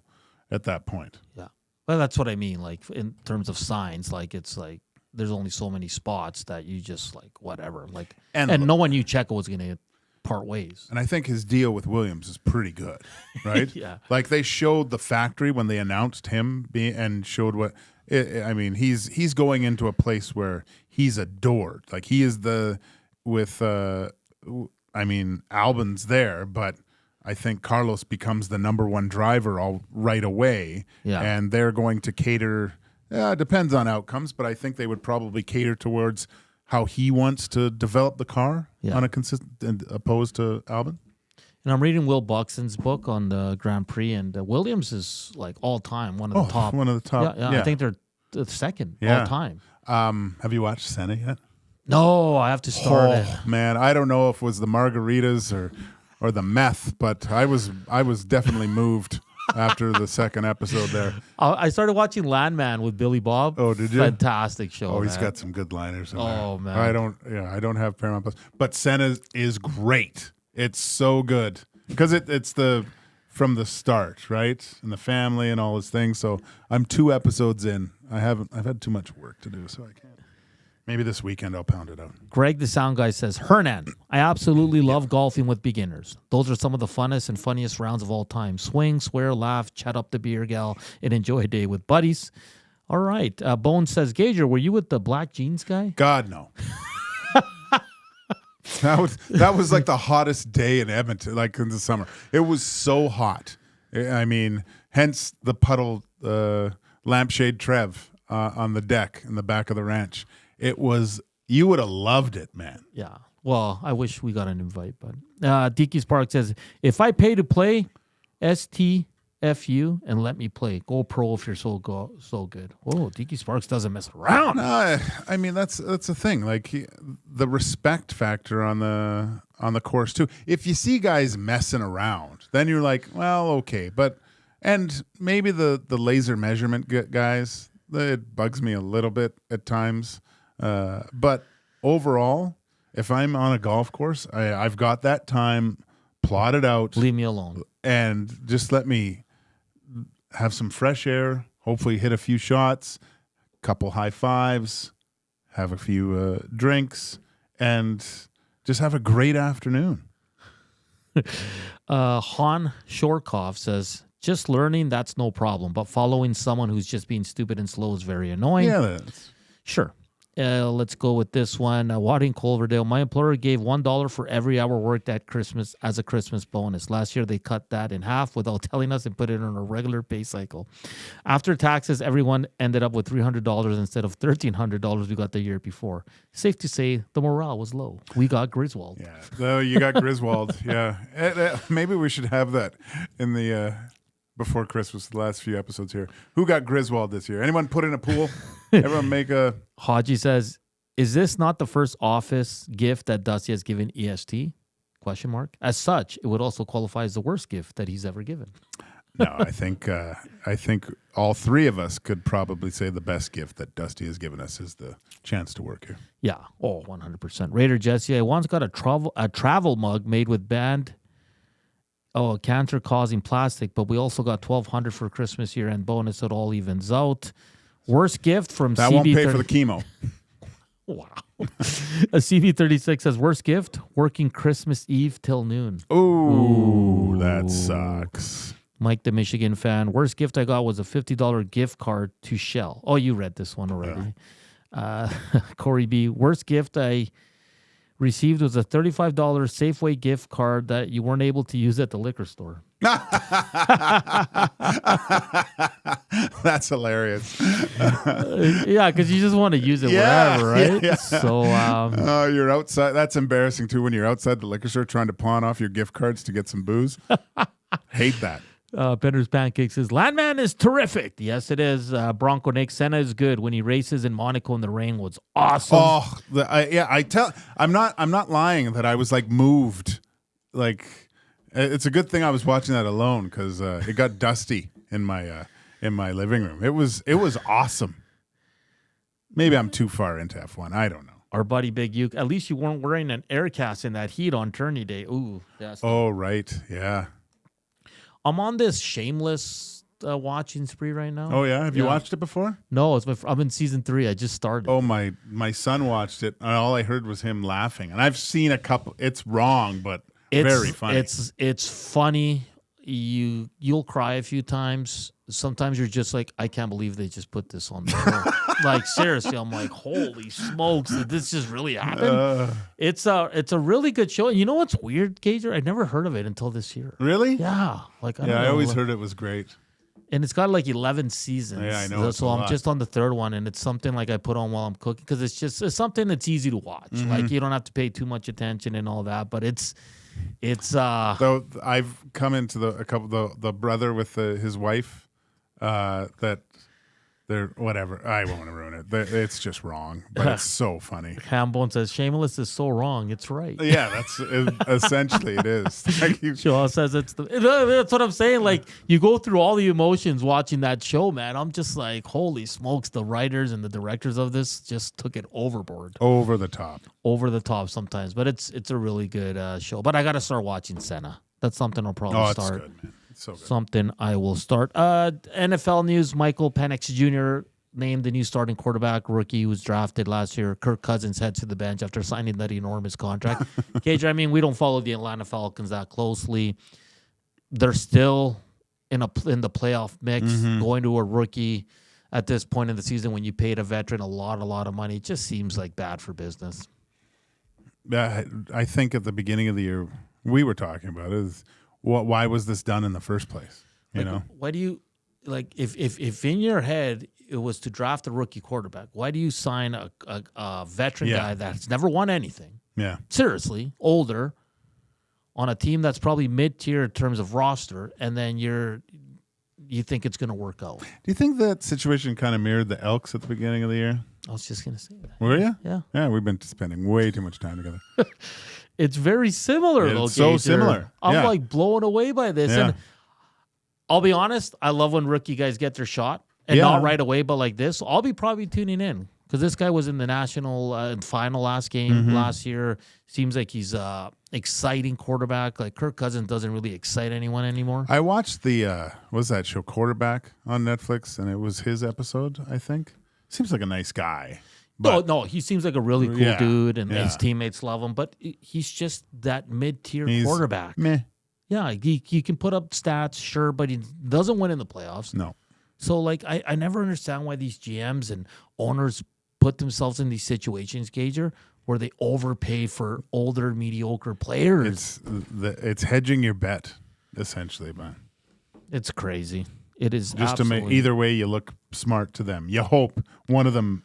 S2: at that point.
S1: Yeah. Well, that's what I mean. Like in terms of signs, like it's like there's only so many spots that you just like whatever. Like and no one knew Checo was going to part ways.
S2: And I think his deal with Williams is pretty good, right?
S1: Yeah.
S2: Like they showed the factory when they announced him and showed what I mean. He's going into a place where he's adored. Like he is Albon's there, but I think Carlos becomes the number one driver all right away.
S1: Yeah.
S2: And they're going to cater, depends on outcomes, but I think they would probably cater towards how he wants to develop the car on a consistent, opposed to Albon.
S1: And I'm reading Will Buxton's book on the Grand Prix, and Williams is like all time one of the top.
S2: One of the top.
S1: Yeah. I think they're the second all time.
S2: Have you watched Senna yet?
S1: No, I have to start it.
S2: Man, I don't know if it was the margaritas or the meth, but I was definitely moved after the second episode there.
S1: I started watching Landman with Billy Bob.
S2: Oh, did you?
S1: Fantastic show.
S2: Oh, he's got some good liners in there.
S1: Oh, man.
S2: I don't have Paramount Plus, but Senna is great. It's so good because it's from the start, right? And the family and all his things. So I'm 2 episodes in. I've had too much work to do, so I can't. Maybe this weekend I'll pound it out.
S1: Greg, the sound guy, says, Hernan, I absolutely love golfing with beginners. Those are some of the funnest and funniest rounds of all time. Swing, swear, laugh, chat up the beer gal, and enjoy a day with buddies. All right. Bones says, Gager, were you with the black jeans guy?
S2: God, no. That was like the hottest day in Edmonton, like in the summer. It was so hot. I mean, hence the puddle lampshade Trev on the deck in the back of the ranch. It was, you would have loved it, man.
S1: Yeah. Well, I wish we got an invite, but Dicky Spark says, if I pay to play, STFU and let me play. Go pro if you're so good. Oh, Dicky Sparks doesn't mess around.
S2: No, I mean that's the thing. Like the respect factor on the course too. If you see guys messing around, then you're like, well, okay, but And maybe the laser measurement guys, it bugs me a little bit at times. But overall, if I'm on a golf course, I've got that time plotted out.
S1: Leave me alone.
S2: And just let me have some fresh air, hopefully hit a few shots, couple high fives, have a few drinks, and just have a great afternoon.
S1: Han Shorkoff says, just learning, that's no problem. But following someone who's just being stupid and slow is very annoying.
S2: Yeah, that's...
S1: Sure. Let's go with this one. Wadding Culverdale. My employer gave $1 for every hour worked at Christmas as a Christmas bonus. Last year, they cut that in half without telling us and put it on a regular pay cycle. After taxes, everyone ended up with $300 instead of $1,300 we got the year before. Safe to say, the morale was low. We got Griswold.
S2: Yeah, no, you got Griswold. Yeah. Maybe we should have that in the... before Christmas, the last few episodes here. Who got Griswold this year? Anyone put in a pool? Everyone make a...
S1: Haji says, is this not the first office gift that Dusty has given EST? Question mark. As such, it would also qualify as the worst gift that he's ever given.
S2: No, I think all three of us could probably say the best gift that Dusty has given us is the chance to work here.
S1: Yeah. Oh, 100%. Raider Jesse, I once got a travel mug made with banned... a cancer-causing plastic, but we also got $1,200 for Christmas year-end bonus. It all evens out. Worst gift from
S2: that won't pay for the chemo.
S1: Wow. A CB36 says, worst gift, working Christmas Eve till noon.
S2: Ooh, that sucks.
S1: Mike, the Michigan fan. Worst gift I got was a $50 gift card to Shell. Oh, you read this one already. Corey B. Worst gift I received was a $35 Safeway gift card that you weren't able to use at the liquor store.
S2: That's hilarious.
S1: Yeah, because you just want to use it wherever, right?
S2: Yeah.
S1: So,
S2: you're outside. That's embarrassing too when you're outside the liquor store trying to pawn off your gift cards to get some booze. Hate that.
S1: Bender's Pancake says, Landman is terrific. Yes, it is. Bronco Nick Senna is good. When he races in Monaco in the rain was awesome.
S2: Oh, I'm not lying that I was like moved. Like, it's a good thing I was watching that alone because it got dusty in my living room. It was awesome. Maybe I'm too far into F1. I don't know.
S1: Our buddy Big Uke. At least you weren't wearing an air cast in that heat on tourney day. Ooh.
S2: Oh, right. Yeah.
S1: I'm on this shameless watching spree right now.
S2: Oh, yeah? Have you watched it before?
S1: No, I'm in season 3. I just started.
S2: Oh, my son watched it, and all I heard was him laughing. And I've seen a couple. It's wrong, but very funny.
S1: It's funny. You'll cry a few times. Sometimes you're just like, I can't believe they just put this on the show. Like, seriously, I'm like, holy smokes, did this just really happen? It's a really good show. And you know what's weird, Gager? I'd never heard of it until this year.
S2: Really?
S1: Yeah. Like,
S2: I always heard it was great.
S1: And it's got like 11 seasons.
S2: Yeah, I know.
S1: So I'm just on the third one, and it's something like I put on while I'm cooking because it's something that's easy to watch.
S2: Mm-hmm.
S1: Like, you don't have to pay too much attention and all that, but it's
S2: though I've come into the brother with his wife that they're whatever. I won't ruin it. It's just wrong, but it's so funny.
S1: Hambone says shameless is so wrong. It's right.
S2: Yeah, that's essentially it is.
S1: Shaw says that's what I'm saying. Like, you go through all the emotions watching that show, man. I'm just like, holy smokes! The writers and the directors of this just took it overboard,
S2: over the top sometimes.
S1: But it's a really good show. But I got to start watching Senna. That's something I'll probably start.
S2: It's good, man. So good.
S1: Something I will start. NFL news, Michael Penix Jr. named the new starting quarterback rookie who was drafted last year. Kirk Cousins heads to the bench after signing that enormous contract. Gage, I mean, we don't follow the Atlanta Falcons that closely. They're still in the playoff mix, going to a rookie at this point in the season when you paid a veteran a lot of money. It just seems like bad for business.
S2: I think at the beginning of the year, we were talking about it. Why was this done in the first place? You know,
S1: why do you if in your head it was to draft a rookie quarterback? Why do you sign a veteran guy that's never won anything?
S2: Yeah,
S1: seriously, older on a team that's probably mid-tier in terms of roster, and then you think it's going to work out.
S2: Do you think that situation kind of mirrored the Elks at the beginning of the year?
S1: I was just going to say that.
S2: Were you?
S1: Yeah.
S2: Yeah, we've been spending way too much time together.
S1: It's very similar, though.
S2: It's so similar.
S1: I'm like blown away by this.
S2: Yeah.
S1: And I'll be honest. I love when rookie guys get their shot and not right away, but like this. I'll be probably tuning in because this guy was in the national final last game last year. Seems like he's exciting quarterback. Like Kirk Cousins doesn't really excite anyone anymore.
S2: I watched the what's that show, Quarterback, on Netflix, and it was his episode. I think seems like a nice guy.
S1: No, he seems like a really cool dude, and his teammates love him. But he's just that mid-tier quarterback.
S2: Meh.
S1: Yeah, he can put up stats, sure, but he doesn't win in the playoffs.
S2: No.
S1: So, like, I never understand why these GMs and owners put themselves in these situations, Gager, where they overpay for older, mediocre players.
S2: It's hedging your bet, essentially, man.
S1: It's crazy. It is
S2: just to make either way you look smart to them. You hope one of them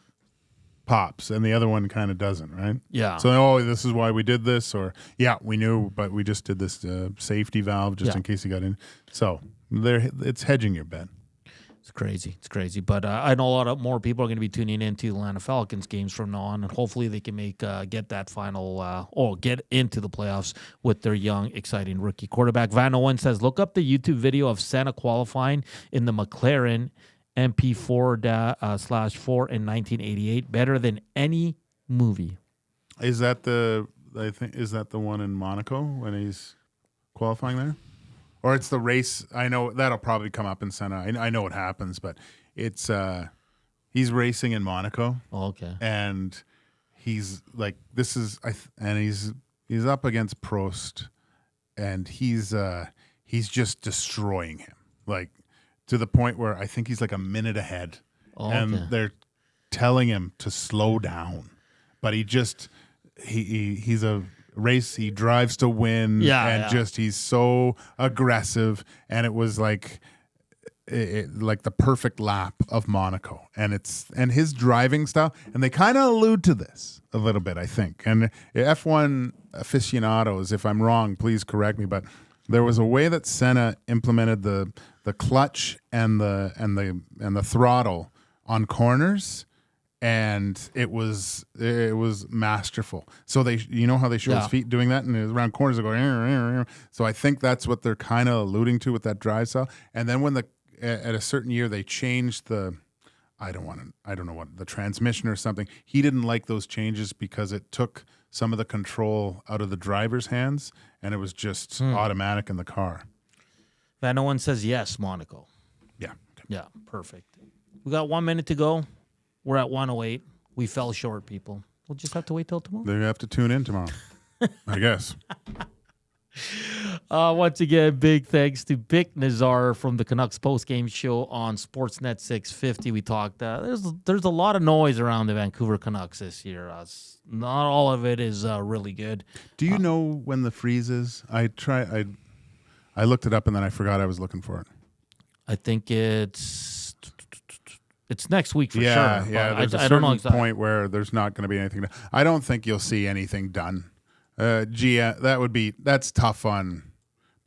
S2: pops and the other one kind of doesn't, right?
S1: Yeah.
S2: So, this is why we did this, or we knew, but we just did this safety valve just in case he got in. So it's hedging your bet.
S1: It's crazy. But I know a lot more people are going to be tuning into the Atlanta Falcons games from now on, and hopefully they can get that final or get into the playoffs with their young, exciting rookie quarterback. Van Owen says, look up the YouTube video of Senna qualifying in the McLaren MP4/4 in 1988. Better than any movie.
S2: Is that the one in Monaco when he's qualifying there? Or it's the race. I know that'll probably come up in Senna. I know what happens, but it's he's racing in Monaco.
S1: Oh, okay.
S2: And he's like, and he's up against Prost, and he's just destroying him, like to the point where I think he's like a minute ahead, and they're telling him to slow down, but he's a race, he drives to win, just he's so aggressive, and it was like like the perfect lap of Monaco, and his driving style, and they kind of allude to this a little bit, I think. And F1 aficionados, if I'm wrong, please correct me, but there was a way that Senna implemented the clutch and the throttle on corners. And it was masterful. So how they show his feet doing that, and around corners they go. So I think that's what they're kind of alluding to with that drive style. And then when at a certain year they changed the, I don't know what, the transmission or something. He didn't like those changes because it took some of the control out of the driver's hands, and it was just automatic in the car.
S1: Van Owen says yes, Monaco.
S2: Yeah. Okay.
S1: Yeah, perfect. We got 1 minute to go. We're at 1:08. We fell short, people. We'll just have to wait till tomorrow.
S2: They have to tune in tomorrow, I guess.
S1: Once again, big thanks to Bik Nizzar from the Canucks postgame show on Sportsnet 650. We talked. There's a lot of noise around the Vancouver Canucks this year. Not all of it is really good.
S2: Do you know when the freeze is? I looked it up and then I forgot I was looking for it.
S1: I think it's next week for sure.
S2: Yeah, there's a certain point where there's not going to be anything done. I don't think you'll see anything done. That's tough on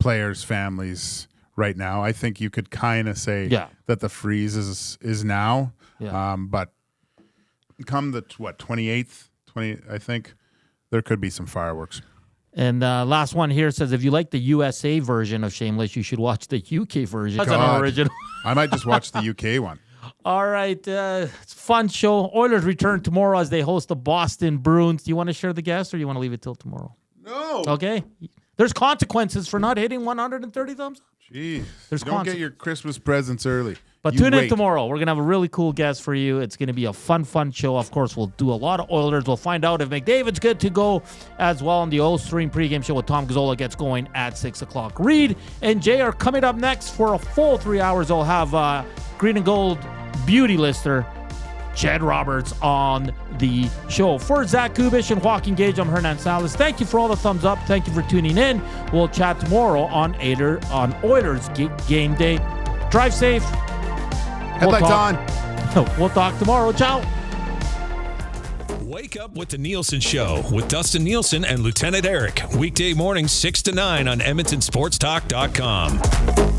S2: players' families right now. I think you could kind of say that the freeze is now. Yeah. But come the 28th, I think there could be some fireworks.
S1: And last one here says, if you like the USA version of Shameless, you should watch the UK version. That's an original.
S2: I might just watch the UK one.
S1: All right. It's a fun show. Oilers return tomorrow as they host the Boston Bruins. Do you want to share the guest or do you want to leave it till tomorrow?
S2: No.
S1: Okay. There's consequences for not hitting 130 thumbs up.
S2: Jeez. Don't get your Christmas presents early.
S1: But tune in tomorrow. We're going to have a really cool guest for you. It's going to be a fun show. Of course, we'll do a lot of Oilers. We'll find out if McDavid's good to go as well on the Oil Stream pregame show with Tom Gazzola gets going at 6 o'clock. Reed and Jay are coming up next for a full 3 hours. They'll have Green and Gold beauty lister Jed Roberts on the show. For Zach Kubusch and Joaquin Gage, I'm Hernan Salas. Thank you for all the thumbs up. Thank you for tuning in. We'll chat tomorrow on Oilers Game Day. Drive safe.
S2: Headlights on.
S1: We'll talk tomorrow. Ciao.
S13: Wake up with the Nielsen Show with Dustin Nielsen and Lieutenant Eric. Weekday mornings 6 to 9 on EdmontonSportsTalk.com.